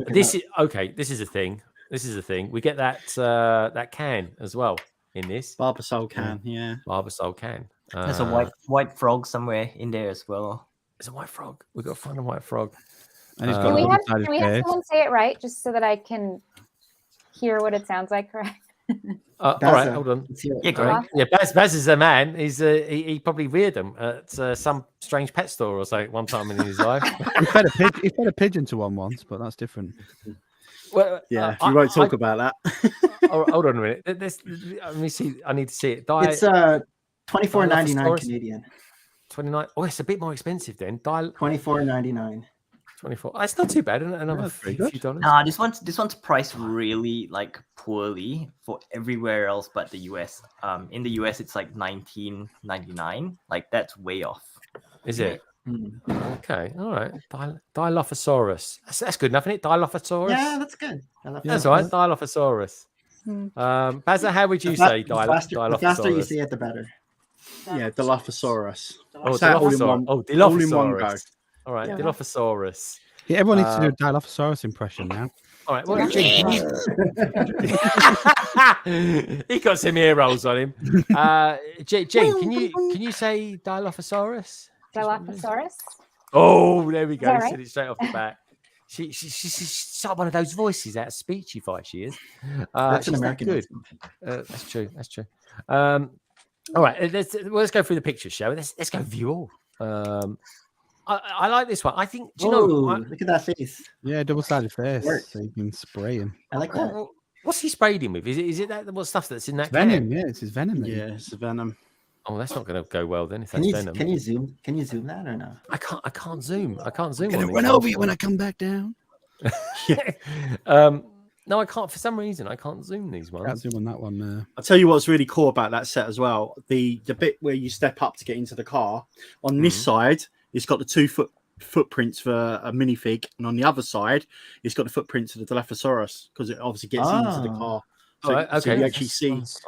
This is okay. This is a thing. This is a thing. We get that can as well in this. Barbasol can, yeah. Barbasol can. There's a white frog somewhere in there as well. There's a white frog. We've got to find a white frog. And he's got can we have someone say it right, just so that I can hear what it sounds like correct? All right, hold on. Yeah, Baz is a man. He probably reared them at some strange pet store or so one time in his life. He fed a pigeon to one once, but that's different. Well, yeah, we won't talk about that. Hold on a minute. Let me see. I need to see it. It's $24.99 Canadian. 29. Oh, it's a bit more expensive then. $24.99. 24. Oh, it's not too bad. Another few dollars. Nah, this one's priced really like poorly for everywhere else but the US. In the US it's like $19.99. Like that's way off. Is it? Okay, all right. Dilophosaurus. That's good enough, isn't it? Dilophosaurus. Yeah, that's good. That's all right. Dilophosaurus. Bazza, how would you say Dilophosaurus? The faster you say it, the better. Yeah, Dilophosaurus. Dilophosaurus. All in one go. All right, Dilophosaurus. Yeah, everyone needs to do a Dilophosaurus impression now. All right, well, he got some ear rolls on him. Jane, can you say Dilophosaurus? Dilophosaurus. Oh, there we go. Right? Said it straight off the bat. She's like one of those voices out of Speechify. She is. That's an American. Good. That's true. That's true. All right, let's go through the pictures, shall we? Let's go view all. I like this one. I think. Do you know? Look at that face. Yeah, double-sided face. So you can spray him. I like that. What's he sprayed him with? Is it that what stuff that's in that venom? can? Yeah, it's his venom. Yeah, it's the venom. Oh, that's not going to go well then. If that's venom. Can you zoom? Can you zoom that or no? I can't zoom. I can't zoom. I'm gonna run over you when I come back down. No, I can't. For some reason, I can't zoom these ones. Can't zoom on that one. I'll tell you what's really cool about that set as well. The bit where you step up to get into the car. On this side, it's got the 2 footprints for a minifig, and on the other side, it's got the footprints of the Dilophosaurus because it obviously gets into the car. So you actually see. It's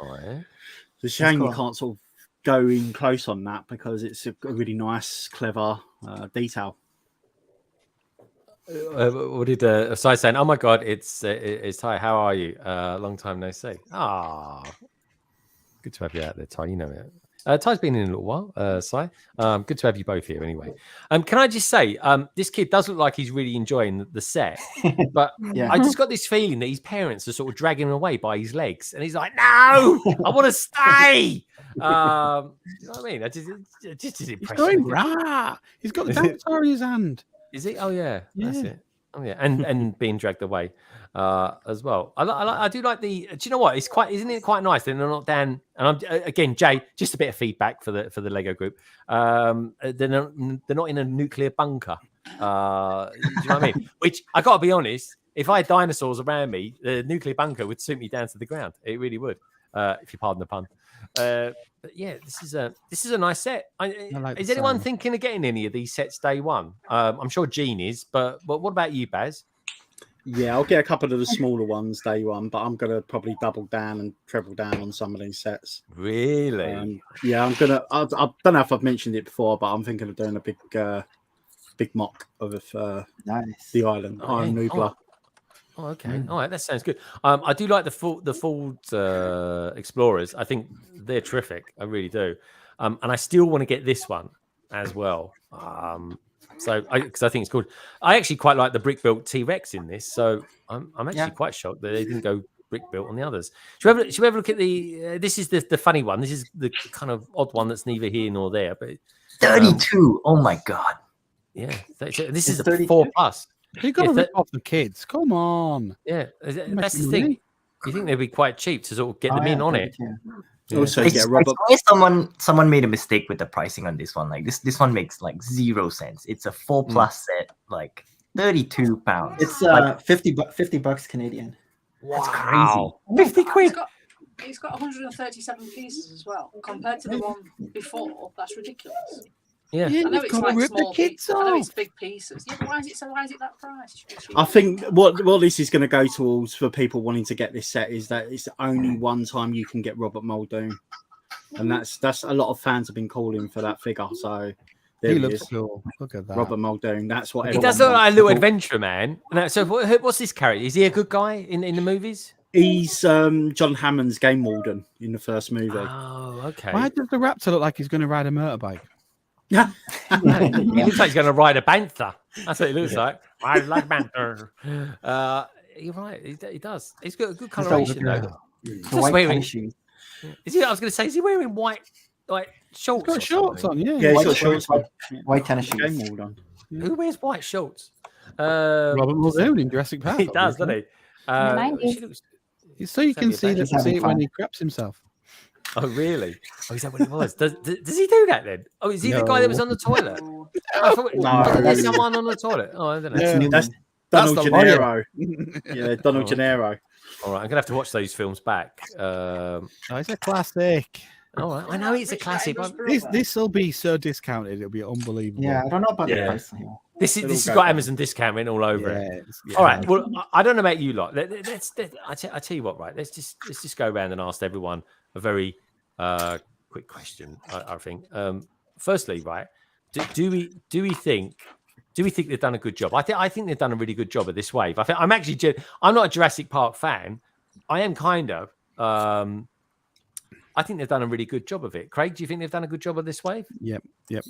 a shame you can't sort of go in close on that because it's a really nice, clever detail. What did Sai saying? Oh my God, it's Ty. How are you? Long time no see. Ah, good to have you out there, Ty. You know it. Ty's been in a little while, Si. Good to have you both here anyway. Can I just say, this kid does look like he's really enjoying the set, but Yeah. I just got this feeling that his parents are sort of dragging him away by his legs, and he's like, "No, I want to stay." You know what I mean? I just He's impressive. going rah. He's got the dinosaur in his hand. Is he? Oh yeah, that's Yeah. it. Oh yeah, and being dragged away as well. I do like the. Do you know what? It's quite, isn't it quite nice? They're not down. And I'm again, Jay. Just a bit of feedback for the Lego group. They're not in a nuclear bunker. Do you know what I mean? Which I got to be honest. If I had dinosaurs around me, the nuclear bunker would suit me down to the ground. It really would, if you pardon the pun. But yeah, this is a nice set. Is anyone thinking of getting any of these sets day one? I'm sure Gene is, but what about you, Baz? Yeah, I'll get a couple of the smaller ones day one, but I'm gonna probably double down and treble down on some of these sets. Really? Yeah, I'm gonna. I don't know if I've mentioned it before, but I'm thinking of doing a big mock of the island, Iron Noobler. Oh, okay. All right, that sounds good. I do like the Ford Explorers. I think they're terrific. I really do. And I still want to get this one as well. Because I think it's good. I actually quite like the brick built T-Rex in this. So I'm actually quite shocked that they didn't go brick built on the others. Should we have a look at the? This is the funny one. This is the kind of odd one that's neither here nor there. But 32. Oh my god. Yeah. This is a 4+. You got to rip off the kids. Come on. Yeah, that's the thing. You think they'd be quite cheap to sort of get them in on it? Yeah. Also, I swear someone made a mistake with the pricing on this one. Like this one makes like 0 cents. It's a 4+ set, like £32. It's $50 Canadian. That's crazy. 50 quid. It's got 137 pieces as well. Compared to the one before, that's ridiculous. Yeah, I know it's like rip small the kids pieces. I know off. it's big pieces. Yeah, but why is it that price? I think what this is going to go towards for people wanting to get this set is that it's only one time you can get Robert Muldoon, and that's a lot of fans have been calling for that figure. So there He it looks is. cool. Look at that. Robert Muldoon. That's what He does look like a little adventurer, man. No, so what's this character? Is he a good guy in the movies? He's John Hammond's game warden in the first movie. Oh, okay. Why does the raptor look like he's going to ride a motorbike? Yeah, he looks like he's going to ride a bantha. That's what he looks like. I like bantha. You're right. He does. He's got a good coloration though. White tennis shoes. Is he? I was going to say, is he wearing white shorts? He's got shorts on. Yeah, he's got shorts. White tennis shoes. Game warden. Who wears white shorts? Robert Muldoon in Jurassic Park. He does, doesn't he? She looks. So you can see it when he craps himself. Oh, really? Oh, is that what it was? Does he do that then? Oh, is he the guy that was on the toilet? I thought there's someone on the toilet. Oh, I don't know. Yeah, that's Donald Gennaro. Yeah, Donald Gennaro. All right, I'm gonna have to watch those films back. It's a classic. All right, I know it's a classic. But This will be so discounted; it'll be unbelievable. Yeah, I don't know about the price. This has got Amazon discount written all over it. All right. Well, I don't know about you lot. I tell you what. Right. Let's just go around and ask everyone a very quick question. I think. Firstly, right. Do we think they've done a good job? I think they've done a really good job of this wave. I'm not a Jurassic Park fan. I am kind of. I think they've done a really good job of it. Craig, do you think they've done a good job of this wave? Yep. Good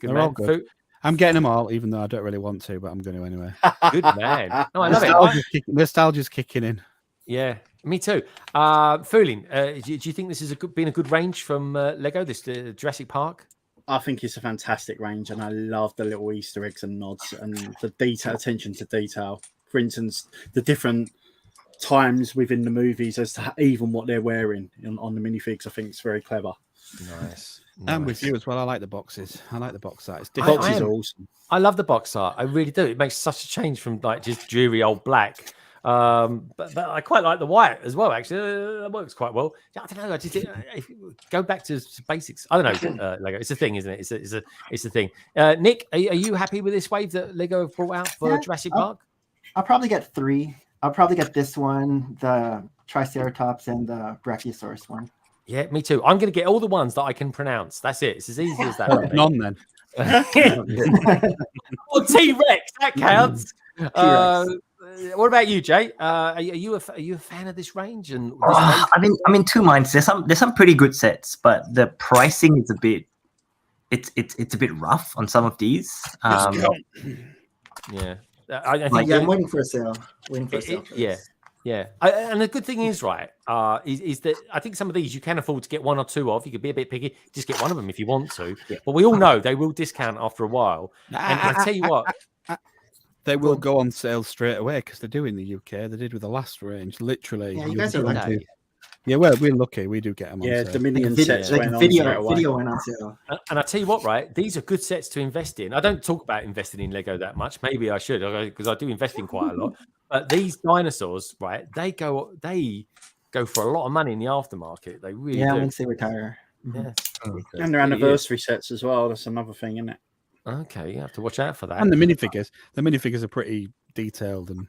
They're man. all good. I'm getting them all, even though I don't really want to, but I'm going to anyway. Good man. No, I love it. Nostalgia's kicking in. Yeah, me too. Foolin, do you think this has been a good range from Lego, this Jurassic Park? I think it's a fantastic range, and I love the little Easter eggs and nods and the attention to detail. For instance, the different times within the movies as to even what they're wearing on the minifigs. I think it's very clever. Nice. I'm with you as well. I like the boxes. I like the box art. The boxes are awesome. I love the box art. I really do. It makes such a change from like just dreary old black. But I quite like the white as well. Actually, that works quite well. I don't know. I just if you go back to basics. I don't know. Lego. It's a thing, isn't it? It's a thing. Nick, are you happy with this wave that Lego have brought out for Jurassic Park? I'll probably get 3. I'll probably get this one, the Triceratops, and the Brachiosaurus one. Yeah, me too. I'm going to get all the ones that I can pronounce. That's it. It's as easy as that. None then. Or T-Rex, that counts. what about you, Jay? Are you a fan of this range? And this I'm in two minds. There's some pretty good sets, but the pricing is a bit it's a bit rough on some of these. Yeah, I think I'm waiting for a sale. Waiting for a sale. Yeah. And the good thing is, right, is that I think some of these you can afford to get one or two of. You could be a bit picky, just get one of them if you want to. Yeah. But we all know they will discount after a while. And I tell you what. They will go on sale straight away because they do in the UK. They did with the last range, literally. Yeah, you guys are lucky. Yeah, well, we're lucky. We do get them on sale. Yeah, Dominion sets like went on video straight away. went on sale. And I tell you what, right? These are good sets to invest in. I don't talk about investing in Lego that much. Maybe I should, because I do invest in quite a lot. But these dinosaurs, right? They go for a lot of money in the aftermarket. They really do. Once they retire. Yeah. And their anniversary sets as well. That's another thing, isn't it? Okay, you have to watch out for that. And the minifigures. The minifigures are pretty detailed and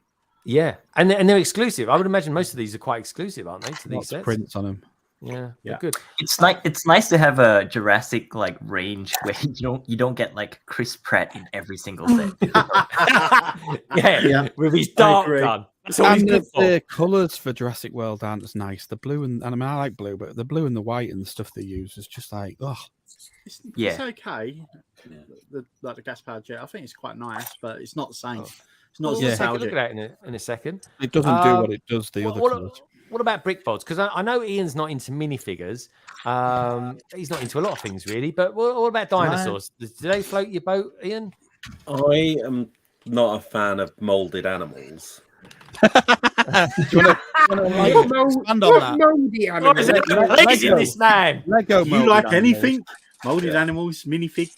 and they're exclusive. I would imagine most of these are quite exclusive, aren't they? To these lots of sets? prints on them. Yeah, good. It's nice to have a Jurassic like range where you don't get like Chris Pratt in every single set. With his dark gun. And the colours for Jurassic World aren't as nice. The blue and I mean I like blue, but the blue and the white and the stuff they use is just like It's okay. The gas powered jet. I think it's quite nice, but it's not the same. It's not as We'll take a nostalgic. look at that in a second. It doesn't do what it does the other what, colours. What about brick folds? Because I know Ian's not into minifigures. He's not into a lot of things really. But what about dinosaurs? Do they float your boat, Ian? I am not a fan of molded animals. Do you want to expand on that? Moldy animals. Lego, this man. Lego You like anything? Molded animals, minifigs.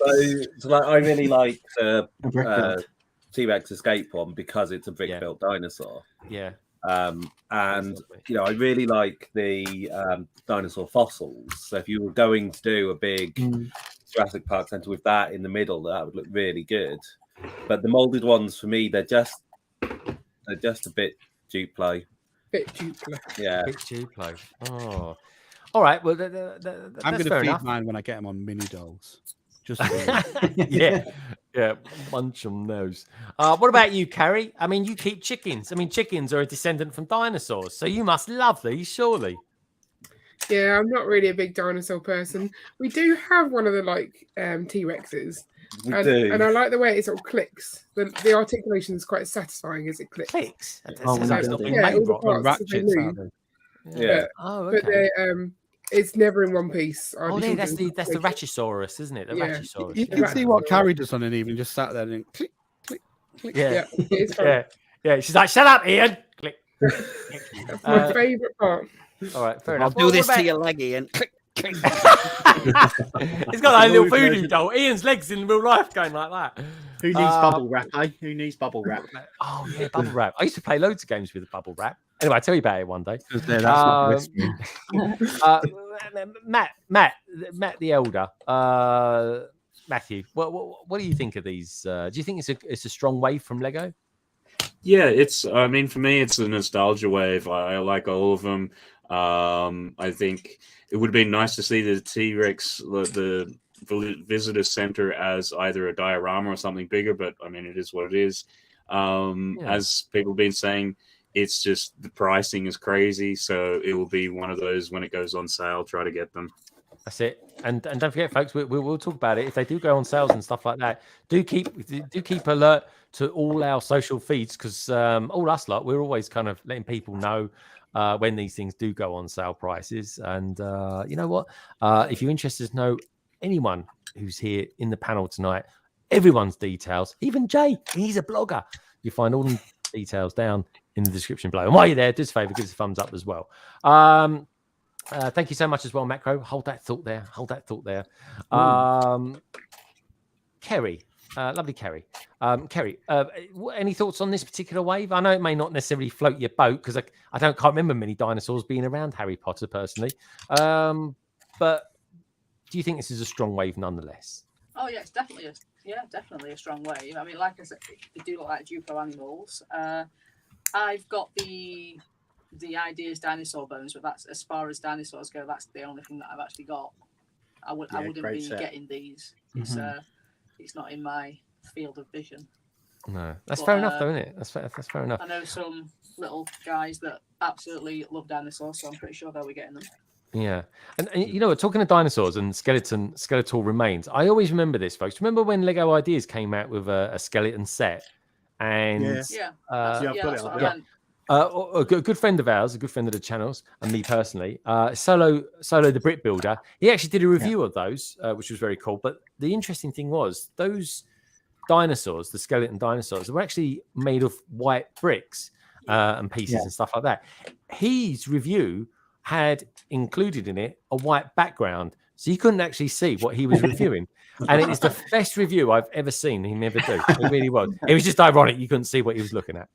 So like, I really like the T-Rex escape one because it's a brick built dinosaur. Yeah. And you know, I really like the dinosaur fossils. So if you were going to do a big Jurassic Park Centre with that in the middle, that would look really good. But the molded ones for me, they're just a bit dupe play. Yeah. Bit dupe play. Oh. All right. Well, I'm going to feed mine when I get them on mini dolls. Just yeah, munch on those. What about you, Carrie? I mean, you keep chickens. I mean, chickens are a descendant from dinosaurs, so you must love these, surely. Yeah, I'm not really a big dinosaur person. We do have one of the T-Rexes. And I like the way it sort of clicks. The articulation is quite satisfying as it clicks. Clicks? All the parts, they move. Yeah. Oh, okay. But it's never in one piece. That's the Rachosaurus, isn't it? The Rachosaurus. You can see what Carrie does on it, even just sat there and click, click, click. Yeah. She's like, "Shut up, Ian." Click. That's my favourite part. All right, fair enough. I'll do this to your leg, Ian. Click. He's got that little voodoo doll. Ian's legs in real life going like that. Who needs bubble wrap, eh? Who needs bubble wrap? Oh, yeah, bubble wrap. I used to play loads of games with the bubble wrap. Anyway, I'll tell you about it one day. Matt the Elder. Matthew, what do you think of these? Do you think it's a strong wave from Lego? Yeah, I mean, for me, it's a nostalgia wave. I like all of them. I think it would have been nice to see the T-Rex, the visitor center, as either a diorama or something bigger, but I mean, it is what it is. As people have been saying, it's just the pricing is crazy, so it will be one of those when it goes on sale, try to get them. That's it. And don't forget, folks, we'll talk about it. If they do go on sales and stuff like that, do keep alert to all our social feeds, because all us lot, we're always kind of letting people know when these things do go on sale prices. And you know what? If you're interested to know anyone who's here in the panel tonight, everyone's details, even Jay, he's a blogger. You find all the details down in the description below. And while you're there, do us a favor, give us a thumbs up as well. Thank you so much as well, Macro. Hold that thought there. Kerry, lovely Kerry. Kerry, any thoughts on this particular wave? I know it may not necessarily float your boat, because I can't remember many dinosaurs being around Harry Potter personally. But do you think this is a strong wave nonetheless? Oh yeah, it's definitely a strong wave. I mean, like I said, they do look like Duplo animals. I've got the Ideas dinosaur bones, but that's as far as dinosaurs go. That's the only thing that I've actually got. I wouldn't be getting these. It's not in my field of vision. No, that's But, fair enough, though, isn't it? That's fair enough. I know some little guys that absolutely love dinosaurs, so I'm pretty sure they'll be getting them. Yeah, and you know, talking of dinosaurs and skeletal remains, I always remember this, folks. Remember when Lego Ideas came out with a skeleton set, and That's what I meant. A good friend of ours, a good friend of the channels, and me personally, Solo the Brick Builder, he actually did a review of those, which was very cool. But the interesting thing was those dinosaurs, the skeleton dinosaurs, were actually made of white bricks and pieces and stuff like that. His review had included in it a white background, so you couldn't actually see what he was reviewing. And it is the best review I've ever seen him ever do. It really was. It was just ironic. You couldn't see what he was looking at.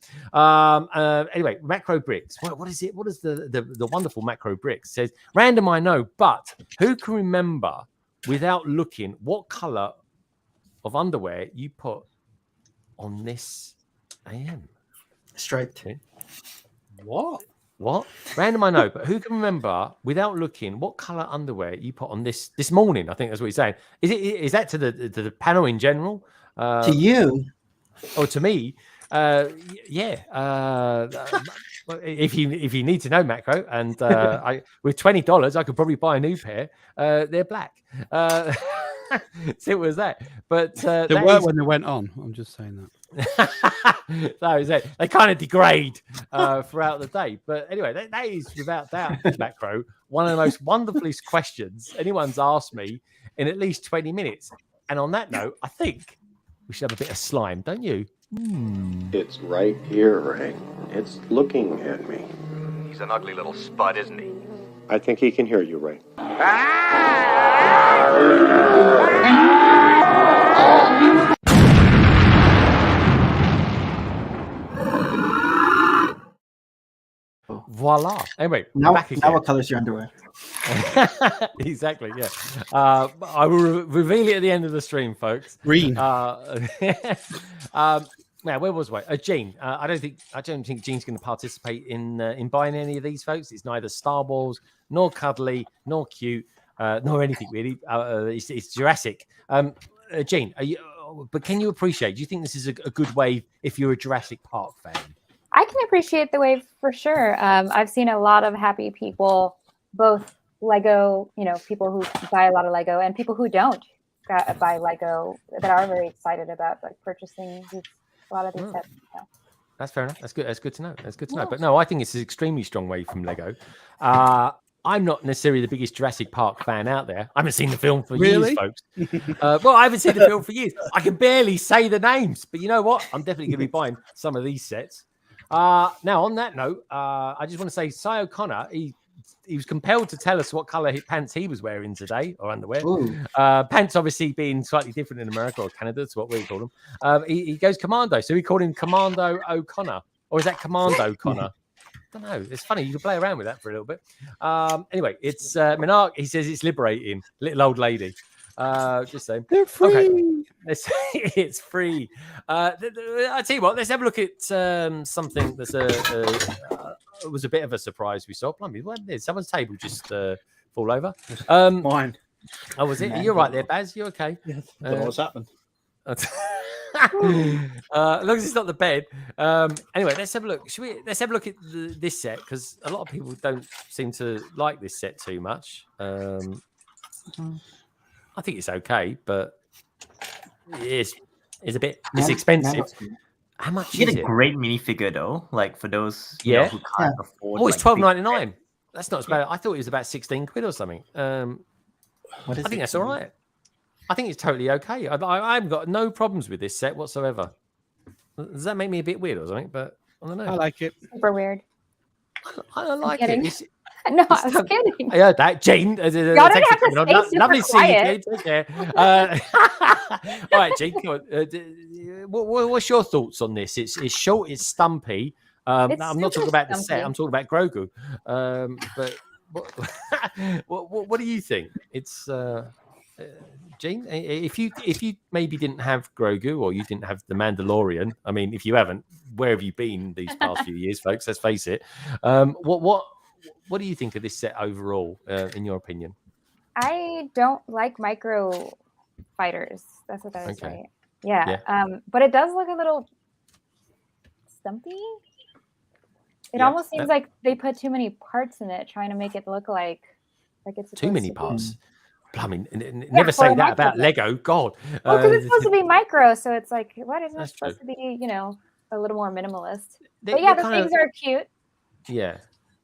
Anyway, macro bricks. What is it? What is the wonderful macro bricks? It says, random, I know, but who can remember without looking what color of underwear you put on this AM? Striped. Okay. What? Random, I know, but who can remember without looking what color underwear you put on this morning? I think that's what he's saying. Is that to the panel in general? To you? Or to me? Yeah. If you need to know, Macro, and with $20, I could probably buy a new pair. They're black. Simple as that. But they weren't when they went on. I'm just saying that. That is it. They kind of degrade throughout the day. But anyway, that is without doubt, Macro, one of the most wonderfulest questions anyone's asked me in at least 20 minutes. And on that note, I think we should have a bit of slime, don't you? It's right here, Ray. It's looking at me. He's an ugly little spud, isn't he? I think he can hear you, Ray. Voila. Anyway, now back again. What color's your underwear? Exactly, yeah. I will reveal it at the end of the stream, folks. Green. Now, where was I? Gene. I don't think Gene's going to participate in buying any of these, folks. It's neither Star Wars, nor cuddly, nor cute, nor anything really. It's Jurassic. Gene, but can you appreciate? Do you think this is a good way if you're a Jurassic Park fan? I can appreciate the wave for sure. I've seen a lot of happy people, both Lego, people who buy a lot of Lego and people who don't buy Lego that are very excited about purchasing a lot of these sets. So. That's fair enough. That's good. That's good to know. That's good to know. But no, I think it's an extremely strong wave from Lego. I'm not necessarily the biggest Jurassic Park fan out there. I haven't seen the film for years, folks. Well, I haven't seen the film for years. I can barely say the names, but you know what? I'm definitely going to be buying some of these sets. Now, on that note, I just want to say, Cy O'Connor, he was compelled to tell us what color pants he was wearing today, or underwear. Pants obviously being slightly different in America or Canada. That's what we call them. He goes Commando, so we call him Commando O'Connor, or is that Commando Connor? I don't know. It's funny. You can play around with that for a little bit. Anyway, it's Minark. He says it's liberating. Little old lady. Just saying. They're free. Okay. It's free. I tell you what. Let's have a look at something that's it was a bit of a surprise we saw. Blimey, what did someone's table just fall over? Mine. Oh, was it? You're right there, Baz. You okay? Yes. I don't know what's happened. As long as it's not the bed. Anyway, let's have a look. Let's have a look at this set, because a lot of people don't seem to like this set too much. I think it's okay, but it's a bit. It's expensive. How much you is get a it? great minifigure though, like for those who can't afford. Oh, it's $12.99. That's not as bad. I thought it was about 16 quid or something. I think that's all right. I think it's totally okay. I've got no problems with this set whatsoever. Does that make me a bit weird or something? But I don't know. I like it. Super weird. I like it. No, I was kidding. I heard that, Jane. Y'all don't have to stay Lovely super seeing you, quiet. Jane. Take care. All right, Jane. Come on. What's your thoughts on this? It's short. It's stumpy. I'm not talking about the set. I'm talking about Grogu. But what do you think? It's Gene. If you maybe didn't have Grogu, or you didn't have the Mandalorian. I mean, if you haven't, where have you been these past few years, folks? Let's face it. What do you think of this set overall, in your opinion? I don't like micro fighters. That's what that is, Okay. right? Yeah. But it does look a little stumpy. It almost seems like they put too many parts in it, trying to make it look like it's too many to parts. be. I mean, never say that about Lego. God. Well, because it's supposed to be micro, so it's like, what isn't it supposed true. to be? A little more minimalist. But yeah, the things are cute. Yeah.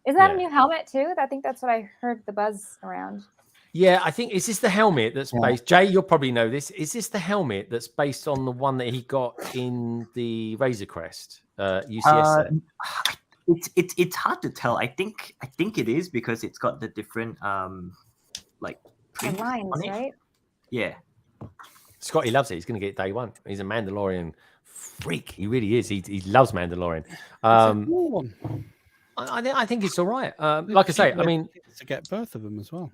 Isn't that a new helmet too? I think that's what I heard the buzz around. Yeah, I think, is this the helmet that's based? Jay, you'll probably know this. Is this the helmet that's based on the one that he got in the Razor Crest UCS set? It's hard to tell. I think it is because it's got the different like print lines, on it. right? Yeah. Scotty loves it. He's going to get it day one. He's a Mandalorian freak. He really is. He loves Mandalorian. I think it's all right. Like I say, I mean, to get both of them as well.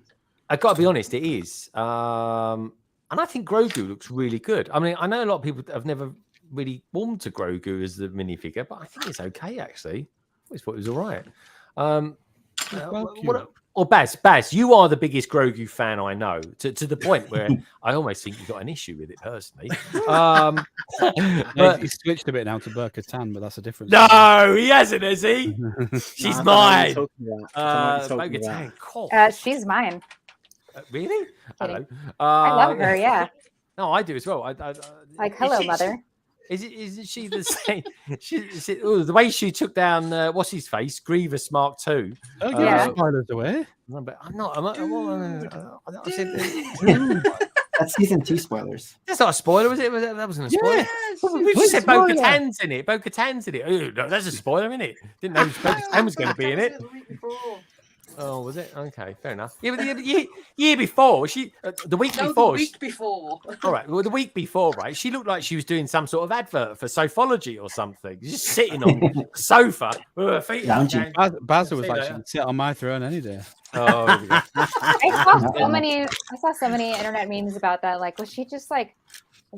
I got to be honest, it is. And I think Grogu looks really good. I mean, I know a lot of people have never really warmed to Grogu as the minifigure, but I think it's okay actually. I always thought it was all right. Or Baz, you are the biggest Grogu fan I know, to the point where I almost think you've got an issue with it personally. But he's switched a bit now to Bo-Katan, but that's a different. No, he hasn't, has he? She's mine. Bo-Katan, she's mine. Really? Hello. I love her. Yeah. No, I do as well. Like, hello, mother. Isn't she the same? The way she took down what's his face, Grievous Mark II. Oh yeah, spoilers away. But I'm not. That's season 2 spoilers. That's not a spoiler, was it? That wasn't a spoiler. Yes, we just said Bo-Katan's in it. Bo-Katan's in it. Ooh, no, that's a spoiler, isn't it? Didn't know Bo-Katan was going to be in it. Oh, was it? Okay, fair enough. Yeah, but the year before, the week before. All right, well, the week before, right? She looked like she was doing some sort of advert for Sofology or something. Just sitting on the sofa with her feet. Basil was like, she can sit on my throne any day. Oh, I saw so many internet memes about that. Like, was she just like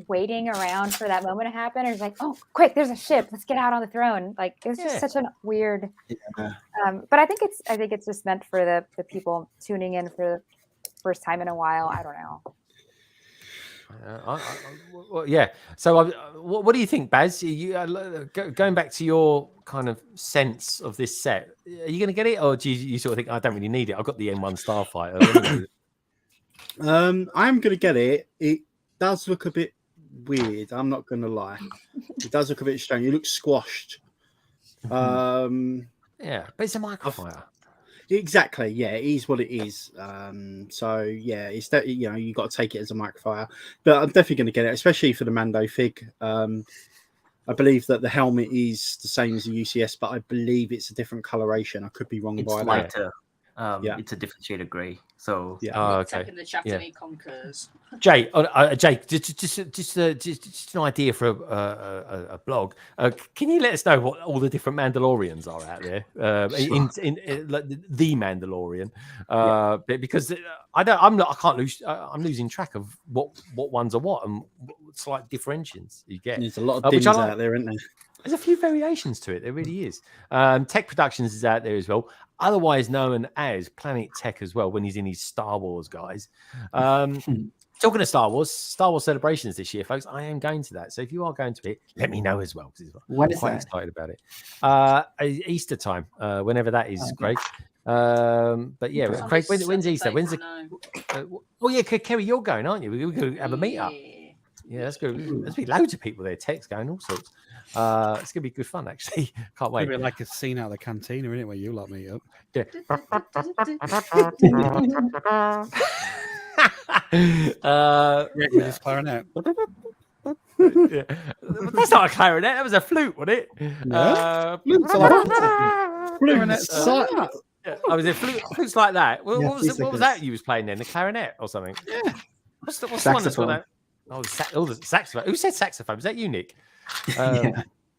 waiting around for that moment to happen, or like, oh, quick, there's a ship, let's get out on the throne? Like, it was just such a weird. But I think it's just meant for the people tuning in for the first time in a while. I don't know. Well, yeah. So, what do you think, Baz? Going back to your kind of sense of this set, are you going to get it, or do you sort of think I don't really need it? I've got the M1 Starfighter. I'm going to get it. It does look a bit weird. I'm not going to lie. It does look a bit strange. It looks squashed. Yeah, but it's a microfighter. Exactly. Yeah, it is what it is. So yeah, it's that you got to take it as a microfighter. But I'm definitely going to get it, especially for the Mando fig. I believe that the helmet is the same as the UCS, but I believe it's a different coloration. I could be wrong by lighter. It's a different shade of grey. So okay. In the chapter he concurs. Jay, just an idea for a blog. Can you let us know what all the different Mandalorians are out there? In the Mandalorian, because I'm losing track of what ones are what and what slight differentiations you get. There's a lot of things out there, isn't there? There's a few variations to it. There really is. Tech Productions is out there as well, otherwise known as Planet Tech as well, when he's in his Star Wars guys. Talking of Star Wars celebrations this year, folks, I am going to that. So if you are going to it, let me know as well. When I'm quite excited about it. Easter time, whenever that is, Craig. But yeah, Craig, when's Easter? When's oh yeah, Kerry, you're going, aren't you? We're going to have a meet up. Yeah, that's good. There's be loads of people there. Tech's going, all sorts. It's gonna be good fun, actually. Can't wait. It's like a scene out of the cantina, isn't it, where you lot meet up? Yeah. With his clarinet. Yeah. That's not a clarinet. That was a flute, wasn't it? Clarinet. Yeah. Oh, was it flutes like that? What was that you was playing then? The clarinet or something? Yeah. What's the one that's got that? Oh, the saxophone. Who said saxophone? Was that you, Nick?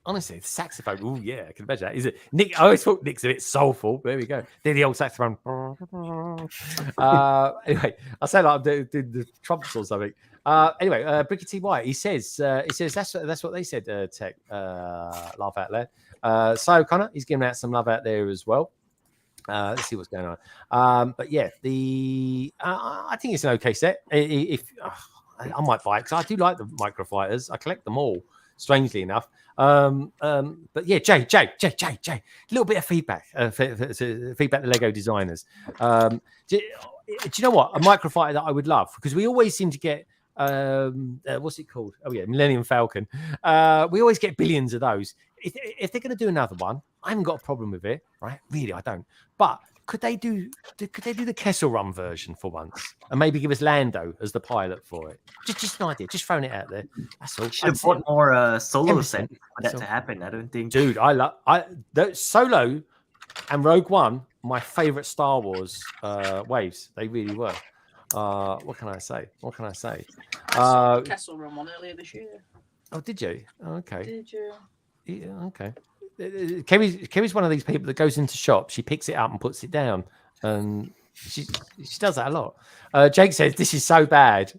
Honestly, the saxophone. Oh, yeah, I can imagine that. Is it Nick? I always thought Nick's a bit soulful. There we go. They're the old saxophone. Anyway, I say like the trumpets or something. Anyway, Brickety White. He says that's what they said. Tech. Laugh out loud. So Connor, he's giving out some love out there as well. Let's see what's going on. But yeah, I think it's an okay set. If I might buy it because I do like the microfighters. I collect them all. strangely enough. But yeah, Jay, a little bit of feedback, feedback to Lego designers. Do you know what? A microfighter that I would love, because we always seem to get what's it called? Oh yeah, Millennium Falcon. We always get billions of those. If they're going to do another one, I haven't got a problem with it, right? Really, I don't. But could they do the Kessel Run version for once, and maybe give us Lando as the pilot for it? Just an idea, just throwing it out there. That's all. Should have bought more Solo set for that to happen. I don't think, dude. Solo and Rogue One, my favorite Star Wars waves. They really were. What can I say? I saw the Kessel Run one earlier this year. Oh, did you? Oh, okay. Did you? Yeah, okay. Kerry's one of these people that goes into shops, she picks it up and puts it down, and she does that a lot. Jake says this is so bad.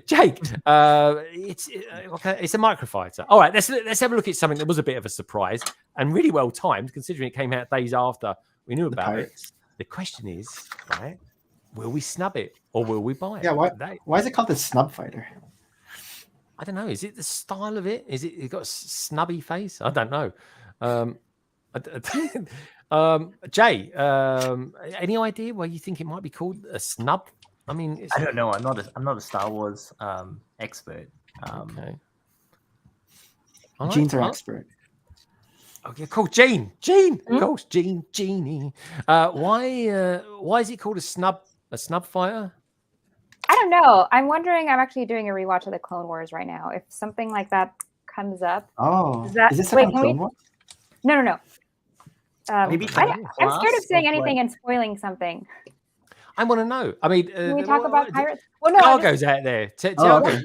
Jake, it's a microfighter. All right, let's have a look at something that was a bit of a surprise and really well timed, considering it came out days after we knew about it. The question is, right, will we snub it or will we buy it? Yeah, why is it called the Snub Fighter? I don't know. Is it the style of it? Is it got a snubby face? I don't know. Jay, any idea why you think it might be called a snub? I mean, I don't know. I'm not a Star Wars expert. Okay. Gene's our expert. Okay, cool. Gene, of course, Genie. Why is it called a snub fighter? I don't know. I'm wondering. I'm actually doing a rewatch of the Clone Wars right now. If something like that comes up, is this Clone Wars? No. Maybe I'm scared of saying anything and spoiling something. I want to know. I mean, can we talk about pirates? Well, no. Tiago's out there. Tiago,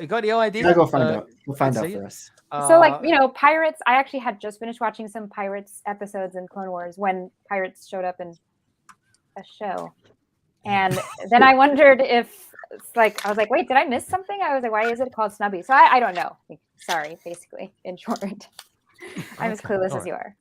you got any idea? I'll go find out. We'll find out for us. So, pirates. I actually had just finished watching some pirates episodes in Clone Wars when pirates showed up in a show. And then I wondered if, I was like, wait, did I miss something? I was like, why is it called Snubby? So I don't know. Sorry, basically, in short. I'm as clueless as you are.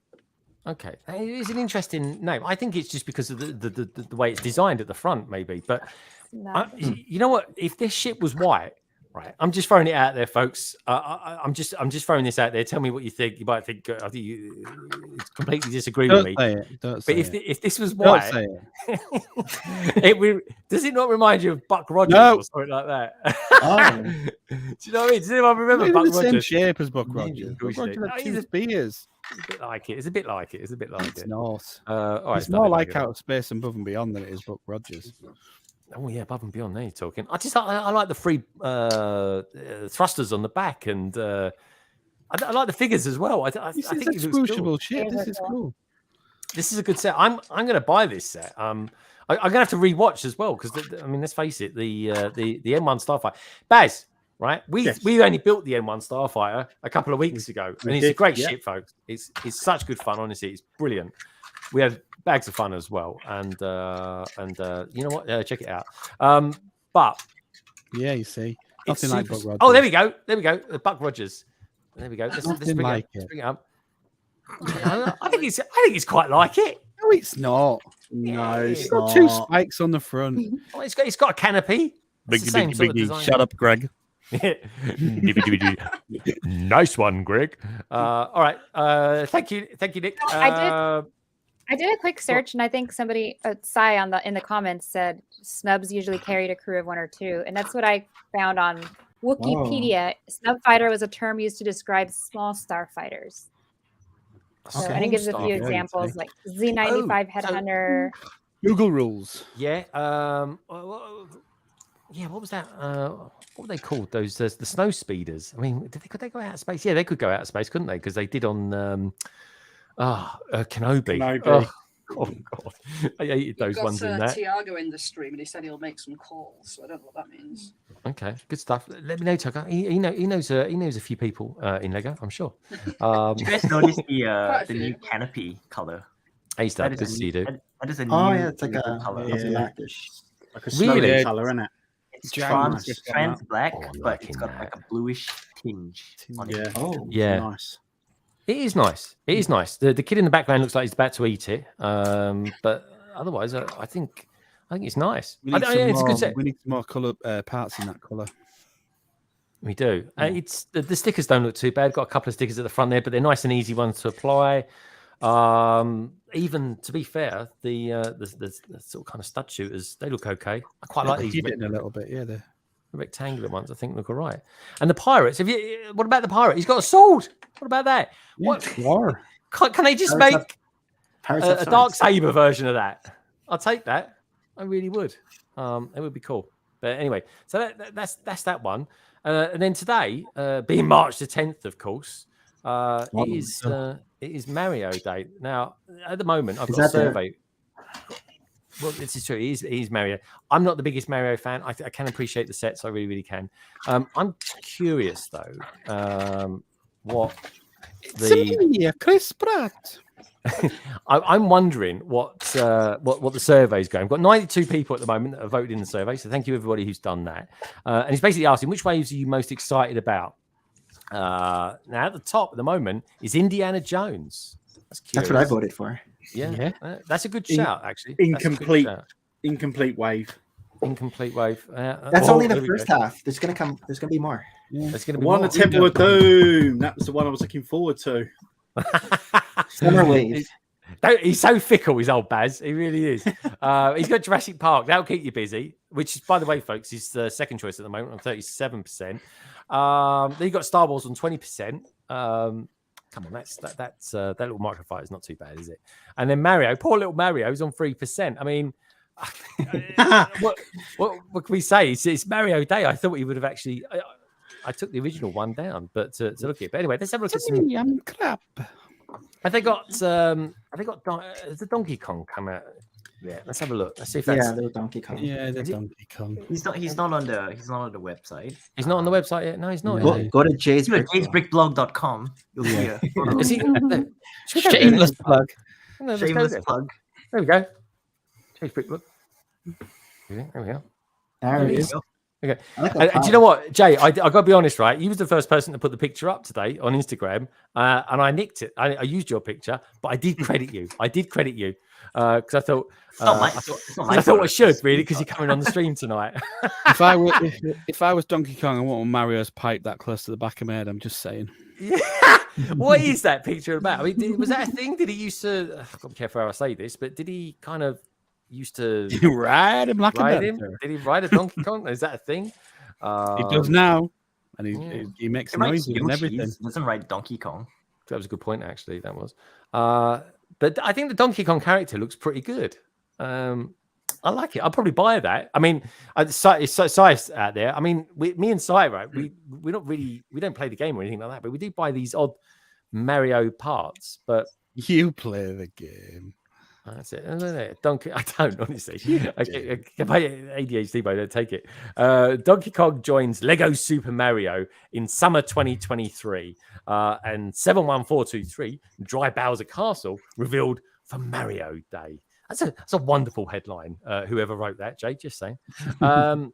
Okay, it's an interesting name. I think it's just because of the way it's designed at the front, maybe. But you know what? If this ship was white, right? I'm just throwing it out there, folks. I'm just throwing this out there. Tell me what you think. You might think I think you completely disagree with me. Don't say it. If this was white, does it not remind you of Buck Rogers or something like that? Do you know what I mean? Does anyone remember Buck Rogers? The same shape as Buck Rogers. Buck Rogers had two spears. It's a bit like it. It's not. All right, it's more like Out of Space and Above and Beyond than it is Buck Rogers. Oh yeah, Above and Beyond. There you're talking. I like the free thrusters on the back, and I like the figures as well. I think it's cool. Shit. This is cool. This is a good set. I'm going to buy this set. I'm going to have to rewatch as well because I mean, let's face it, the M1 Starfighter. Baz, right? We only built the M1 Starfighter a couple of weeks ago, and it's a great ship, folks. It's such good fun. Honestly, it's brilliant. We had bags of fun as well, and you know what? Check it out. But yeah, you see, nothing like Buck Rogers. Oh, there we go. Buck Rogers. There we go. Let's bring it up. I think it's quite like it. No, it's not. No, it's got two spikes on the front. Oh, it's got a canopy. Biggie. Shut up, Greg. Nice one, Greg. All right. Thank you, Nick. I did a quick search, and I think somebody, Sai, in the comments said snubs usually carried a crew of 1 or 2, and that's what I found on Wikipedia. Snub fighter was a term used to describe small starfighters. So, and it gives a few examples, like Z95 Headhunter. Google rules. Yeah. Yeah. What was that? What were they called? Those the snow speeders. I mean, could they go out of space? Yeah, they could go out of space, couldn't they? Because they did on. Kenobi. Oh God, I hated those ones in that. Tiago in the stream, and he said he'll make some calls. So I don't know what that means. Okay, good stuff. Let me know, Tiago. He knows a few people in Lego, I'm sure. Did you guys notice the new canopy color? Hey, Steve, good to see you, dude. That is a new it's like a color. blackish, like a snowy Really? color, isn't it? It's trans black, but it's got like a bluish tinge on it. Oh, yeah. Nice. It is nice. The kid in the background looks like he's about to eat it. But otherwise, I think it's nice. We need it's a good set. We need some more color parts in that color. We do. It's the stickers don't look too bad. Got a couple of stickers at the front there, but they're nice and easy ones to apply. Even to be fair, the sort of kind of stud shooters, they look okay. I quite like these. In a little bit, yeah. The rectangular ones, I think, look all right. And the pirates. What about the pirate? He's got a sword. What about that? What? Can they just make a dark saber version of that? I'll take that. I really would. It would be cool. But anyway, so that's that one. And then today, being March the 10th, of course, it is Mario Day. Now, at the moment, I've got a survey. Well, this is true. It is Mario. I'm not the biggest Mario fan. I can appreciate the sets. I really, really can. I'm curious, though, what the Chris Pratt. I'm wondering what the survey is going. We've got 92 people at the moment that have voted in the survey, so thank you everybody who's done that. And he's basically asking which waves are you most excited about. Now at the top at the moment is Indiana Jones. That's what I voted for. Yeah. That's a good shout, actually. Incomplete wave. Incomplete wave. That's only the first half. There's gonna be more. Yeah. There's gonna be one. more. The Temple of Doom. That was the one I was looking forward to. Summer wave. He's so fickle, his old Baz. He really is. He's got Jurassic Park. That'll keep you busy. Which is, by the way, folks, is the second choice at the moment on 37%. Then you got Star Wars on 20%. Come on, that little microfighter is not too bad, is it? And then Mario, poor little Mario, is on 3%. I mean, what can we say? It's Mario Day. I thought he would have actually. I took the original one down, but to look at it. But anyway, let's have a look at some. Crap. Have they got has the Donkey Kong come out? Yeah, let's have a look. Let's see if that's the Donkey Kong. Yeah, the Donkey Kong. He's not on the website. He's not on the website yet. No, he's not. Go to jaysbrickblog.com. You'll see Is he? Shameless plug. Shameless plug. There we go. Jays Brick Blog. There we go. There it is. Okay. Do you know what, Jay? I got to be honest, right? You was the first person to put the picture up today on Instagram, and I nicked it. I used your picture, but I did credit you. Because I thought I should really, because you're coming on the stream tonight. if I was Donkey Kong, I want Mario's pipe that close to the back of my head. I'm just saying. Yeah. What is that picture about? I mean, was that a thing? Did he used to? I can't be careful how I say this, but did he kind of used to ride him like a him? Did he ride a Donkey Kong? Is that a thing? He does now, and he makes noises and everything. He doesn't ride Donkey Kong. That was a good point, actually. That was. But I think the Donkey Kong character looks pretty good. I like it. I'll probably buy that. I mean, it's Sai out there. I mean, me and Sai, right? We don't play the game or anything like that, but we do buy these odd Mario parts. But you play the game. That's it. Donkey. I don't honestly. My ADHD, but I don't take it. Donkey Kong joins Lego Super Mario in summer 2023, and 71423 Dry Bowser Castle revealed for Mario Day. That's a wonderful headline. Whoever wrote that, Jay, just saying. What can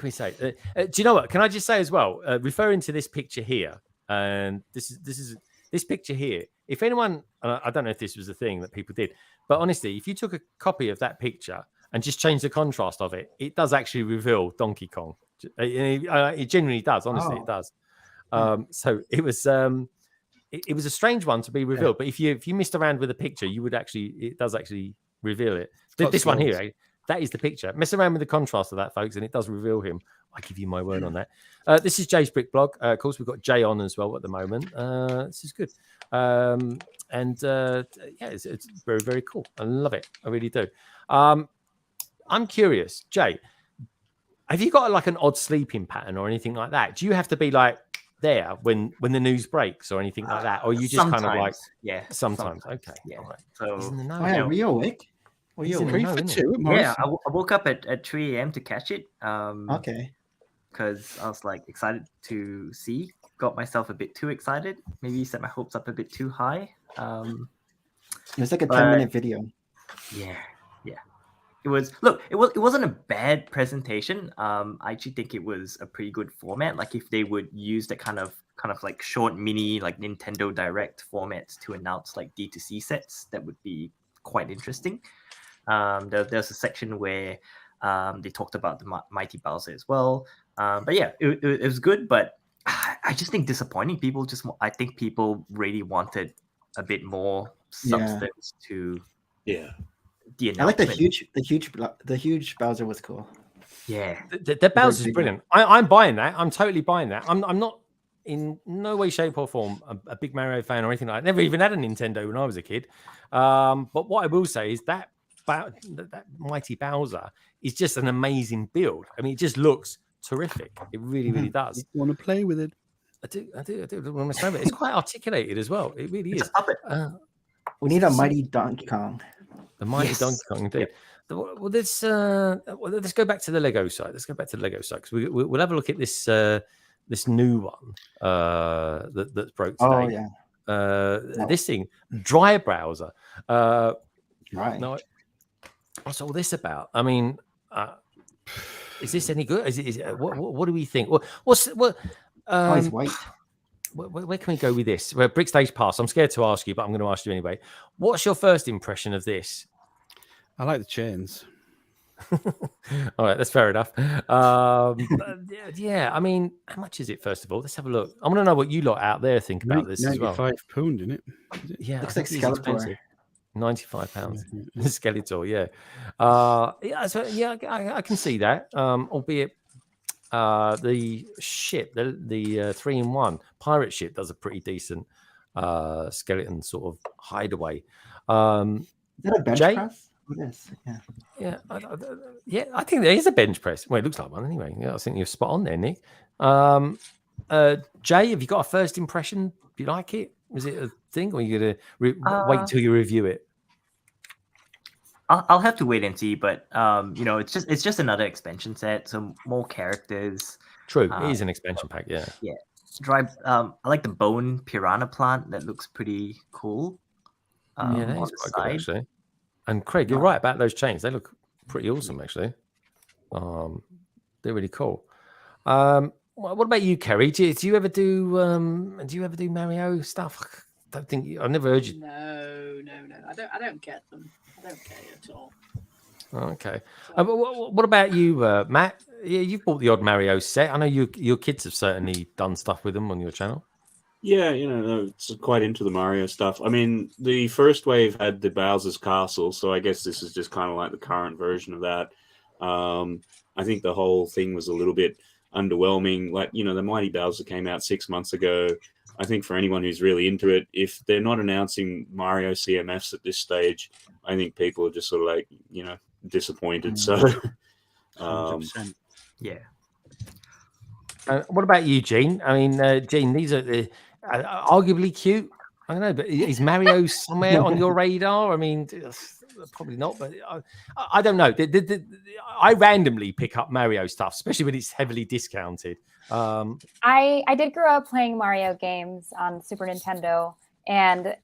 we say? Do you know what? Can I just say as well, referring to this picture here, and this picture here. If anyone, I don't know if this was a thing that people did, but honestly, if you took a copy of that picture and just changed the contrast of it, it does actually reveal Donkey Kong. It genuinely does. Honestly, it does. So it was a strange one to be revealed. But if you messed around with a picture, it does actually reveal it. This one here, that is the picture. Mess around with the contrast of that, folks, and it does reveal him. I give you my word on that. This is Jay's Brick Blog. Of course, we've got Jay on as well at the moment. This is good. It's very, very cool. I love it. I really do. I'm curious, Jay, have you got like an odd sleeping pattern or anything like that? Do you have to be like there when the news breaks or anything like that? Or you just sometimes, kind of like, sometimes. Okay. Yeah. All right. So, were you awake? Were you awake? I woke up at 3 a.m. to catch it. Okay. Because I was like excited to see. Got myself a bit too excited. Maybe set my hopes up a bit too high. It was like a 10-minute video. Yeah. It was. Look, it wasn't a bad presentation. I actually think it was a pretty good format. Like if they would use the kind of like short mini like Nintendo Direct formats to announce like D2C sets, that would be quite interesting. There's a section where they talked about the Mighty Bowser as well. But yeah, it was good, but I just think disappointing. I think people really wanted a bit more substance to the announcement. I like the huge Bowser was cool. Yeah, the Bowser's brilliant. I'm buying that. I'm totally buying that. I'm not in no way, shape, or form a big Mario fan or anything like that. I never even had a Nintendo when I was a kid. But what I will say is that mighty Bowser is just an amazing build. I mean, it just looks terrific. It really, really does. You want to play with it? I do. Want to say it. It's quite articulated as well. It really is. We need a mighty Donkey Kong. The mighty Donkey Kong, indeed. Well, let's go back to the Lego side. Let's go back to the Lego side because we'll have a look at this this new one that's broke today. Oh yeah. This thing, Dry Browser. Right. No, what's all this about? I mean, is this any good? Is it what do we think? What's he's white. Where can we go with this? Well, Brick Stage Pass. I'm scared to ask you, but I'm going to ask you anyway. What's your first impression of this? I like the chains. All right, that's fair enough. Yeah, I mean, how much is it? First of all, let's have a look. I want to know what you lot out there think about this as well. £95, isn't it? Yeah, looks like Skeletor. £95. Skeletor, yeah. So I can see that. Albeit the ship, the 3-in-1 pirate ship, does a pretty decent skeleton sort of hideaway. Is that a bench press? It is. Yeah. I think there is a bench press. Well, it looks like one anyway. Yeah, I think you're spot on there, Nick. Jay, have you got a first impression? Do you like it? Was it a thing, or are you gonna wait till you review it? I'll have to wait and see, but it's just another expansion set, so more characters. True, it is an expansion pack. Yeah. Yeah. I like the bone piranha plant. That looks pretty cool. Yeah, that is quite good actually. And Craig, you're right about those chains. They look pretty awesome actually. They're really cool. What about you, Kerry? Do you ever do Mario stuff? I don't think I've never heard you. No. I don't get them. I don't care at all. Okay. What about you, Matt? Yeah, you've bought the odd Mario set. I know your kids have certainly done stuff with them on your channel. Yeah, it's quite into the Mario stuff. I mean, the first wave had the Bowser's Castle, so I guess this is just kind of like the current version of that. I think the whole thing was a little bit underwhelming. Like, the Mighty Bowser came out 6 months ago. I think for anyone who's really into it, if they're not announcing Mario CMFs at this stage, I think people are just sort of like, disappointed. So, 100%. Yeah. What about you, Gene? I mean, Gene, these are arguably cute. I don't know, but is Mario somewhere on your radar? I mean, probably not, but I don't know. I randomly pick up Mario stuff, especially when it's heavily discounted. I did grow up playing Mario games on Super Nintendo, and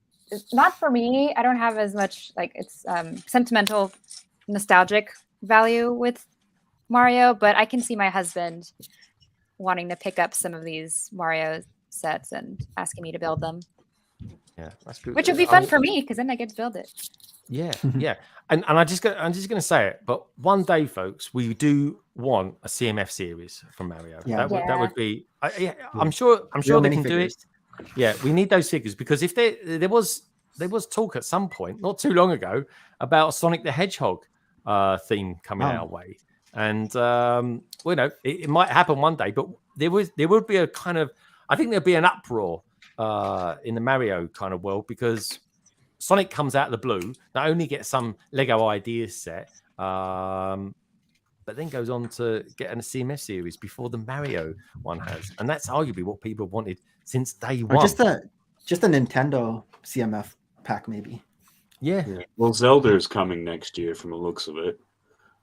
not for me. I don't have as much it's sentimental, nostalgic value with Mario, but I can see my husband wanting to pick up some of these Mario sets and asking me to build them. Yeah, that's good. Which would be fun for me because then I get to build it. Yeah, yeah. And I'm just gonna say it, but one day, folks, we do want a CMF series from Mario. Yeah. That would be. I'm sure they can do it. Yeah, we need those figures because if there was talk at some point not too long ago about Sonic the Hedgehog theme coming our way, and it might happen one day, but there would be a kind of, I think there'd be an uproar in the Mario kind of world because Sonic comes out of the blue, not only gets some Lego ideas set, but then goes on to get a CMF series before the Mario one has, and that's arguably what people wanted since day one. Or just a Nintendo CMF pack, maybe. Yeah. Well, Zelda is coming next year, from the looks of it.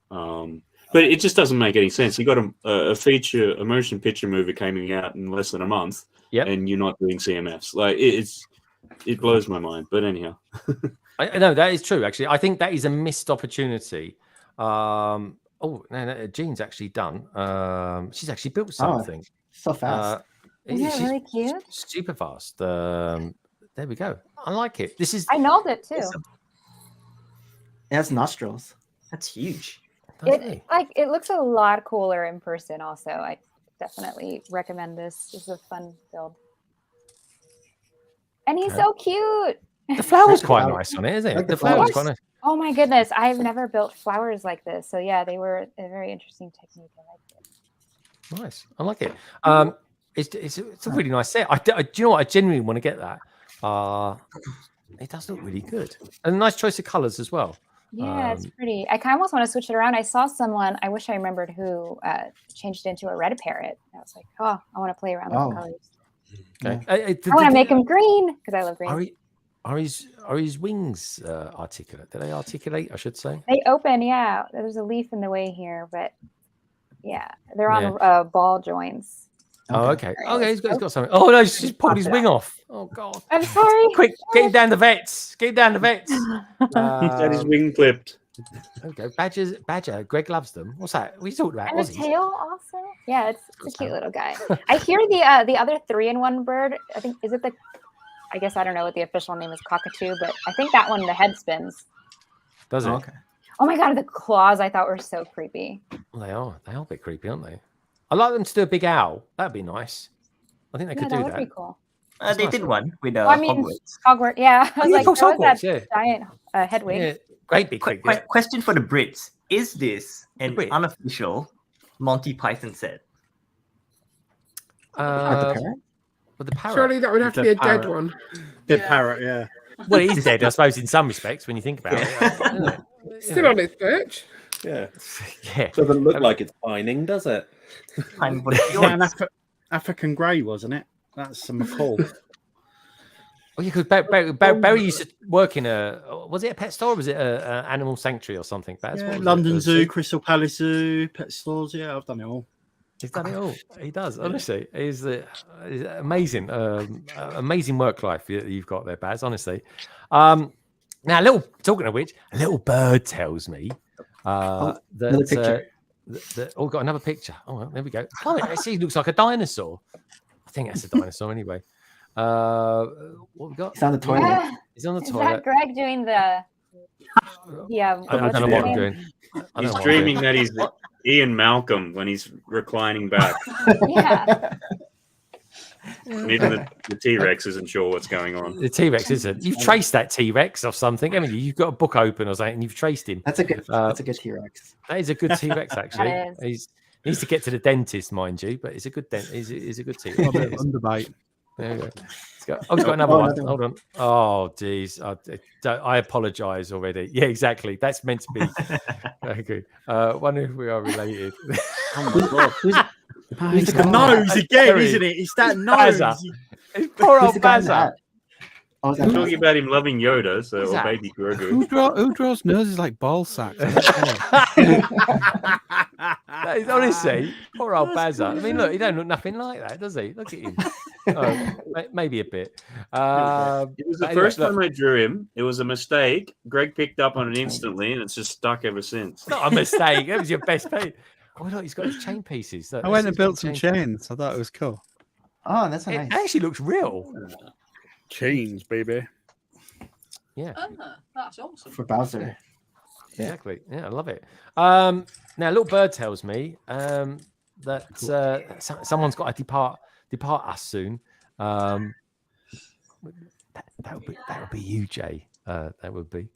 But it just doesn't make any sense. You got a motion picture movie coming out in less than a month, and you're not doing CMFs. Like it blows my mind. But anyhow, I know that is true. Actually, I think that is a missed opportunity. Jean's actually done. She's actually built something so fast. Isn't it really cute? Super fast. There we go. I like it. I nailed it too. It has nostrils. That's huge. It looks a lot cooler in person. Also, definitely recommend this. This is a fun build. And he's so cute. The flower's quite nice on it, isn't it? The flower's quite nice. Oh my goodness, I've never built flowers like this. So yeah, they were a very interesting technique. I liked it. Nice, I like it. It's a really nice set. Do you know what? I genuinely want to get that. It does look really good, and a nice choice of colors as well. Yeah, it's pretty. I kind of almost want to switch it around. I saw someone, I wish I remembered who, changed it into a red parrot. I was like, oh, I want to play around with the colors. Okay. I want to make him green because I love green. Are his wings articulate? Do they articulate, I should say? They open, yeah. There's a leaf in the way here, but yeah, they're on ball joints. Oh, okay. Okay, he's got something. Oh no, he's just pulled his wing off. Oh god. I'm sorry. Quick, get him down the vets. Get him down the vets. He's had his wing clipped. Okay, Badger. Greg loves them. What's that? We talked about And the Aussies. tail also. Yeah, it's a cute little guy. I hear the other 3-in-1 bird. I think I guess I don't know what the official name is, cockatoo, but I think that one the head spins. Does it? Okay. Oh my god, the claws I thought were so creepy. Well, they are a bit creepy, aren't they? I'd like them to do a big owl. That'd be nice. I think they could do that that. would be cool. They did one with Hogwarts. Hogwarts. Yeah. I was like, Hogwarts, what was that yeah. giant head wing? Yeah, great big thing. Yeah. Question for the Brits: is this an unofficial Monty Python set? With the parrot. Surely that would have to be a dead one. Dead parrot, yeah. Well, it is dead, I suppose, in some respects when you think about it. Still on its perch. Yeah. Yeah. Doesn't look like it's pining, does it? Yeah, an African grey, wasn't it? That's a macaw. Oh, yeah, because Barry used to work in was it a pet store or was it an animal sanctuary or something? Yeah, London Zoo, Crystal Palace Zoo, pet stores. Yeah, I've done it all. He's done it all. He does, honestly. He's amazing. Amazing work life you've got there, Baz, honestly. Now, talking of which, a little bird tells me that we've got another picture. Oh, well, there we go. Oh, it looks like a dinosaur. I think that's a dinosaur anyway. What we got? He's on the toilet. He's on the Is toilet. that Greg doing the? Yeah. I don't know what I'm doing. He's dreaming that he's Ian Malcolm when he's reclining back. Yeah. And even the T-Rex isn't sure what's going on. The T-Rex isn't. You've traced that T-Rex off something, haven't you? You've got a book open or something, and you've traced him. That's a good T-Rex. That is a good T-Rex, actually. He needs to get to the dentist, mind you, but it's a good He's a good T-Rex. Underbite. There we go. He's got another one. Hold on. Oh, geez. I apologise already. Yeah, exactly. That's meant to be. Very good. Wonder if we are related. Oh my god. It's the nose again, isn't it? It's that nose. It's poor old Bazza. I'm talking about him loving Yoda, or baby Grogu. Who draws noses like ball sacks? That is, honestly, poor old Bazza. I mean, look, he don't look nothing like that, does he? Look at him. Oh, maybe a bit. It was the first time I drew him. It was a mistake. Greg picked up on it instantly, and it's just stuck ever since. It's not a mistake. It was your best piece. Oh, look, he's got his chain pieces. I went and built some chains. I thought it was cool. Oh, that's nice. It actually looks real. Chains, baby. Yeah. That's awesome. For Bowser. Exactly. Yeah, I love it. Now, little bird tells me that someone's got to depart us soon. That would be you, Jay. That would be.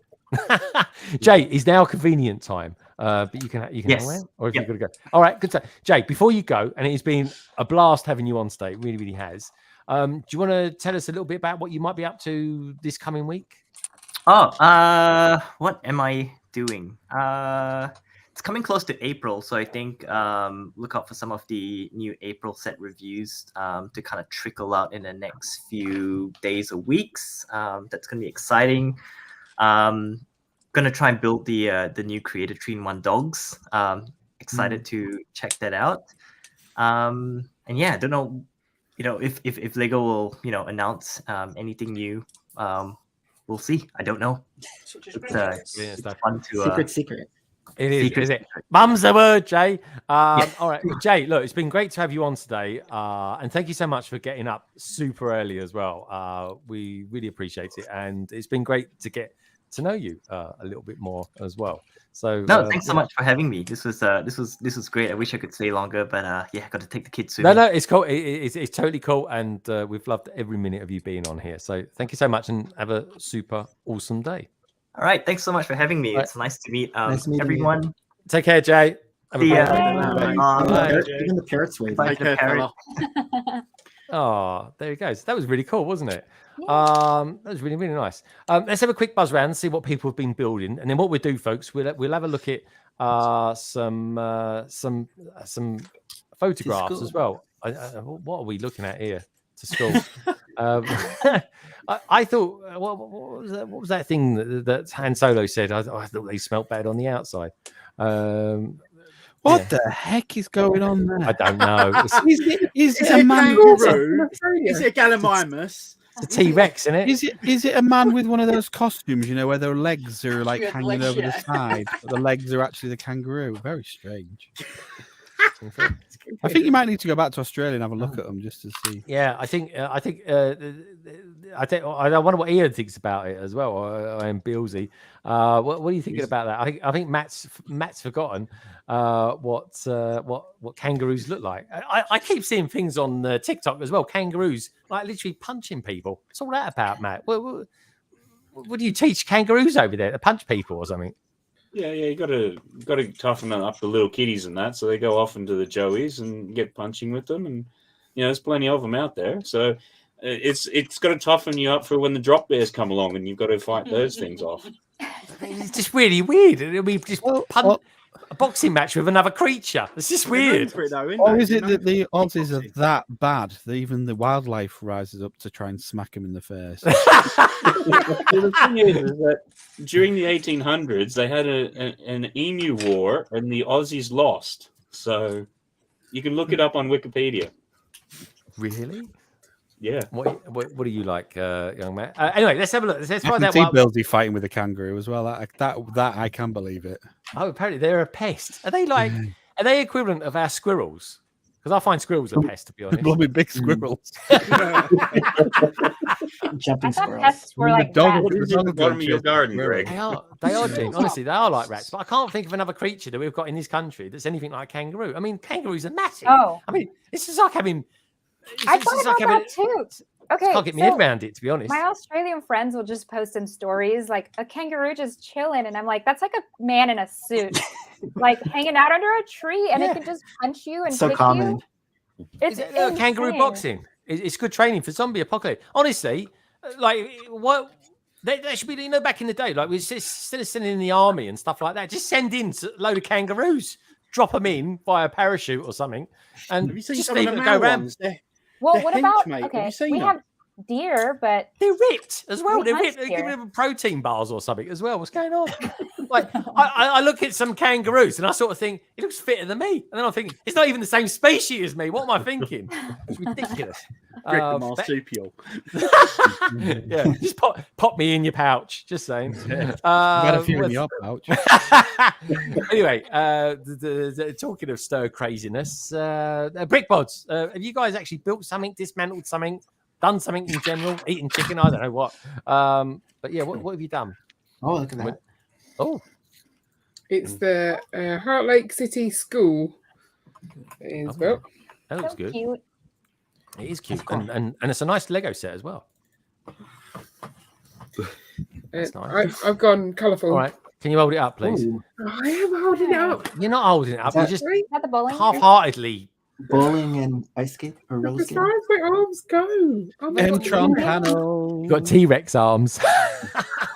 Jay, it's now convenient time, but you can Yes. hang around, or if you've got to go. All right, good time. Jay, before you go, and it's been a blast having you on stage. It really, really has. Do you want to tell us a little bit about what you might be up to this coming week? What am I doing? It's coming close to April, so I think look out for some of the new April set reviews to kind of trickle out in the next few days or weeks. That's going to be exciting. Gonna try and build the new Creator 3-in-1 dogs. Excited to check that out. And yeah, I don't know, if Lego will announce anything new. We'll see. I don't know. It's fun to secret. It is, is it? Mum's the word, Jay. All right, Jay. Look, it's been great to have you on today, and thank you so much for getting up super early as well. We really appreciate it, and it's been great to get to know you a little bit more as well. So no, thanks so much for having me. This was great. I wish I could stay longer, but yeah, I got to take the kids soon. No, it's cool. It's totally cool, and we've loved every minute of you being on here. So thank you so much, and have a super awesome day. All right, thanks so much for having me. It's nice to meet everyone. You. Take care, Jay. See ya. Even the parrots wave. Oh, there he goes. That was really cool, wasn't it? That was really, really nice. Let's have a quick buzz round, see what people have been building, and then what we'll do, folks, we'll have a look at some photographs as well. What are we looking at here? To school. I thought, what was that thing that Han Solo said? I thought they smelt bad on the outside. What the heck is going on there? I don't know. Is it a kangaroo? Is it a gallimimus? It's a T-Rex, isn't it? Is it a man with one of those costumes, where their legs are like hanging over the side, but the legs are actually the kangaroo? Very strange. I think you might need to go back to Australia and have a look at them just to see. Yeah, I wonder what Ian thinks about it as well. And Billsy, what are you thinking about that? I think Matt's forgotten what kangaroos look like. I keep seeing things on TikTok as well. Kangaroos like literally punching people. What's all that about, Matt? What do you teach kangaroos over there to punch people or something? Yeah, you got to toughen up the little kiddies and that, so they go off into the joeys and get punching with them, and there's plenty of them out there. So it's got to toughen you up for when the drop bears come along, and you've got to fight those things off. It's just really weird. It'll be just a boxing match with another creature. It's just weird. Or is it that the Aussies are that bad that even the wildlife rises up to try and smack them in the face? The thing is that during the 1800s, they had an emu war, and the Aussies lost. So you can look it up on Wikipedia. Really? Yeah. What do you like, young man? Anyway, let's have a look. Let's find out. Billsy fighting with a kangaroo as well. That I can believe it. Oh, apparently they're a pest. Are they are they equivalent of our squirrels? Because I find squirrels a pest, to be honest. Bloody big squirrels. Jumping squirrels. Pests were like rats. What is in the bottom of your garden, Greg? They are, Jane. Honestly, they are like rats. But I can't think of another creature that we've got in this country that's anything like a kangaroo. I mean, kangaroos are massive. Oh. I mean, it's just like having. I thought about that too. Okay, I can't get my head around it, to be honest. My Australian friends will just post in stories like a kangaroo just chilling, and I'm like, that's like a man in a suit, like hanging out under a tree, and it can just punch you and so kick common. you. It's kangaroo insane. boxing. It's good training for zombie apocalypse. Honestly, like what they should be, back in the day, like we're still sending in the army and stuff like that. Just send in a load of kangaroos, drop them in via parachute or something, and just leave them go around. Well, what about mate. okay? Have We have deer, but they're ripped as well. They're ripped. They give them protein bars or something as well. What's going on? Like I look at some kangaroos and I sort of think it looks fitter than me, and then I think it's not even the same species as me. What am I thinking? It's ridiculous. Greg the marsupial. Yeah, just pop me in your pouch. Just saying. Got a few in your pouch. Anyway, talking of stir craziness, BrickBods, have you guys actually built something, dismantled something, done something in general, eaten chicken? I don't know what. But yeah, what have you done? Oh, look at that. Oh, it's the Heart Lake City School. It is built. That looks so good. cute. It is cute, and it's a nice Lego set as well. That's nice. I've gone colourful. All right, can you hold it up, please? Ooh. I am holding it up. You're not holding it up. You're just the bowling half-heartedly. Bowling and ice skate or roller As skate. far as my arms go. Oh my Entron God. panel. You've got T-Rex arms.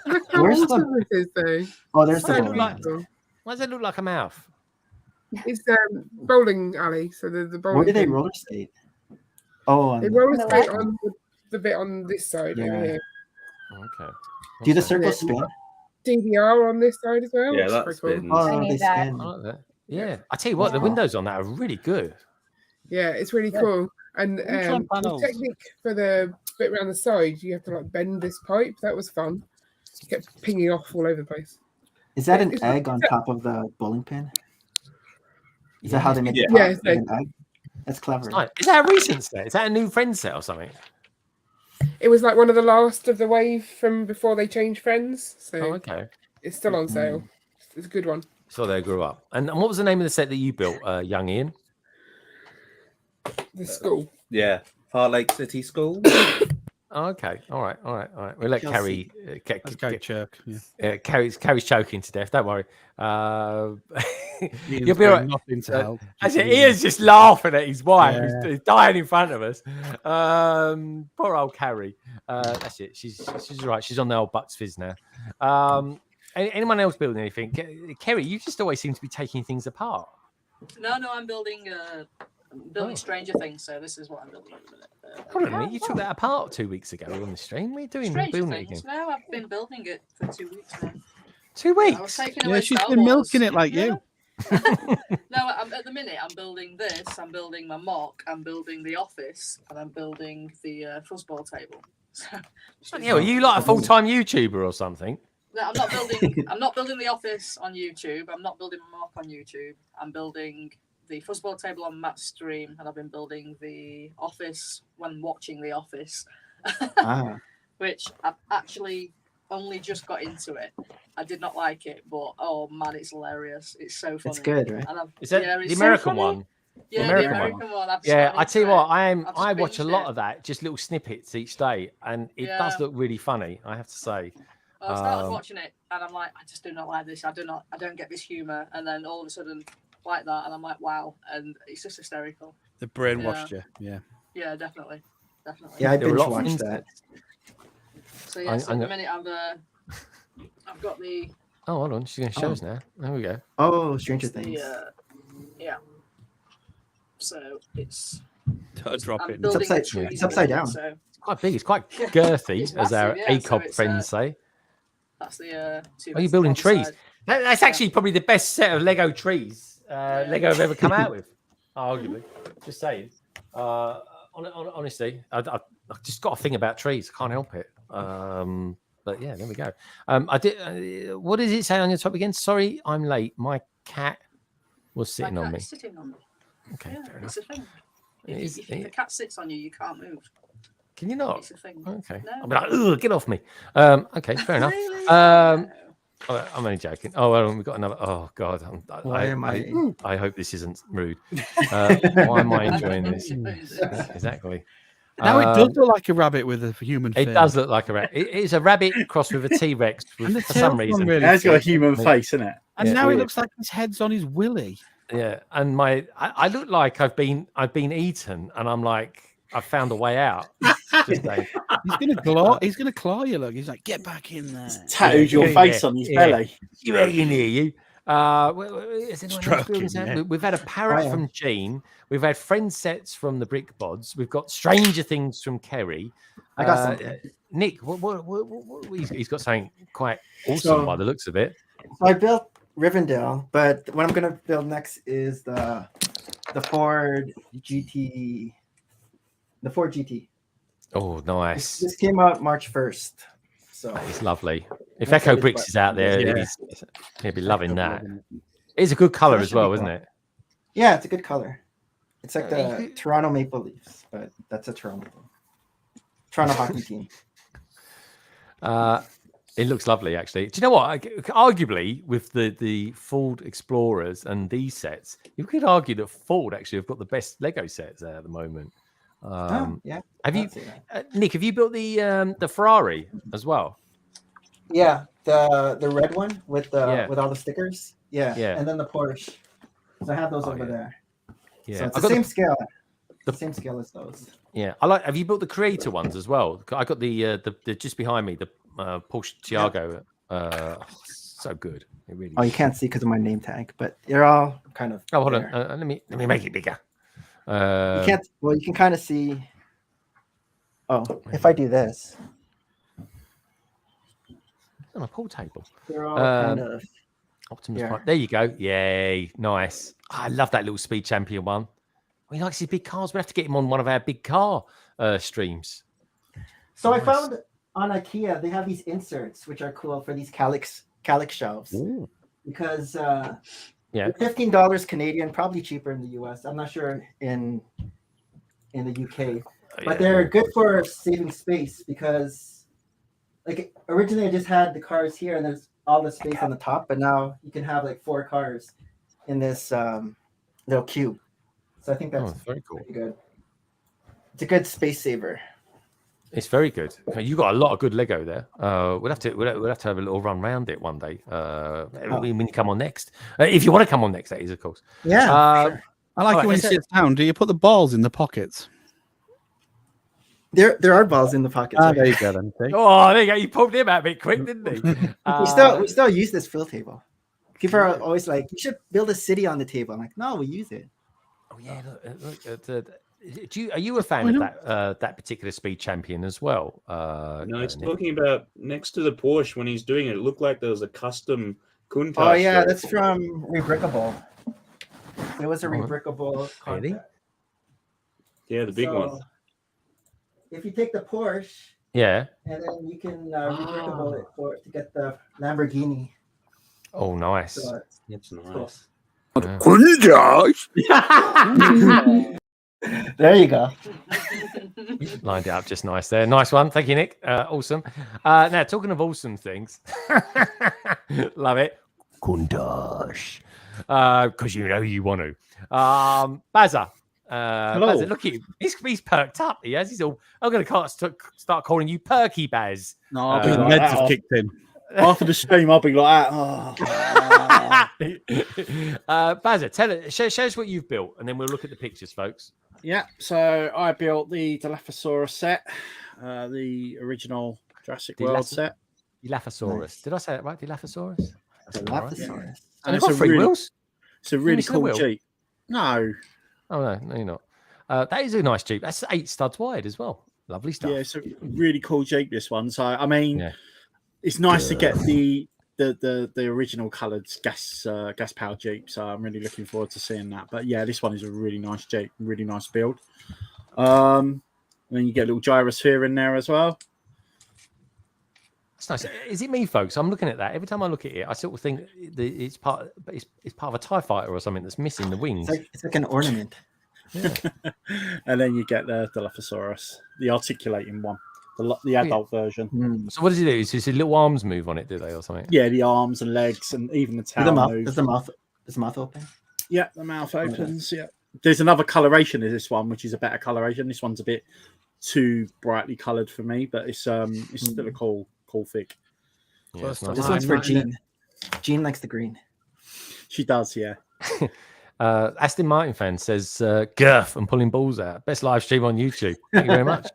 Look how Where's awesome it is, though. Oh, there's Why the does it bowling. look like- why does it look like a mouth? It's bowling alley. So the bowling. Where do they pin. roller skate? Oh, They on roller the skate left? on the bit on this side over Yeah. here. Okay. do the Okay. circle spin? DVR on this side as well. Yeah, which is that pretty cool. spins. Oh, I they need that. spin. I like that. Yeah, I tell you what, the windows on that are really good. Yeah, it's really cool. And Entron the panels. technique for the bit around the side, you have to like bend this pipe. That was fun. It kept pinging off all over the place. Is that an It's- egg on top of the bowling pin? Is that how they make Yeah. the Yeah, pop? it's An egg? That's clever. It's nice. Is that a recent set? Is that a new friend set or something? it was like one of the last of the wave from before they changed Friends. So okay. It's still on sale. It's a good one. So they grew up. And what was the name of the set that you built, young Ian? The school. Yeah, Heart Lake City School. Oh, okay, all right. We'll let Carrie. Choke. Carrie's choking to death. Don't worry. Ian's You'll be all right. Nothing to help. Ian's just laughing at his wife. Yeah. Who's dying in front of us. Poor old Carrie. That's it. She's all right. She's on the old Bucks Fizz now. Anyone else building anything? Kerry, you just always seem to be taking things apart. No, I'm building Stranger Things, so this is what I'm building at the minute. Hold on a minute, you took that apart 2 weeks ago on the stream. What are you doing? Stranger Building it Things. again? No, I've been building it for 2 weeks now. 2 weeks? I was taking Yeah, away she's Star been Wars. milking it like you. No, at the minute I'm building this. I'm building my mock. I'm building the office, and I'm building the football table. Yeah, well, you like a full-time YouTuber or something? No, I'm not building. I'm not building the office on YouTube. I'm not building my mock on YouTube. I'm building the football table on Matt's stream, and I've been building the office when watching The Office, which I've actually only just got into it. I did not like it, but oh man, it's hilarious. It's so funny. It's good, right? Is that the American one? Yeah, the American one. Yeah, I tell you what, I watch a lot of that, just little snippets each day, and it does look really funny, I have to say. I started watching it, and I'm like, I just do not like this. I don't get this humor, and then all of a sudden, like that, and I'm like, wow, and it's just hysterical. The brainwashed you, yeah. Yeah, definitely. Yeah, I binge watched that. So yeah, at the minute I've got the. Oh, hold on, she's going to show us now. There we go. Oh, Stranger Things. Yeah. So it's. Drop it. It's upside down. So it's quite big. It's quite girthy, It's as our massive, yeah, so ACOB it's, friends say. That's the. Are you building trees? That's actually probably the best set of Lego trees Lego have ever come out with, arguably. Just saying. Honestly, I just got a thing about trees. I can't help it. But yeah, there we go. I did. What does it say on your top again? Sorry, I'm late. My cat was sitting on me. Sitting on me. Okay, fair enough. It's a thing. If the cat sits on you, you can't move. Can you not? It's a thing. Okay. No. I'll be like, ugh, get off me. Okay, fair enough. I'm only joking. Oh, well, we've got another. Oh God, I hope this isn't rude. Why am I enjoying this? Exactly. Now it does look like a rabbit with a human face. It does look like a rabbit. It is a rabbit crossed with a T-Rex for some reason. Really it's got a human face, isn't it? And now it looks like his head's on his willy. Yeah, and I look like I've been eaten, and I'm like, I've found a way out. He's gonna claw you. Look, he's like, get back in there. Tattooed your face on his belly. You ain't in here, you. We've had a parrot from Gene. We've had friend sets from the Brick Bods. We've got Stranger Things from Kerry. I got something. Nick, he's got something quite awesome by the looks of it. So I built Rivendell, but what I'm gonna build next is the Ford GT. The Ford GT. Oh, nice. This came out March 1st. So it's lovely. If Echo Bricks is out there, he'll be loving that. It's a good color as well, isn't it? Yeah, it's a good color. It's like the Toronto Maple Leafs, but that's a Toronto hockey team. It looks lovely, actually. Do you know what? Arguably, with the Ford Explorers and these sets, you could argue that Ford actually have got the best Lego sets there at the moment. Yeah. Have you, Nick? Have you built the Ferrari as well? Yeah, the red one with all the stickers. Yeah. And then the Porsche. So I have those over there. Yeah, so it's the same scale. The same scale as those. Yeah, Have you built the Creator ones as well? I got the just behind me, the Porsche Tiago. So good. It really. Oh, you can't see because of my name tag, but they're all kind of. Oh, hold on. Let me make it bigger. You can't. Well, you can kind of see. Oh, if I do this. On a pool table. They're all kind of. Optimus Prime. There you go. Yay. Nice. I love that little Speed Champion one. He likes his big cars. We have to get him on one of our big car streams. So I found on IKEA, they have these inserts, which are cool for these calyx shelves. Ooh. Because $15 Canadian, probably cheaper in the US. I'm not sure in the UK. But they're good for saving space because, like, originally I just had the cars here and there's all the space on the top, but now you can have like 4 cars in this little cube. So I think that's very cool. pretty good. It's a good space saver. It's very good. You got a lot of good Lego there. We'll have to have a little run round it one day when you come on next. If you want to come on next, that is, of course. Yeah. Sure. I like it when you sit down. Do you put the balls in the pockets? There are balls in the pockets. There you go then. See? Oh, there you go. You pulled him out a bit quick, didn't he? We still use this fill table. People are always like, "You should build a city on the table." I'm like, "No, we use it." Oh yeah, look. Are you a fan of that particular speed champion as well? No, it's talking about next to the Porsche when he's doing it. It looked like there was a custom Countach. Oh yeah, that's from Rebrickable. It was a Rebrickable concept. Yeah, the big one. If you take the Porsche, yeah, and then you can Rebrickable it to get the Lamborghini. Oh, nice. So That's nice. There you go. Lined it up just nice there. Nice one. Thank you, Nick. Awesome. Now, talking of awesome things, love it. Countach. Because you know you want to. Bazza. Hello. Bazza, look at him. He's perked up. He has. He's all. I'm going to start calling you Perky Baz. No, I'll be like meds that have kicked in. After the stream, I'll be like, Bazza, share us what you've built, and then we'll look at the pictures, folks. Yeah, so I built the Dilophosaurus set, the original Jurassic World set. Dilophosaurus. Nice. Did I say it right? Dilophosaurus? Dilophosaurus. Yeah. And it's got 3 wheels. It's a really cool Jeep. No. Oh, no, you're not. That is a nice Jeep. That's 8 studs wide as well. Lovely stuff. Yeah, it's a really cool Jeep, this one. So, I mean, it's nice to get the original coloured gas powered Jeep. So I'm really looking forward to seeing that. But yeah, this one is a really nice Jeep, really nice build. And then you get a little gyrosphere in there as well. That's nice. Is it me, folks? I'm looking at that. Every time I look at it, I sort of think it's part of a TIE fighter or something that's missing the wings. It's like an ornament. Yeah. And then you get the Dilophosaurus, the articulating one. The adult version. So what does he do? Is his little arms move on it, do they, or something? Yeah, the arms and legs and even the tail. Does the mouth open? Yeah, the mouth opens. Yeah. There's another coloration of this one, which is a better coloration. This one's a bit too brightly coloured for me, but it's still a cool fig. Yeah, nice. This one's for Jean. Jean likes the green. She does, yeah. Aston Martin fan says, "Girth and pulling balls out. Best live stream on YouTube." Thank you very much.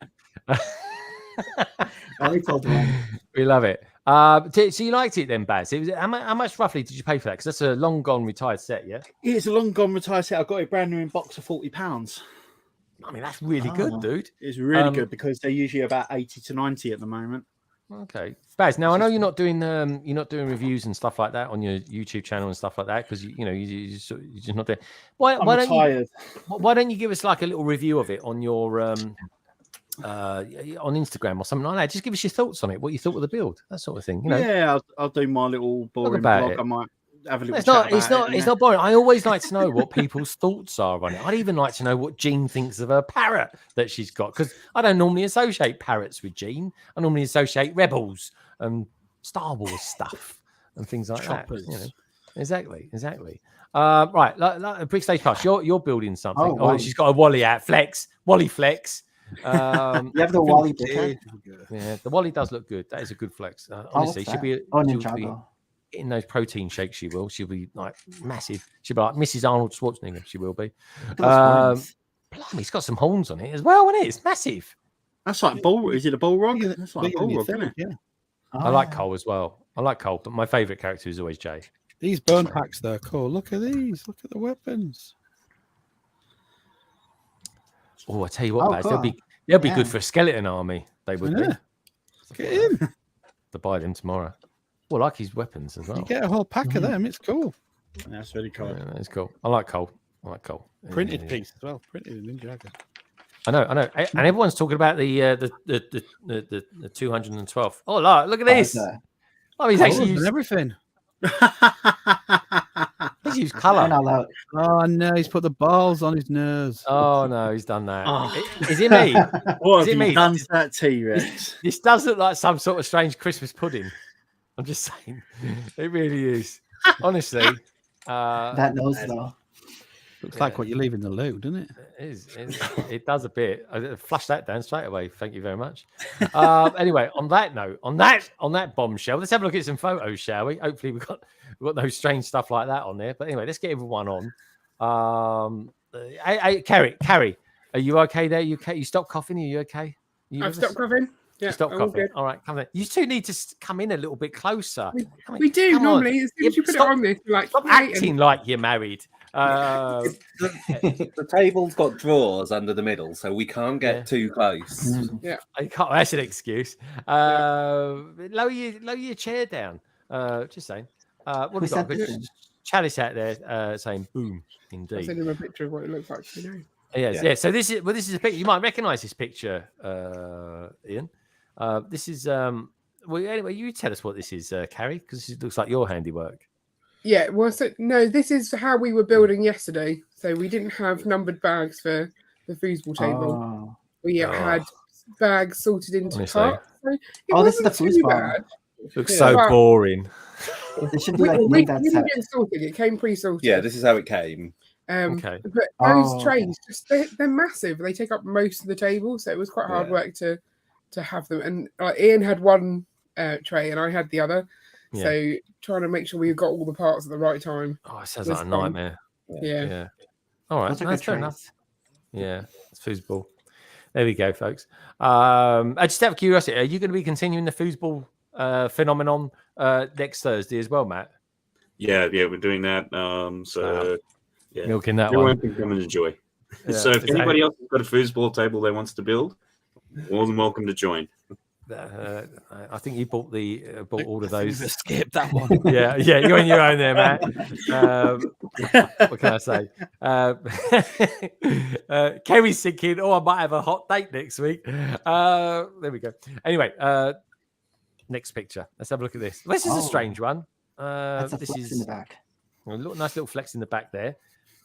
We love it. So you liked it then, Baz? It was, how much roughly did you pay for that? Because that's a long gone retired set, yeah? It's a long gone retired set. I got it brand new in box for £40. I mean, that's really good, dude. It's really good because they're usually about 80 to 90 at the moment. Okay, Baz. Now I know you're not doing reviews and stuff like that on your YouTube channel and stuff like that because you're just not doing. Why don't you give us like a little review of it on your on Instagram or something like that? Just give us your thoughts on it, what you thought of the build, that sort of thing. Yeah, I'll do my little boring blog. I might have a little. It's not boring. I always like to know what people's thoughts are on it. I'd even like to know what Jean thinks of her parrot that she's got, because I don't normally associate parrots with Jean. I normally associate Rebels and Star Wars stuff and things like Choppers. that. Exactly. Right, like Brick Stage Pass, you're building something. Oh, she's got a Wally out. Wally flex. You have the Wally picture? Yeah, the Wally does look good. That is a good flex. Honestly, she'll be in those protein shakes. She'll be like massive. She'll be like Mrs. Arnold Schwarzenegger. She will be. Blimey, it's got some horns on it as well, isn't it? It's massive. That's like bull. Is it a bull rock? That's like a bull rock, isn't it? Yeah. I like Cole as well. I like Cole, but my favourite character is always Jay. These bone packs, they're cool. Look at these. Look at the weapons. Oh, I tell you what, Baz, they'll be good for a skeleton army. They would be. Get in. To buy them tomorrow. Well, I like his weapons as well. You get a whole pack of them. It's cool. That's really cool. Yeah, that's cool. I like Cole. Printed piece as well. Printed in Ninjago. I know. And everyone's talking about the 212. Oh, look at this. Oh, he's actually used everything. He's He's used colour. Oh no, he's put the balls on his nose. Oh no, he's done that. Oh. Is it me? What Is have it you me? done to that T-Rex? This does look like some sort of strange Christmas pudding. I'm just saying, it really is. Honestly, that nose though. Looks like what you leave in the loo, doesn't it? It does a bit. I flush that down straight away. Thank you very much. Anyway, on that note, on that bombshell, let's have a look at some photos, shall we? Hopefully, we've got no strange stuff like that on there. But anyway, let's get everyone on. Hey, Carrie, are you okay there? You stopped coughing? Are you okay? I've stopped coughing. Yeah, stop all coughing. good. All right, come in. You two need to come in a little bit closer. We do Come on. normally. As soon as you put it on this, like Stop acting like you're married. The table's got drawers under the middle, so we can't get too close. Yeah, I can't. That's an excuse. Lower your chair down. Just saying. What have we got? Good Chalice out there saying "boom." I'll Indeed. send him a picture of what it looks like. You know. Yeah. So this is a picture. You might recognise this picture, Ian. This is well. Anyway, you tell us what this is, Carrie, because it looks like your handiwork. Yeah, well, no, this is how we were building yesterday. So we didn't have numbered bags for the foosball table. We had bags sorted into Honestly. parts. So this is the wasn't too foosball. bad. Looks so boring. They should be like made that we set. didn't get sorted. It came pre-sorted. Yeah, this is how it came. Okay. But those trays, they're massive. They take up most of the table, so it was quite hard work to have them. And Ian had one tray, and I had the other. Yeah. So trying to make sure we got all the parts at the right time. Oh, it sounds like a nightmare. Yeah. All right, Those are that's good fair trays. enough. Yeah, it's foosball. There we go, folks. I just out of curiosity, are you going to be continuing the foosball phenomenon next Thursday as well, Matt? Yeah, we're doing that. Yeah, Milking that everyone one. can come and enjoy. Yeah. So if Is that- anybody else has got a foosball table they wants to build, more than welcome to join. I think you bought all of those. Skip that one. Yeah, you're on your own there, Matt. What can I say? Kerry's thinking, I might have a hot date next week. There we go. Anyway, next picture. Let's have a look at this. This is a strange one. That's a this flex is in the back. a nice little flex in the back there.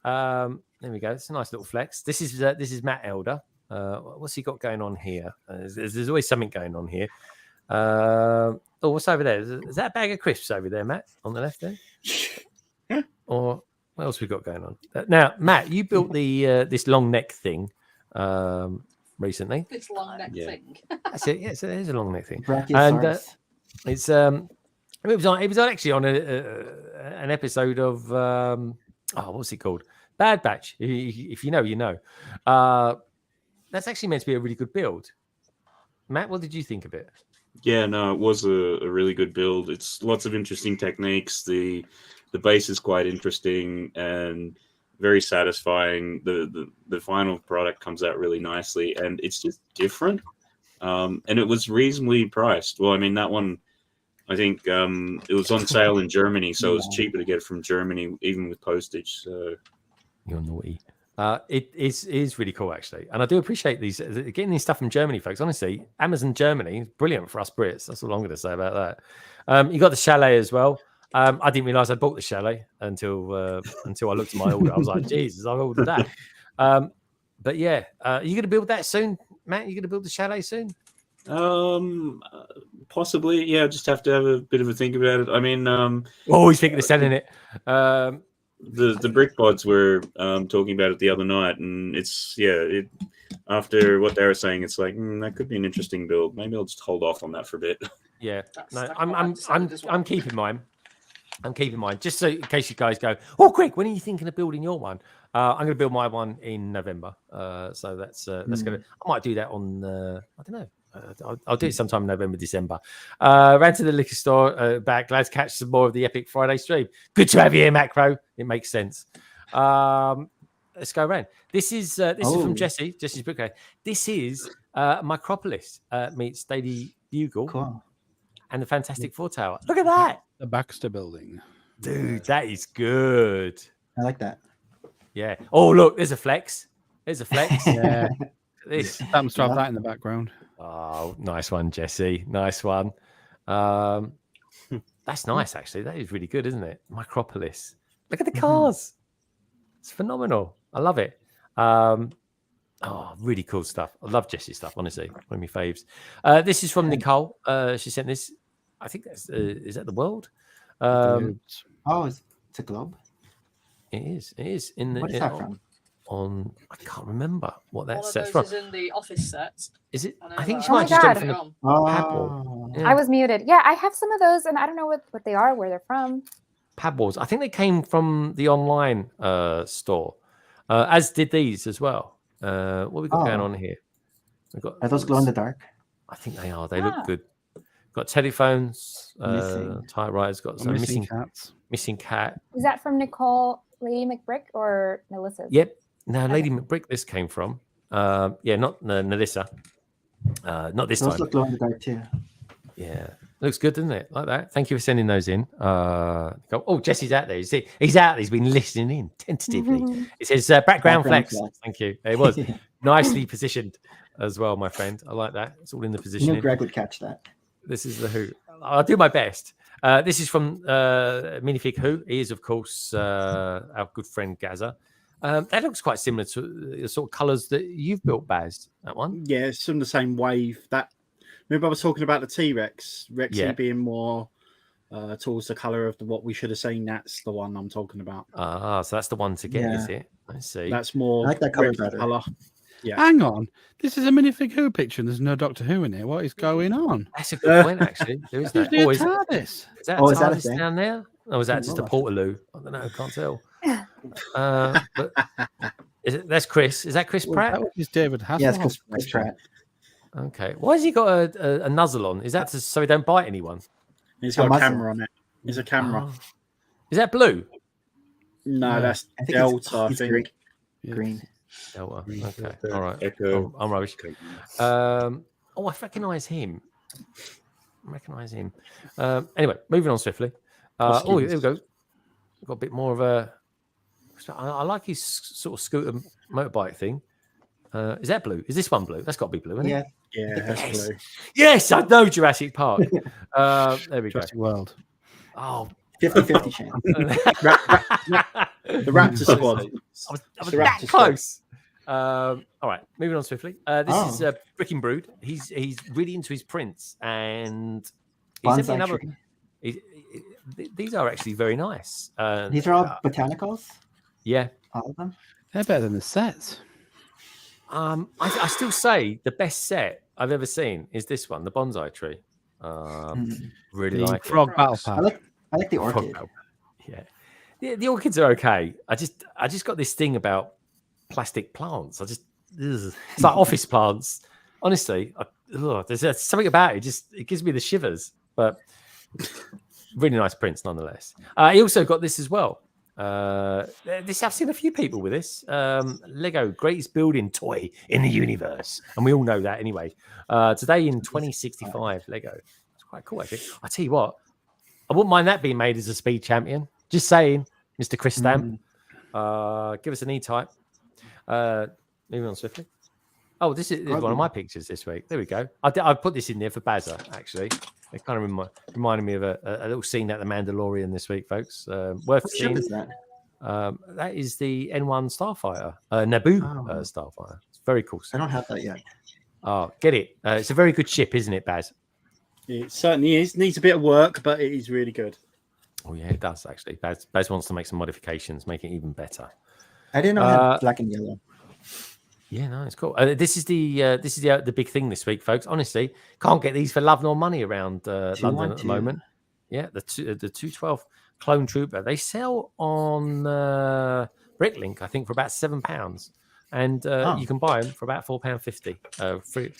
There we go. It's a nice little flex. This is Matt Elder. What's he got going on here? There's always something going on here. What's over there? Is that a bag of crisps over there, Matt, on the left there? Or what else we got going on? Now, Matt, you built the this long neck thing recently. This long neck thing. That's it. Yeah, so there's a long neck thing, Brachiosaurus. and it's it was actually on an episode of what's it called? Bad Batch. If you know, you know. That's actually meant to be a really good build. Matt, what did you think of it? Yeah, no, it was a really good build. It's lots of interesting techniques. The base is quite interesting and very satisfying. The final product comes out really nicely, and it's just different. And it was reasonably priced. Well, I mean, that one, I think it was on sale in Germany, so it was cheaper to get it from Germany, even with postage. So You're naughty. It is really cool, actually. And I do appreciate getting these stuff from Germany, folks. Honestly, Amazon Germany is brilliant for us Brits. That's all I'm going to say about that. You got the chalet as well. I didn't realize I bought the chalet until I looked at my order. I was like, Jesus, I ordered that. But yeah, are you going to build that soon, Matt? Are you going to build the chalet soon? Possibly, yeah. Just have to have a bit of a think about it. I mean, always thinking of selling it. The brick pods were talking about it the other night, and after what they were saying, it's like that could be an interesting build. Maybe I'll just hold off on that for a bit. Yeah, I'm keeping mine. I'm keeping mine just so in case you guys go, quick, when are you thinking of building your one? I'm going to build my one in November. So that's gonna. I might do that on I don't know. I'll do it sometime in November, December. Ran to the liquor store back. Glad to catch some more of the Epic Friday stream. Good to have you here, Macro. It makes sense. Let's go around. This is from Jesse's book. This is Micropolis meets Daily Bugle and the Fantastic Four Tower. Look at that. The Baxter Building. Dude, that is good. I like that. Yeah. Oh, look, there's a flex. Yeah. This. Happens to have that in the background. Oh, nice one, Jesse. Nice one. That's nice, actually. That is really good, isn't it? Micropolis. Look at the cars. It's phenomenal. I love it. Really cool stuff. I love Jesse's stuff, honestly. One of my faves. This is from Nicole. She sent this. I think that's is that the world? It's a globe. It is. It is. What is that from? I can't remember what that One of set's those from. is in the office set. Is it? I I think know she might that. have just done it from the Padwall. I was muted. Yeah, I have some of those, and I don't know what they are, where they're from. Padwalls. I think they came from the online store, as did these as well. What we got going on here? We've got, Are those glow in the dark? I think they are. They look good. Got telephones. Typewriters. Got some missing cats. Missing cat. Is that from Nicole, Lady McBrick, or Melissa's? Yep. No, Lady McBrick. This came from. Yeah, not Melissa. Not this Those time. look glow in the dark too. Yeah, looks good, doesn't it? Like that. Thank you for sending those in. Jesse's out there. You see, he's out. He's been listening in tentatively. It says background flex. Thank you. It was nicely positioned as well, my friend. I like that. It's all in the position. Greg would catch that. This is the Who. I'll do my best. This is from Minifig Who. He is, of course, our good friend Gaza. That looks quite similar to the sort of colours that you've built, Baz. That one. Yeah, it's from the same wave. Remember I was talking about the T-Rex, Rexy being more towards the colour of what we should have seen. That's the one I'm talking about. So that's the one to get, is it? I see. That's more. I like that colour Rexy better. Colour. Yeah. Hang on. This is a Minifig Who picture and there's no Doctor Who in here. What is going on? That's a good point, actually. There is no. Is that a Is that Oh, is that a TARDIS thing? down there? Or is that just a Portaloo? I don't know. Can't tell. But that's Chris. Is that Chris Pratt? That was David Hasselhoff. Yeah, it's Chris Pratt. Okay. Why has he got a nuzzle on? Is that so he don't bite anyone? He's got a camera on it. There's a camera. Is that blue? No, that's I think Delta. I it's think. green. Delta. Okay. All right. I'm rubbish. I recognise him. Anyway, moving on swiftly. Here we go. We've got a bit more of a. I like his sort of scooter motorbike thing. Is that blue? Is this one blue? That's got to be blue, isn't it? Yeah, that's blue. Yes, I know Jurassic Park. There we Jurassic go. World. Oh, 50-50 chance. The Raptor Squad. I was that close. All right, moving on swiftly. This is Brick and Brood. He's really into his prints, and he's Bonsai another. tree. These are actually very nice. These are all botanicals. Yeah, All of them. They're better than the sets. I still say the best set I've ever seen is this one, the bonsai tree. Really The like frog it. battle pack. I like the Frog orchid. battle. Yeah, the orchids are okay. I just got this thing about plastic plants. It's like office plants. Honestly, there's something about it. It gives me the shivers. But really nice prints nonetheless. He also got this as well. This I've seen a few people with this. Lego greatest building toy in the universe, and we all know that anyway. Today in 2065, Lego. It's quite cool actually. I tell you what, I wouldn't mind that being made as a speed champion. Just saying, Mr. Chris Stamp. Give us an E-type. Moving on swiftly. Oh, this is one of my pictures this week. There we go. I put this in there for Bazza, actually. It kind of reminded me of a little scene at the Mandalorian this week, folks. Worth seeing. Is that? That is the N1 Starfighter, Naboo Starfighter. It's very cool. I don't have that yet. Oh, get it. It's a very good ship, isn't it, Baz? It certainly is. Needs a bit of work, but it is really good. Oh, yeah, it does, actually. Baz wants to make some modifications, make it even better. I didn't know it had black and yellow. Yeah, no, it's cool. This is the big thing this week, folks. Honestly, can't get these for love nor money around London at the moment. Yeah, the 212 Clone Trooper. They sell on Bricklink, I think, for about £7, and you can buy them for about £4.50 free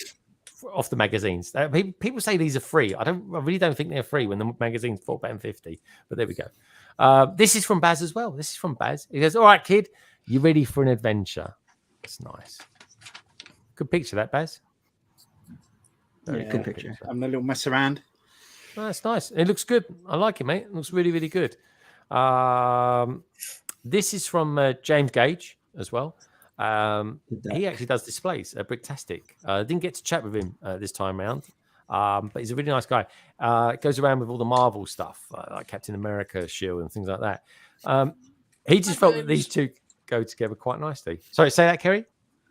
off the magazines. People say these are free. I really don't think they're free when the magazine's £4.50. But there we go. This is from Baz as well. This is from Baz. He goes, "All right, kid, you ready for an adventure?" It's nice. Good picture, that Baz. Very good picture. I'm a little mess around. Oh, that's nice. It looks good. I like it, mate. It looks really, really good. This is from James Gage as well. He actually does displays at Bricktastic. Didn't get to chat with him this time around, but he's a really nice guy. Goes around with all the Marvel stuff, like Captain America shield and things like that. He just felt that these two go together quite nicely. Sorry, say that, Kerry.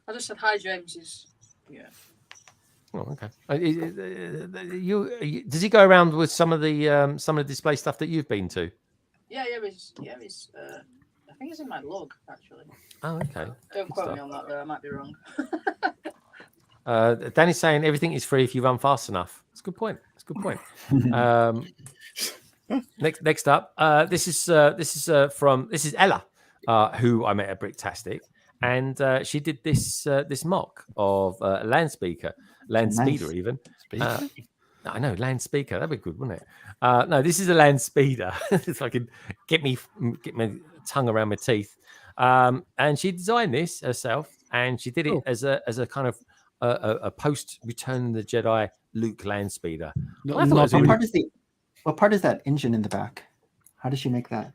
I just said hi, James. Yeah. Oh, okay. Does he go around with some of the display stuff that you've been to? Yeah. He's. I think it's in my log actually. Oh, okay. Don't quote me on that though. I might be wrong. Danny's saying everything is free if you run fast enough. That's a good point. Next up, this is Ella, who I met at Bricktastic, and she did this mock of Land Speeder even. I know, Land Speaker. That'd be good, wouldn't it? No, this is a Land Speeder. If I can get my tongue around my teeth. And she designed this herself, and she did it as a kind of a post Return of the Jedi Luke Land Speeder. What part is that engine in the back? How does she make that?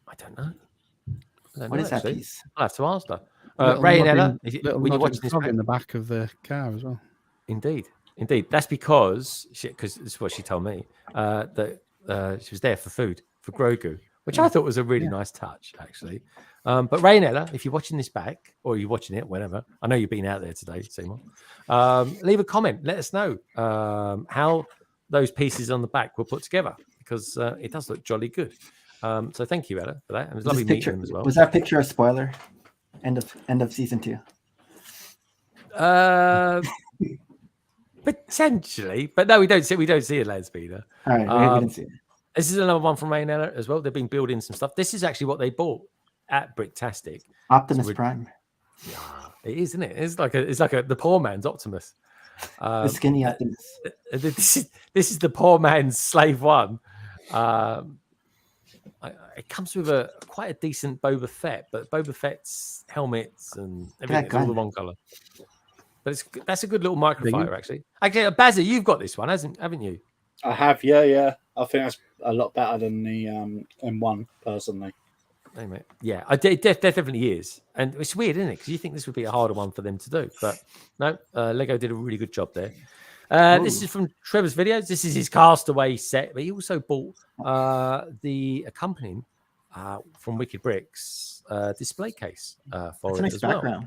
I don't know. What is that piece? I'll have to ask her. Ray and Ella, when you're watching this in the back of the car as well. Indeed. That's because this is what she told me, that she was there for food for Grogu, which I thought was a really nice touch, actually. But Ray and Ella, if you're watching this back, or you're watching it, whenever, I know you've been out there today, Seymour, leave a comment. Let us know how those pieces on the back were put together, because it does look jolly good. So thank you, Ella, for that. It was lovely meeting them as well. Was that picture a spoiler? End of season 2. Potentially, but no, we don't see a Land Speeder. All right, we didn't see it. This is another one from Ray and Ella as well. They've been building some stuff. This is actually what they bought at Bricktastic. Optimus Prime. Yeah, it is, isn't it? It's like the poor man's Optimus. The skinny Optimus. This is the poor man's Slave One. It comes with quite a decent Boba Fett, but Boba Fett's helmets and everything is all the wrong color. But that's a good little microfighter, actually. Actually, Bazza, you've got this one, haven't you? I have, yeah. I think that's a lot better than the M1, personally. Hey, mate. Yeah, it definitely is. And it's weird, isn't it? Because you think this would be a harder one for them to do. But no, Lego did a really good job there. This is from Trevor's videos. This is his Castaway set, but he also bought the accompanying from Wicked Bricks display case for it as well.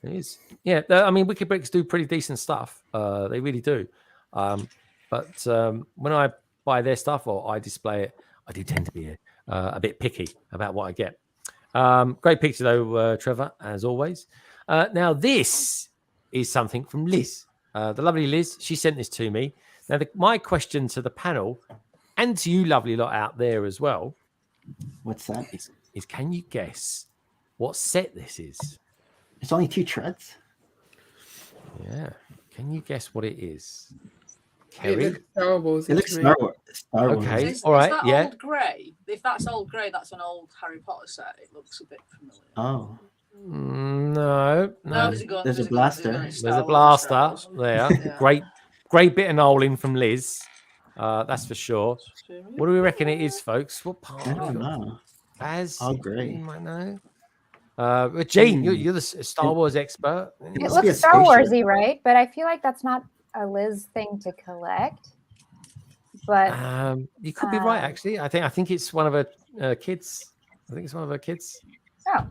It is. Yeah, I mean, Wicked Bricks do pretty decent stuff. They really do. But when I buy their stuff or I display it, I do tend to be a bit picky about what I get. Great picture, though, Trevor, as always. Now, this is something from Liz. The lovely Liz, she sent this to me. Now, my question to the panel and to you lovely lot out there as well. What's that? Is can you guess what set this is? It's only 2 treads. Yeah. Can you guess what it is? It looks Star Wars. It looks Star Wars. Okay. Is all right. that Yeah. old grey? If that's old grey, that's an old Harry Potter set. It looks a bit familiar. Oh. No. There's a blaster. There's a blaster there. Yeah. Great bit of knolling from Liz. That's for sure. What do we reckon it is, folks? What part? I don't know. Baz? Oh, great. You might know. Gene, you're the Star Wars expert. It looks Star Warsy, right? But I feel like that's not a Liz thing to collect. But you could be right, actually. I think it's one of her kids. I think it's one of her kids. Oh,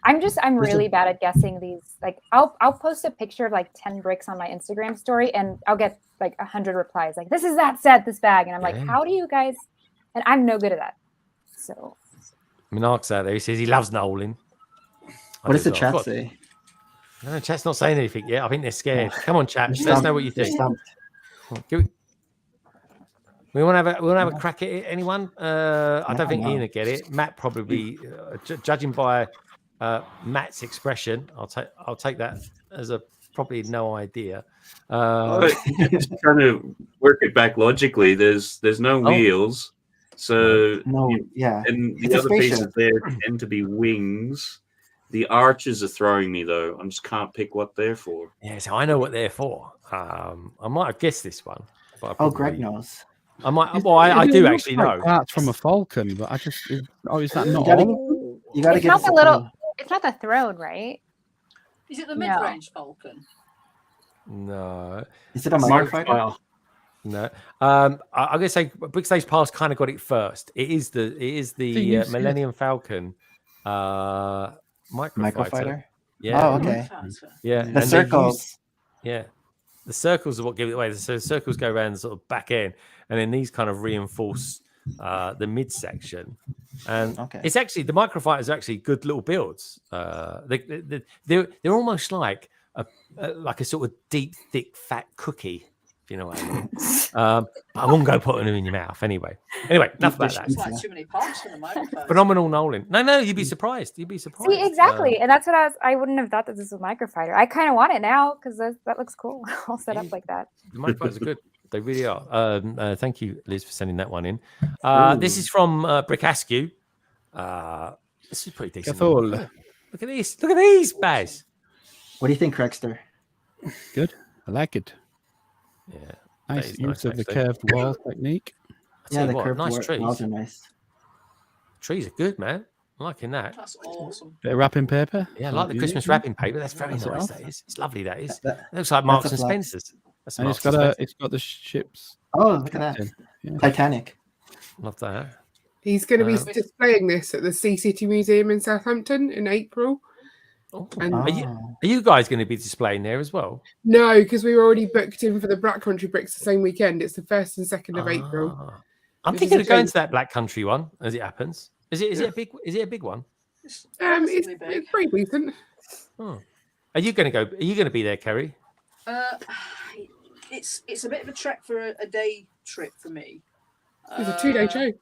I'm really bad at guessing these. Like, I'll post a picture of like 10 bricks on my Instagram story, and I'll get like 100 replies. Like, this is that set, this bag, and I'm like, how do you guys? And I'm no good at that. So, Minark's out there. He says he loves knolling. What does the chat say? No, chat's not saying anything yet. I think they're scared. Come on, chat. Let us know what you think. We want to have a crack at it. Anyone? I don't think Ian will get it. Matt probably, judging by Matt's expression, I'll take that as a probably no idea. Just trying to work it back logically. There's no wheels, so and the other pieces there tend to be wings. The arches are throwing me though. I just can't pick what they're for. Yeah, so I know what they're for. I might have guessed this one. But Greg knows. I might. Well, I do actually know. That's from a Falcon, but I just. Is that not? You gotta it's not the little. It's not the throne, right? Is it the mid-range Falcon? No. Is it a microfighter? No, I'm going to say BRICKTASTIC Pass kind of got it first. It is the Millennium Falcon microfighter. Yeah. Oh, okay. Yeah. The circles. The circles are what give it away. So the circles go around the sort of back end, and then these kind of reinforce the midsection. And it's actually the microfighters are actually good little builds. They're almost like a sort of deep, thick, fat cookie. You know what I mean? I won't go putting them in your mouth anyway. Anyway, enough about that. It's like too many parts for the microphone. Phenomenal, Nolan. No, you'd be surprised. You'd be surprised. See, exactly, and that's what I wouldn't have thought that this was a microfighter. I kind of want it now because that looks cool, all set up like that. The microfighters are good. They really are. Thank you, Liz, for sending that one in. This is from BRICKTASTIC. This is pretty decent. Look at this. Look at these, Baz. What do you think, Craigster? Good. I like it. Yeah. Nice use of the curved wall technique. Yeah, the curved nice trees. walls are nice. Trees are good, man. I'm liking that. That's awesome. Bit of wrapping paper. Yeah, I like the Christmas wrapping paper. That's very nice. That is. It's lovely. That is. It looks like Marks and Spencer's. And it's got the ships. Oh, look at that. Yeah. Titanic. Love that. He's going to be displaying this at the Sea City Museum in Southampton in April. And are you guys going to be displaying there as well? No, because we were already booked in for the Black Country Bricks the same weekend. It's the 1st and 2nd of April. I'm thinking of going to that Black Country one as it happens. Is it a big one? It's pretty decent. Oh. Are you going to go? Are you going to be there, Kerry? It's a bit of a trek for a day trip for me. It's a 2-day show.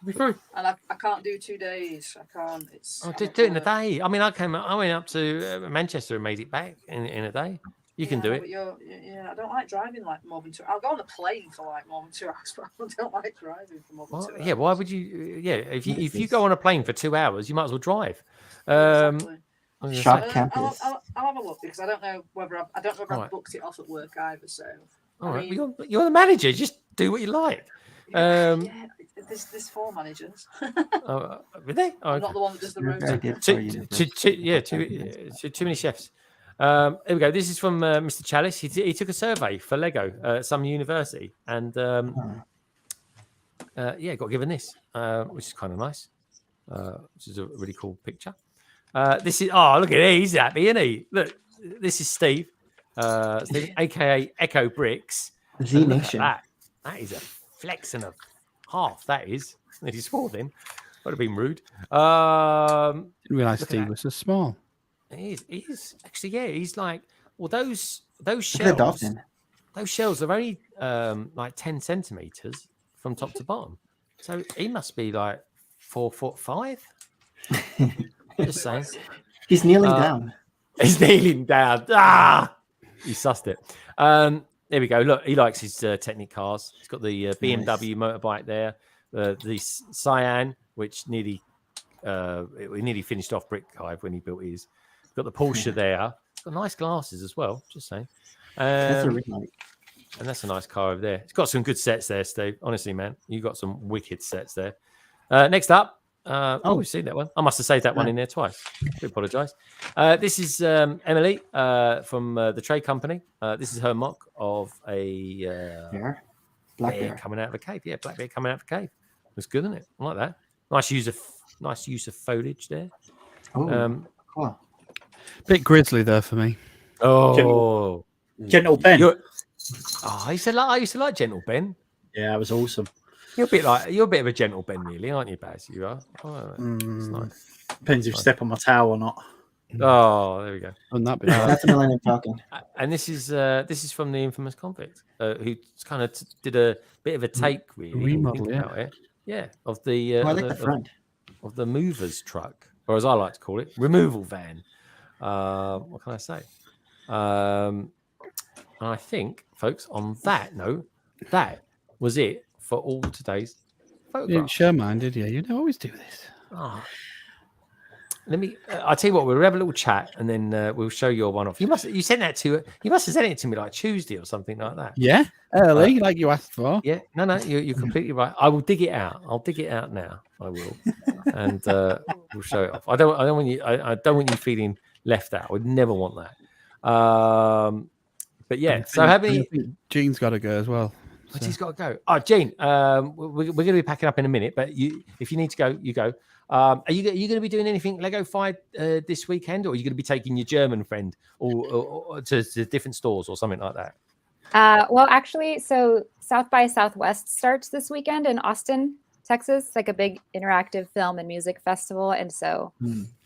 It'll be fine. And I can't do 2 days. I can't. Do it in a day. I mean, I went up to Manchester and made it back in a day. You can do it. But I don't like driving like more than 2 hours. I'll go on a plane for like more than 2 hours, but I don't like driving for more than 2 hours. Yeah, why would you? Yeah, if you go on a plane for 2 hours, you might as well drive. Shop campus. I'll have a look because I don't know whether I've booked it off at work either. So all right, you're the manager. Just do what you like. There's 4 managers. Are they? I'm not the one that does the road. Too many chefs. Here we go. This is from Mr. Chalice. He took a survey for Lego at some university, and got given this, which is kind of nice. Which is a really cool picture. This is look at it. He's happy, isn't he? Look, this is Steve, aka Echo Bricks. Z Nation. That is a flex and a half. That is. He's small then. Would have been rude. Didn't realise Steve was so small. He is actually, yeah. He's like, well, those shells. Those shells are only like 10 centimeters from top to bottom. So he must be like 4'5". Just saying. He's kneeling down. He's kneeling down. He sussed it. There we go. Look, he likes his Technic cars. He's got the BMW motorbike there. The Cyan, which nearly finished off Brick Hive when he built his. Got the Porsche there. It's got nice glasses as well. Just saying. That's a really nice. And that's a nice car over there. It's got some good sets there, Steve. Honestly, man, you got some wicked sets there. Next up. We've seen that one. I must have saved that one in there twice. I apologise. This is Emily from the Trade Company. This is her mock of a black bear coming out of a cave. Yeah, black bear coming out of a cave. Looks good, isn't it? I like that. Nice use of foliage there. Cool. Bit grizzly there for me. Oh, Gentle Ben. I used to like Gentle Ben. Yeah, it was awesome. You're a bit of a Gentle Ben, really, aren't you, Baz? You are. Oh, it's nice. Depends if you step on my towel or not. Oh, there we go. That's a Millennium Falcon. And this is from the infamous convict, who kind of did a bit of a take, really. Remodel, about it. Yeah, of the I like the front of the movers truck, or as I like to call it, removal van. What can I say? And I think, folks, on that note, that was it for all today's photographs. You didn't show mine, did you? You always do this. Oh. Let me. I'll tell you what. We'll have a little chat, and then we'll show your one off. You must have sent it to me like Tuesday or something like that. Yeah, early, like you asked for. Yeah, no, you're completely right. I will dig it out. I'll dig it out now. I will, and we'll show it off. I don't want you. I don't want you feeling left out. I would never want that. But yeah. So how many? Gene's got to go as well. So. She's got to go. Oh, Jean, we're going to be packing up in a minute, but if you need to go, you go. Are you going to be doing anything Lego Fi this weekend, or are you going to be taking your German friend or to different stores or something like that? Well, actually, so South by Southwest starts this weekend in Austin, Texas. It's like a big interactive film and music festival. And so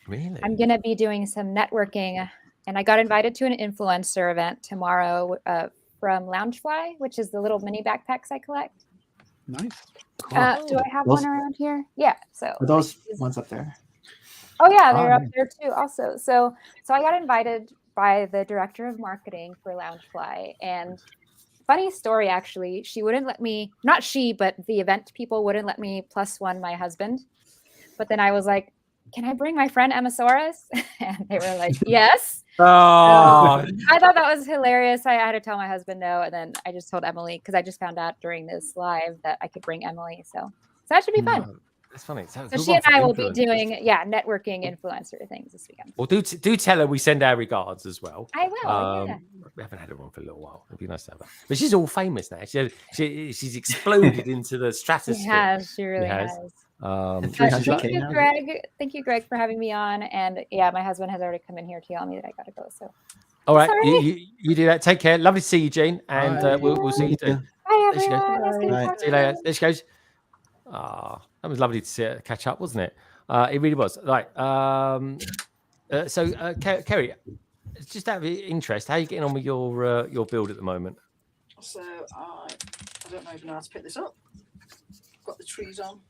really? I'm going to be doing some networking. And I got invited to an influencer event tomorrow from Loungefly, which is the little mini backpacks I collect. Nice. Do I have one around here? Yeah. So are those ones up there? Oh yeah, they're up there too. Also, so I got invited by the director of marketing for Loungefly, and funny story actually, she wouldn't let me. Not she, but the event people wouldn't let me +1 my husband. But then I was like, "Can I bring my friend Emmasaurus?" And they were like, "Yes." Oh, I thought that was hilarious. I had to tell my husband no, and then I just told Emily because I just found out during this live that I could bring Emily. So that should be fun. That's funny. So she and I will be doing networking influencer things this weekend. Well, do tell her we send our regards as well. I will. Yeah. We haven't had her on for a little while. It'd be nice to have her. But she's all famous now. She's exploded into the stratosphere. She really has. Thank you, Greg, for having me on. And yeah, my husband has already come in here to tell me that I got to go. So, all right, you do that. Take care. Lovely to see you, Jean, and we'll see you soon. Bye, everyone. See you later. There she goes. That was lovely to catch up, wasn't it? It really was. Right. So, Kerry, just out of interest, how are you getting on with your build at the moment? So I don't even know how to pick this up. Got the trees on.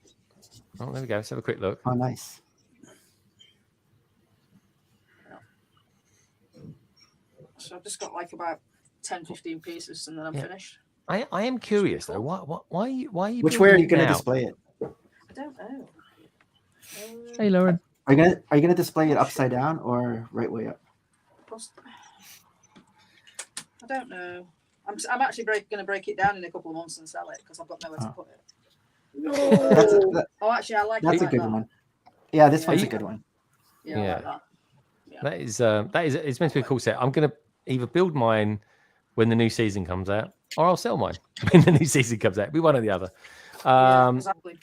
Oh, there we go. Let's have a quick look. Oh, nice. So I've just got like about 10-15 pieces, and then I'm finished. I am curious though. Why are you? Which way are you going to display it? I don't know. Hey, Lauren. Are you gonna display it upside down or right way up? I don't know. I'm actually going to break it down in a couple of months and sell it because I've got nowhere to put it. Actually, I like that's it. A good one. Yeah, this one's a good one. Yeah. I like that. That is it's meant to be a cool set. I'm gonna either build mine when the new season comes out, or I'll sell mine when the new season comes out. It'll be one or the other. Exactly.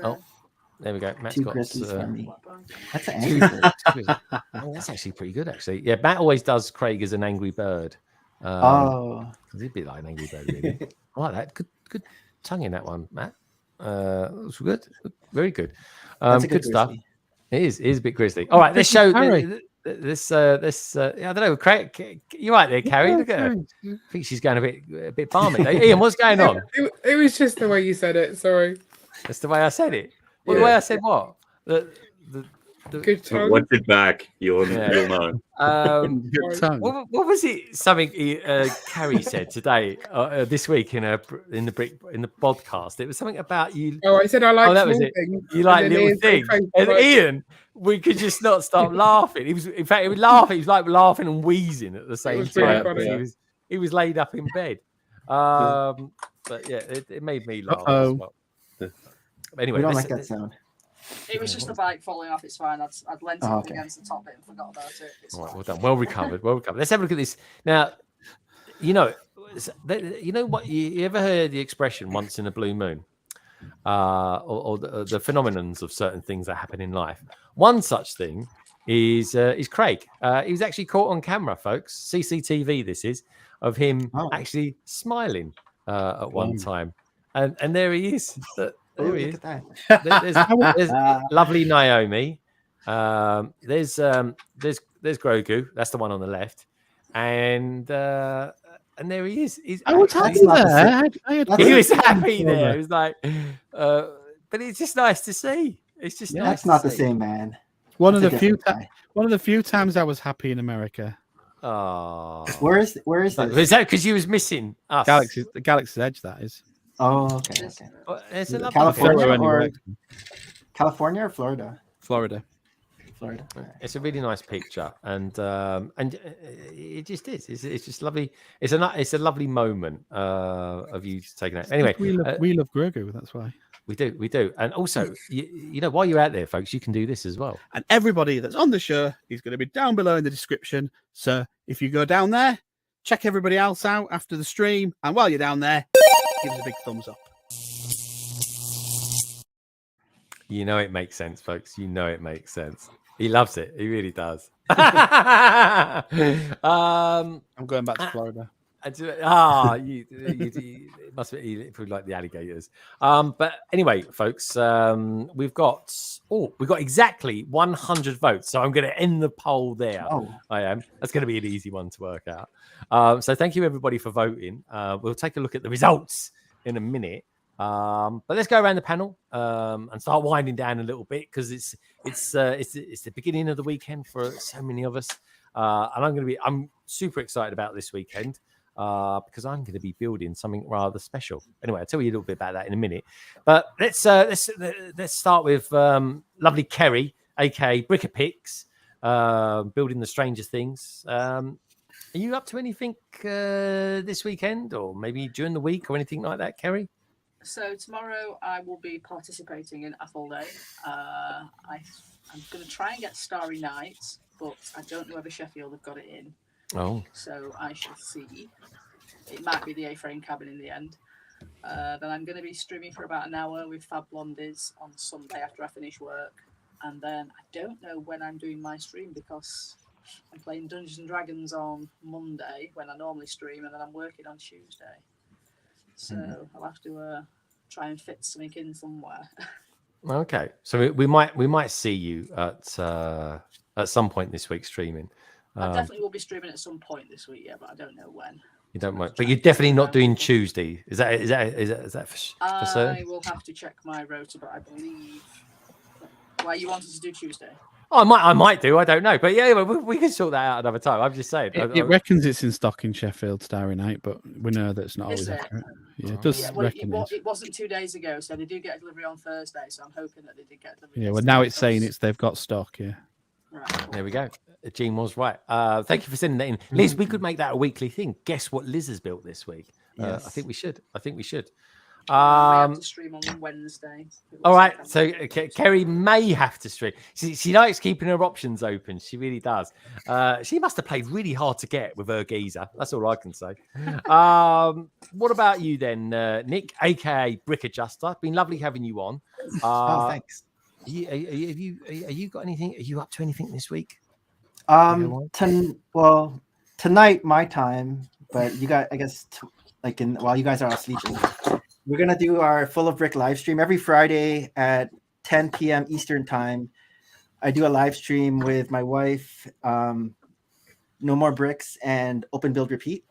Oh, there we go. Matt's got. That's an angry bird. That's actually pretty good, actually. Yeah, Matt always does Craig as an angry bird. He'd be like an angry bird, really. I like that. Good tongue in that one, Matt. That's good. Very good. Good stuff. It is a bit grisly. All right, let's show this. I don't know. Craig, you're right there, Carrie. Look at her. I think she's going a bit balmy. Ian, what's going on? It was just the way you said it. Sorry. That's the way I said it. Well, the way I said what? The good tongue. Watch it back. You'll know. Good tongue. What was it? Something Carrie said today, this week in the podcast. It was something about you. Oh, I said I like. That was it. You like little things. And Ian, we could just not stop laughing. He was, in fact, he was laughing. He was like laughing and wheezing at the same time. He was laid up in bed. But yeah, it made me laugh as well. Anyway, we don't like that sound. It was just a bike falling off. It's fine. I'd lent it against the top bit and forgot about it. Well done. Well recovered. Let's have a look at this now. You know what? You ever heard the expression "once in a blue moon," or the phenomenons of certain things that happen in life? One such thing is Craig. He was actually caught on camera, folks. CCTV. This is of him actually smiling at one time, and there he is. There he is. There's lovely Naomi. There's Grogu. That's the one on the left, and there he is. He's happy there. He was happy there. It was like, but it's just nice to see. It's just nice. That's not the same, man. One of the few times I was happy in America. Oh, where is this? Is that because you was missing us? The Galaxy's Edge. That is. Oh, okay. It's a California or Florida? Florida. It's a really nice picture, and it just is. It's just lovely. It's a lovely moment of you taking it. Anyway, we love Grogu. That's why we do. And also, you know, while you're out there, folks, you can do this as well. And everybody that's on the show is going to be down below in the description. So if you go down there, check everybody else out after the stream. And while you're down there, give us a big thumbs up. You know it makes sense, folks. You know it makes sense. He loves it. He really does. I'm going back to Florida. It must be you like the alligators. But anyway, folks, we've got exactly 100 votes. So I'm going to end the poll there. Oh. I am. That's going to be an easy one to work out. So thank you everybody for voting. We'll take a look at the results in a minute. But let's go around the panel and start winding down a little bit because it's the beginning of the weekend for so many of us, and I'm super excited about this weekend because I'm going to be building something rather special. Anyway, I'll tell you a little bit about that in a minute. But let's start with lovely Kerry, aka BRICKTASTIC, building the Stranger Things. Are you up to anything this weekend, or maybe during the week, or anything like that, Kerry? So tomorrow I will be participating in Apple Day. I'm going to try and get Starry Night, but I don't know whether Sheffield have got it in. Oh. So I shall see. It might be the A-frame cabin in the end. Then I'm going to be streaming for about an hour with Fab Blondies on Sunday after I finish work. And then I don't know when I'm doing my stream because I'm playing Dungeons and Dragons on Monday when I normally stream, and then I'm working on Tuesday. So I'll have to try and fit something in somewhere. Okay, so we might see you at some point this week streaming. I definitely will be streaming at some point this week, yeah, but I don't know when. You don't mind, but you're definitely not doing Tuesday. Is that for certain? I will have to check my rota, but I believe. Why you wanted to do Tuesday? Oh, I might do. I don't know, but yeah, we can sort that out another time. I'm just saying. It reckons it's in stock in Sheffield, Starry Night, but we know that it's not always accurate. Yeah, it does reckon it wasn't 2 days ago, so they do get a delivery on Thursday. So I'm hoping that they did get a delivery. Yeah, well now it's saying they've got stock. Yeah. Right. There we go. Gene was right. Thank you for sending that in, Liz. We could make that a weekly thing. Guess what Liz has built this week? Yes. I think we should. I have to stream on Wednesday. All right, so Kerry may have to stream. She likes keeping her options open. She really does. She must have played really hard to get with her geezer. That's all I can say. What about you then, Nick, aka Brick Adjuster? Been lovely having you on. Thanks. Have you got anything? Are you up to anything this week? Tonight my time, but you guys, I guess, while you guys are all sleeping. We're going to do our Full of Brick live stream every Friday at 10 p.m. Eastern time. I do a live stream with my wife, No More Bricks, and Open Build Repeat.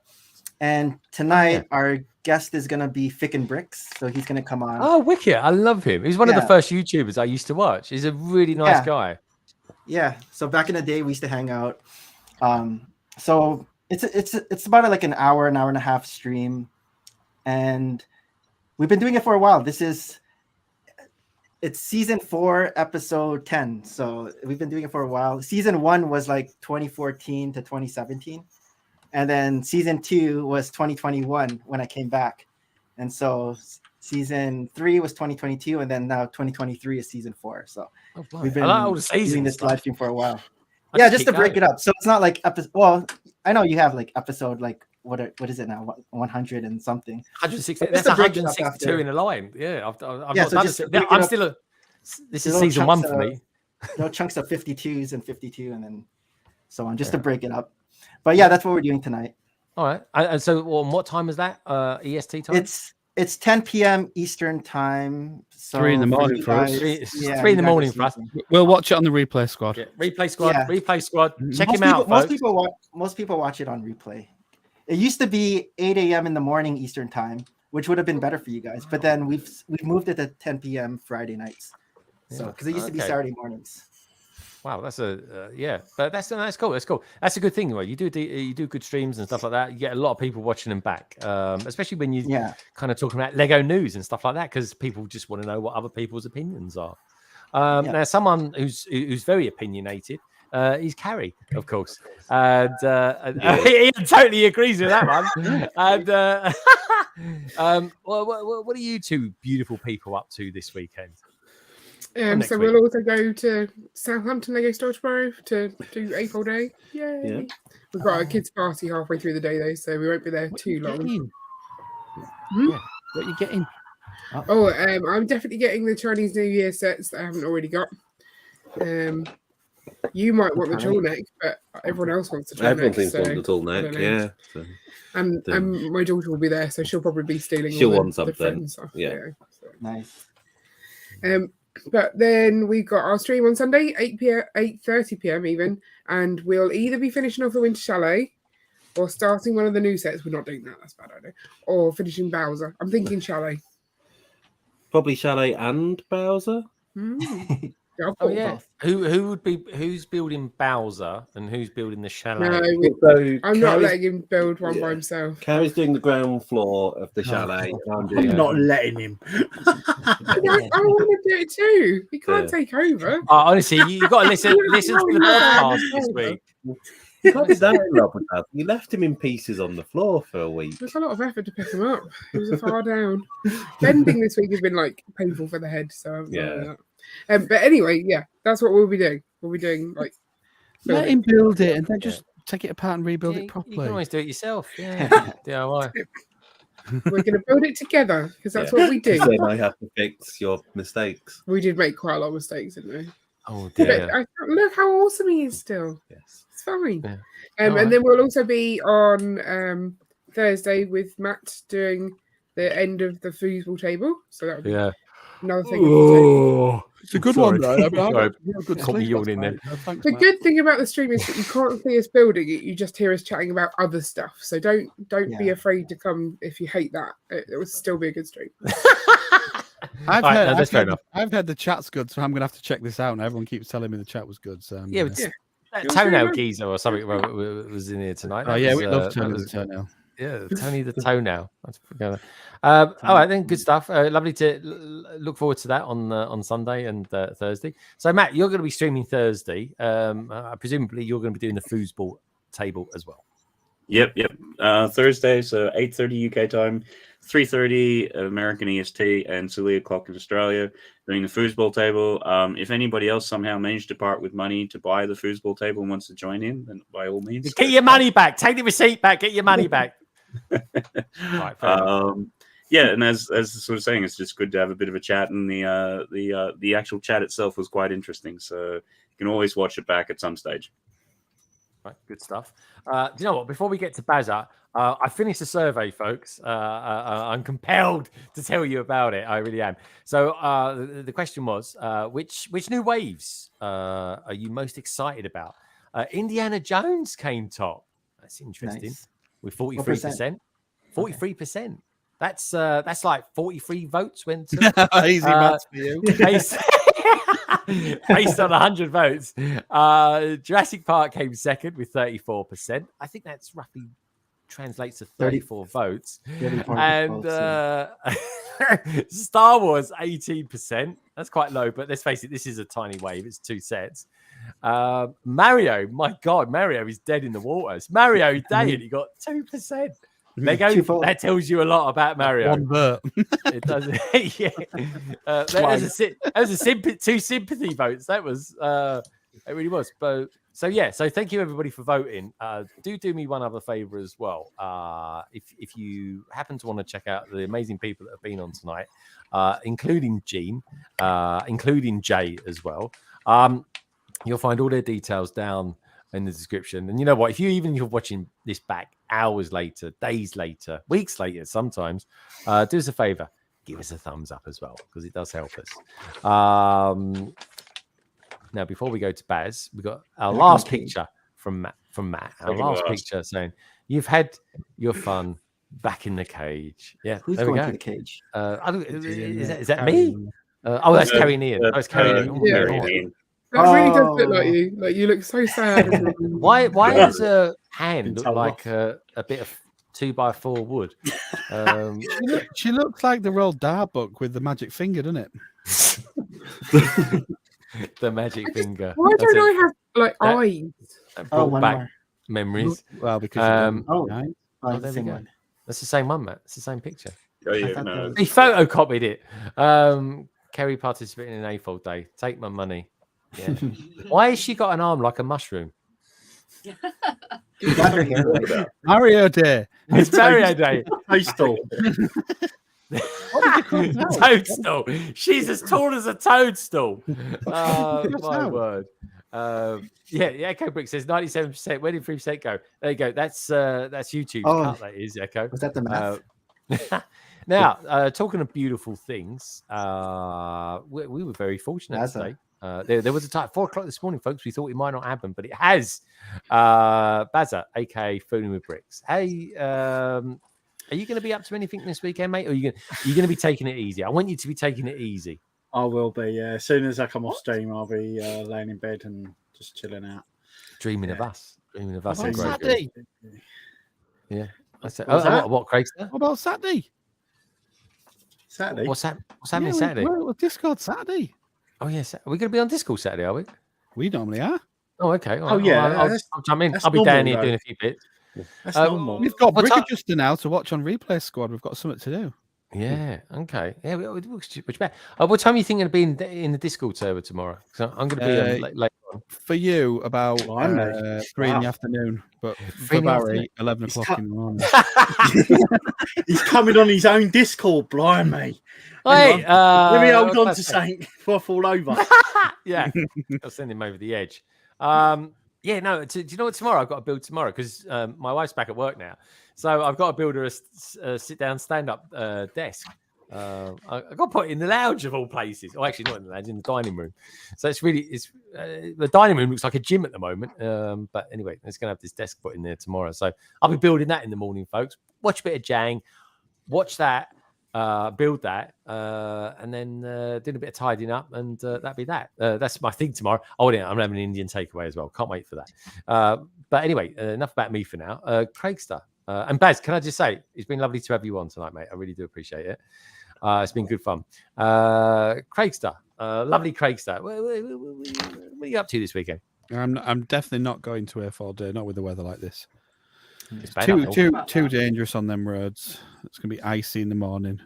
And tonight, our guest is going to be Ficken Bricks. So he's going to come on. Oh, wicked. I love him. He's one of the first YouTubers I used to watch. He's a really nice guy. Yeah. So back in the day, we used to hang out. So it's about like an hour and a half stream. And we've been doing it for a while. It's season 4, episode 10. So we've been doing it for a while. Season 1 was like 2014 to 2017. And then season 2 was 2021 when I came back. And so season 3 was 2022. And then now 2023 is season 4. So we've been doing this live stream for a while. Yeah, just to break it up. So it's not like well, I know you have like episode like what is it now? 100 and something. 160. That's 162 in a line. Yeah, I'm still. This is season 1 for me. No chunks of 52s and 52, and then so on, just to break it up. But yeah, that's what we're doing tonight. All right. And so, what time is that? EST time? It's 10 p.m. Eastern time. So 3 in the morning for us. 3 in the morning for us. We'll watch it on the replay squad. Yeah, replay squad. Check him out. Most people watch it on replay. It used to be 8 a.m. in the morning Eastern time, which would have been better for you guys. But then we've moved it to 10 p.m. Friday nights. So because it used to be Saturday mornings. Wow, that's but that's cool. That's cool. That's a good thing, right? You do good streams and stuff like that. You get a lot of people watching them back, especially when you kind of talking about Lego news and stuff like that, because people just want to know what other people's opinions are. Now, someone who's very opinionated is Carrie, of course, and he totally agrees with that one. And what are you two beautiful people up to this weekend? next So week. we'll also go to Southampton Lego Store tomorrow to do April Day. Yay! Yeah. We've got a kids' party halfway through the day though, so we won't be there too long. Yeah. What are you getting? Oh, I'm definitely getting the Chinese New Year sets that I haven't already got. You might want the tall neck, but everyone else wants the tall Everyone neck. seems to so want the tall I neck, don't know. yeah. So, And my daughter will be there, so she'll probably be stealing she'll all want the something. friend stuff. Yeah. So. Nice. But then we've got our stream on Sunday, 8:30 p.m. even, and we'll either be finishing off the Winter Chalet or starting one of the new sets. We're not doing that, that's a bad idea. Or finishing Bowser. I'm thinking Chalet. probably Chalet and Bowser. Oh yeah. Who's building Bowser and who's building the chalet? No, So I'm not Carrie's- letting him build one by himself. Carrie's doing the ground floor of the chalet. And I'm doing I'm not letting him. I want to do it too. He can't take over. Honestly, you've got to listen to the podcast this week. You can't be that in love with that. You left him in pieces on the floor for a week. There's a lot of effort to pick him up. He was far down. Bending this week has been like painful for the head, so I'm not doing that. But anyway, yeah, that's what we'll be doing. We'll be doing like Let him build it and then just take it apart and rebuild it You properly. can always do it yourself. Yeah. DIY. we're going to build it together because that's what we do. Then I have to fix your mistakes. We did make quite a lot of mistakes, didn't we? Oh But dear. look how awesome he is still. Yes. It's fine. Yeah. And Alright. then we'll also be on Thursday with Matt doing the end of the foosball table. So that would be another thing. It's a good one, though. I mean, I Sorry. had a good Caught me sleep yawning last then. night. Thanks, The Matt. good thing about the stream is that you can't see us building it; you just hear us chatting about other stuff. So don't be afraid to come if you hate that. It will still be a good stream. I've Alright, heard, no, that's fair enough. I've heard the chat's good, so I'm going to have to check this out. And everyone keeps telling me the chat was good. So Yeah, but that toenail geezer or something was in here tonight. Oh, That yeah, was, we love that Tony was- the Toenail. Yeah, Tony the Toenail. That's all right, then. Good stuff. Lovely to look forward to that on Sunday and Thursday. So, Matt, you're going to be streaming Thursday. Presumably, you're going to be doing the foosball table as well. Yep. Thursday, so 8:30 UK time, 3:30 American EST, and 3 o'clock in Australia. Doing the foosball table. If anybody else somehow managed to part with money to buy the foosball table and wants to join in, then by all means, Get your money back. Take the receipt back. Get your money back. Right, fair enough. Yeah, and as sort of saying, it's just good to have a bit of a chat, and the actual chat itself was quite interesting. So you can always watch it back at some stage. Right, good stuff. Do you know what? Before we get to Bazza, I finished the survey, folks. I'm compelled to tell you about it. I really am. So the question was, which new waves are you most excited about? Indiana Jones came top. That's interesting. Nice. With 43%. 43%. That's like 43 votes went to Easy maths for you. based on 100 votes. Jurassic Park came second with 34%. I think that's roughly translates to 34 votes. 34 And votes, Star Wars 18%. That's quite low, but let's face it, this is a tiny wave. It's 2 sets. Mario, my God, Mario is dead in the waters. Mario Day, and he got 2%. Lego, that tells you a lot about Mario. One vote. It does. Yeah. Two sympathy votes. That was it really was. But so thank you everybody for voting. Do me one other favor as well. If you happen to want to check out the amazing people that have been on tonight, including Gene, including Jay as well. You'll find all their details down in the description. And you know what? If you're watching this back hours later, days later, weeks later, sometimes, do us a favor, give us a thumbs up as well, because it does help us. Now, before we go to Baz, we got our last picture from Matt. Our last picture saying, "You've had your fun back in the cage." Yeah, Who's there we going go. to the cage? Is that me? That's Carrie Ian. That's Carrie Ian. That really does look like you. Like you look so sad. Why does her hand look like a bit of 2x4 wood? She looks like the Roald Dahl book with the magic finger, doesn't it? The magic finger. Why don't I have like eyes? That brought back memories. Well, because there we same go. one. That's the same one, Matt. It's the same picture. Oh, yeah, no. He photocopied it. Kerry participating in AFOL Day. Take my money. Yeah. Why has she got an arm like a mushroom? Mario Day. It's Mario Day. Toadstool. Toadstool. She's as tall as a toadstool. My word. Yeah, Echo Brick says 97%. Where did 3% go? There you go. That's YouTube's cut. That is Echo. Was that the math? Now, talking of beautiful things, we were very fortunate today. There was a time 4 o'clock this morning, folks. We thought it might not happen, but it has. Bazza, aka Fooling with Bricks. Hey, are you going to be up to anything this weekend, mate? Or are you going to be taking it easy? I want you to be taking it easy. I will be. Yeah, as soon as I come off stream, I'll be laying in bed and just chilling out, dreaming of us. Dreaming of us. What about Saturday? Yeah. What, Craig? What about Saturday? Saturday. What's happening Saturday? We're Discord Saturday. Oh yes, are we going to be on Discord Saturday? Are we? We normally are. Oh, okay. Oh yeah. I'll jump in. I'll be down here doing a few bits. That's normal. We've got BRICKTASTIC now to watch on Replay Squad. We've got something to do. Yeah. Okay. Yeah. Which better? What time are you thinking of being in the Discord server tomorrow? So I'm going to be late on. For you, about 3 in the afternoon, but for Barry, 11 o'clock in the morning. He's coming on his own Discord, blimey. Hey, let me hold on to something before I fall over. Yeah, I'll send him over the edge. Yeah, no. Do you know what? Tomorrow I've got to build tomorrow because my wife's back at work now, so I've got to build her a sit-down, stand-up desk. I got put in the lounge of all places. Oh, actually, not in the lounge, in the dining room. So it's the dining room looks like a gym at the moment. But anyway, it's going to have this desk put in there tomorrow. So I'll be building that in the morning, folks. Watch a bit of Jang, watch that, build that, and then doing a bit of tidying up, and that'd be that. That's my thing tomorrow. Oh, yeah, I'm having an Indian takeaway as well. Can't wait for that. But anyway, enough about me for now. Craigster. And Baz, can I just say, it's been lovely to have you on tonight, mate. I really do appreciate it. It's been good fun. Craigster, lovely Craigster. What are you up to this weekend? I'm definitely not going to AFOL Day, not with the weather like this. It's too dangerous on them roads. It's gonna be icy in the morning.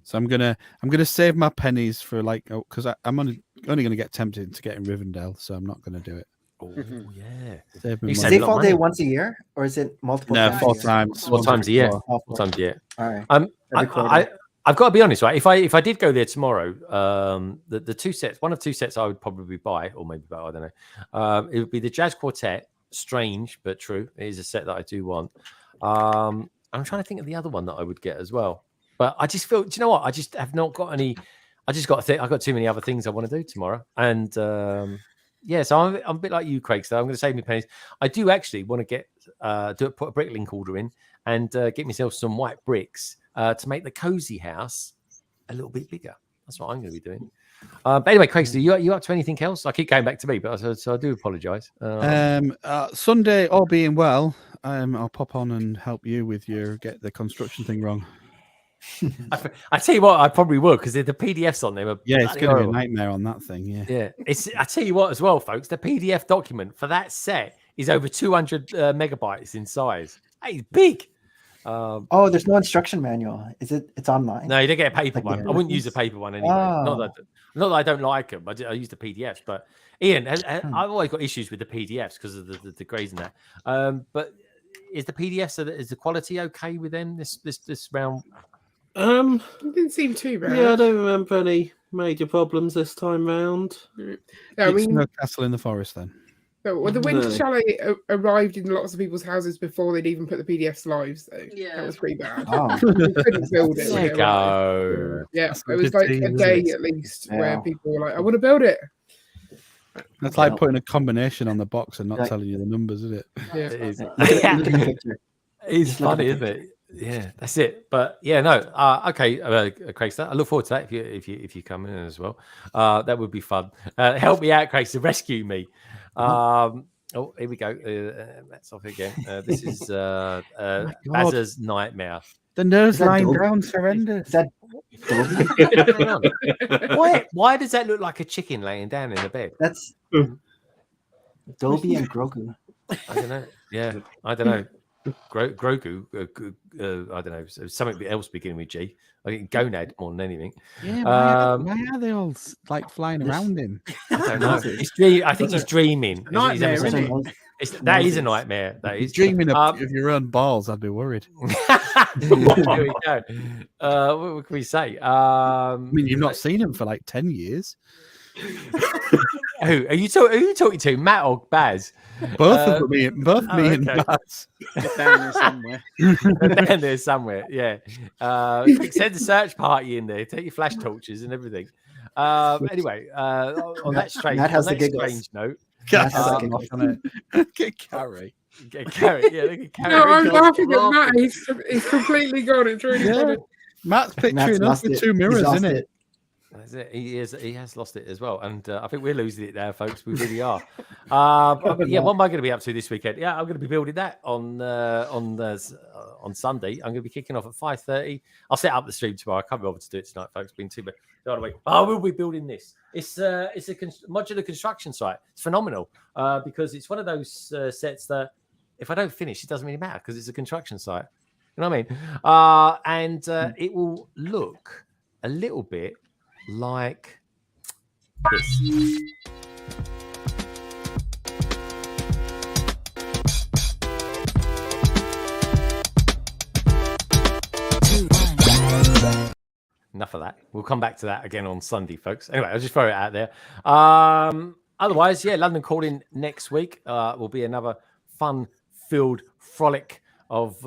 So I'm gonna save my pennies for because I'm only gonna get tempted to get in Rivendell, so I'm not gonna do it. Oh yeah. Is AFOL Day once a year, or is it multiple? No, times 4 times. 4 times a year. 4 times a year. All right. I've got to be honest, right? If I did go there tomorrow, the 2 sets, one of 2 sets I would probably buy, or maybe buy, I don't know. It would be the Jazz Quartet. Strange but true. It is a set that I do want. I'm trying to think of the other one that I would get as well. But I just feel, do you know what? I just have not got any. I just got to think. I've got too many other things I want to do tomorrow, and yeah. So I'm a bit like you, Craig. So I'm going to save me pennies. I do actually want to get put a bricklink order in and get myself some white bricks to make the cozy house a little bit bigger. That's what I'm going to be doing. But anyway, Craig, so you up to anything else? I keep going back to me, but so I do apologise. Sunday, all being well, I'll pop on and help you with get the construction thing wrong. I tell you what, I probably would because the PDFs on there. It's going to be a nightmare on that thing. Yeah. I tell you what, as well, folks, the PDF document for that set is over 200 megabytes in size. It's big. There's no instruction manual. It's online? No, you don't get a paper one. I wouldn't use a paper one anyway. Not that I don't like them. I use the PDFs. But Ian, I've always got issues with the PDFs because of the grades and that. But is the PDF is the quality okay with them this round? It didn't seem too bad. Yeah, I don't remember any major problems this time round. I mean, no castle in the forest then. Well, the Winter Chalet arrived in lots of people's houses before they'd even put the PDFs live, so that was pretty bad. We couldn't build it. There you go. Yeah, it was like a day at least where people were like, I want to build it. That's like putting a combination on the box and not telling you the numbers, is it? Yeah. It is. It's funny, isn't it? Yeah, that's it. But yeah, no. Okay, Craigster. I look forward to that if you come in as well. That would be fun. Help me out, Craigster. Rescue me. Oh, here we go. That's off again. This is Bazza's nightmare. The nurse lying down surrenders. Why does that look like a chicken laying down in the bed? That's Dobby and Grogu. I don't know. Yeah, I don't know. Grogu. I don't know, something else beginning with G. I think gonad more than anything. Yeah, why are they all like flying around him? I don't know. I think he's dreaming. Nightmare, isn't it? That is a nightmare. That is Dreaming of your own balls. I'd be worried. There we go. What can we say? I mean, you've not seen him for like 10 years. Who are you talking to, Matt or Baz? Both of me and Baz. Down there somewhere. Down there somewhere. Yeah. Send the search party in there. Take your flash torches and everything. Anyway, on that strange note, get Carrie. Get Carrie. Yeah, look at Carrie. No, I'm laughing at Matt. He's completely gone. It's really funny. Matt's picturing us with two mirrors, isn't it? That's it. He has lost it as well, and I think we're losing it now, folks. We really are. Yeah, what am I going to be up to this weekend? Yeah, I'm going to be building that on Sunday. I'm going to be kicking off at 5:30. I'll set up the stream tomorrow. I can't be bothered to do it tonight, folks. Been too bad. I will be building this. It's a modular construction site. It's phenomenal because it's one of those sets that if I don't finish, it doesn't really matter because it's a construction site. You know what I mean? And it will look a little bit like this. Enough of that. We'll come back to that again on Sunday, folks. Anyway, I'll just throw it out there. Otherwise, yeah, London Calling next week will be another fun-filled frolic of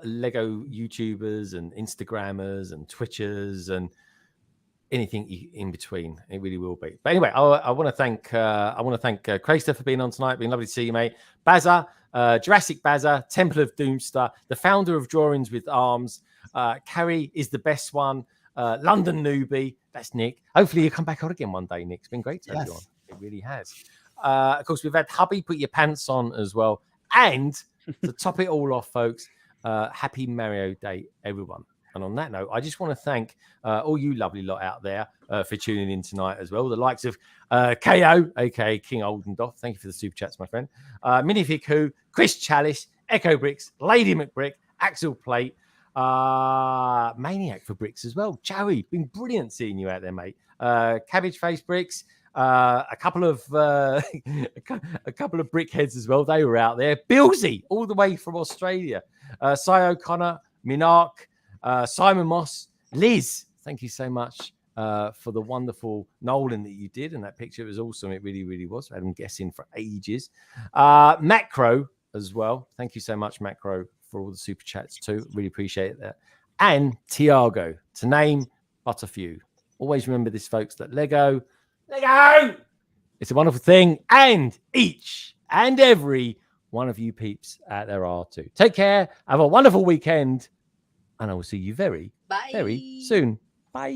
Lego YouTubers and Instagrammers and Twitchers and anything in between. It really will be. But anyway, I want to thank Crayster for being on tonight. Been lovely to see you, mate. Bazza, Jurassic Bazza, Temple of Doomster, the founder of Drawings with Arms. Carrie is the best one. London Newbie, that's Nick. Hopefully you come back on again one day, Nick. It's been great to have you on. It really has. Of course, we've had Hubby Put Your Pants On as well. And to top it all off, folks, happy Mario Day, everyone. And on that note, I just want to thank all you lovely lot out there for tuning in tonight as well. The likes of KO, aka King Oldendoff. Thank you for the super chats, my friend. Minifig Who, Chris Chalice, Echo Bricks, Lady McBrick, Axel Plate, Maniac for Bricks as well. Joey, been brilliant seeing you out there, mate. Cabbage Face Bricks, a couple of brickheads as well. They were out there. Billsy, all the way from Australia. Cy O'Connor, Minark, Simon Moss, Liz, thank you so much for the wonderful Nolan that you did. And that picture was awesome. It really, really was. I had them guessing for ages. Macro as well. Thank you so much, Macro, for all the super chats too. Really appreciate that. And Tiago, to name but a few. Always remember this, folks, that Lego, it's a wonderful thing. And each and every one of you peeps out there are too. Take care. Have a wonderful weekend. And I will see you very, very soon. Bye.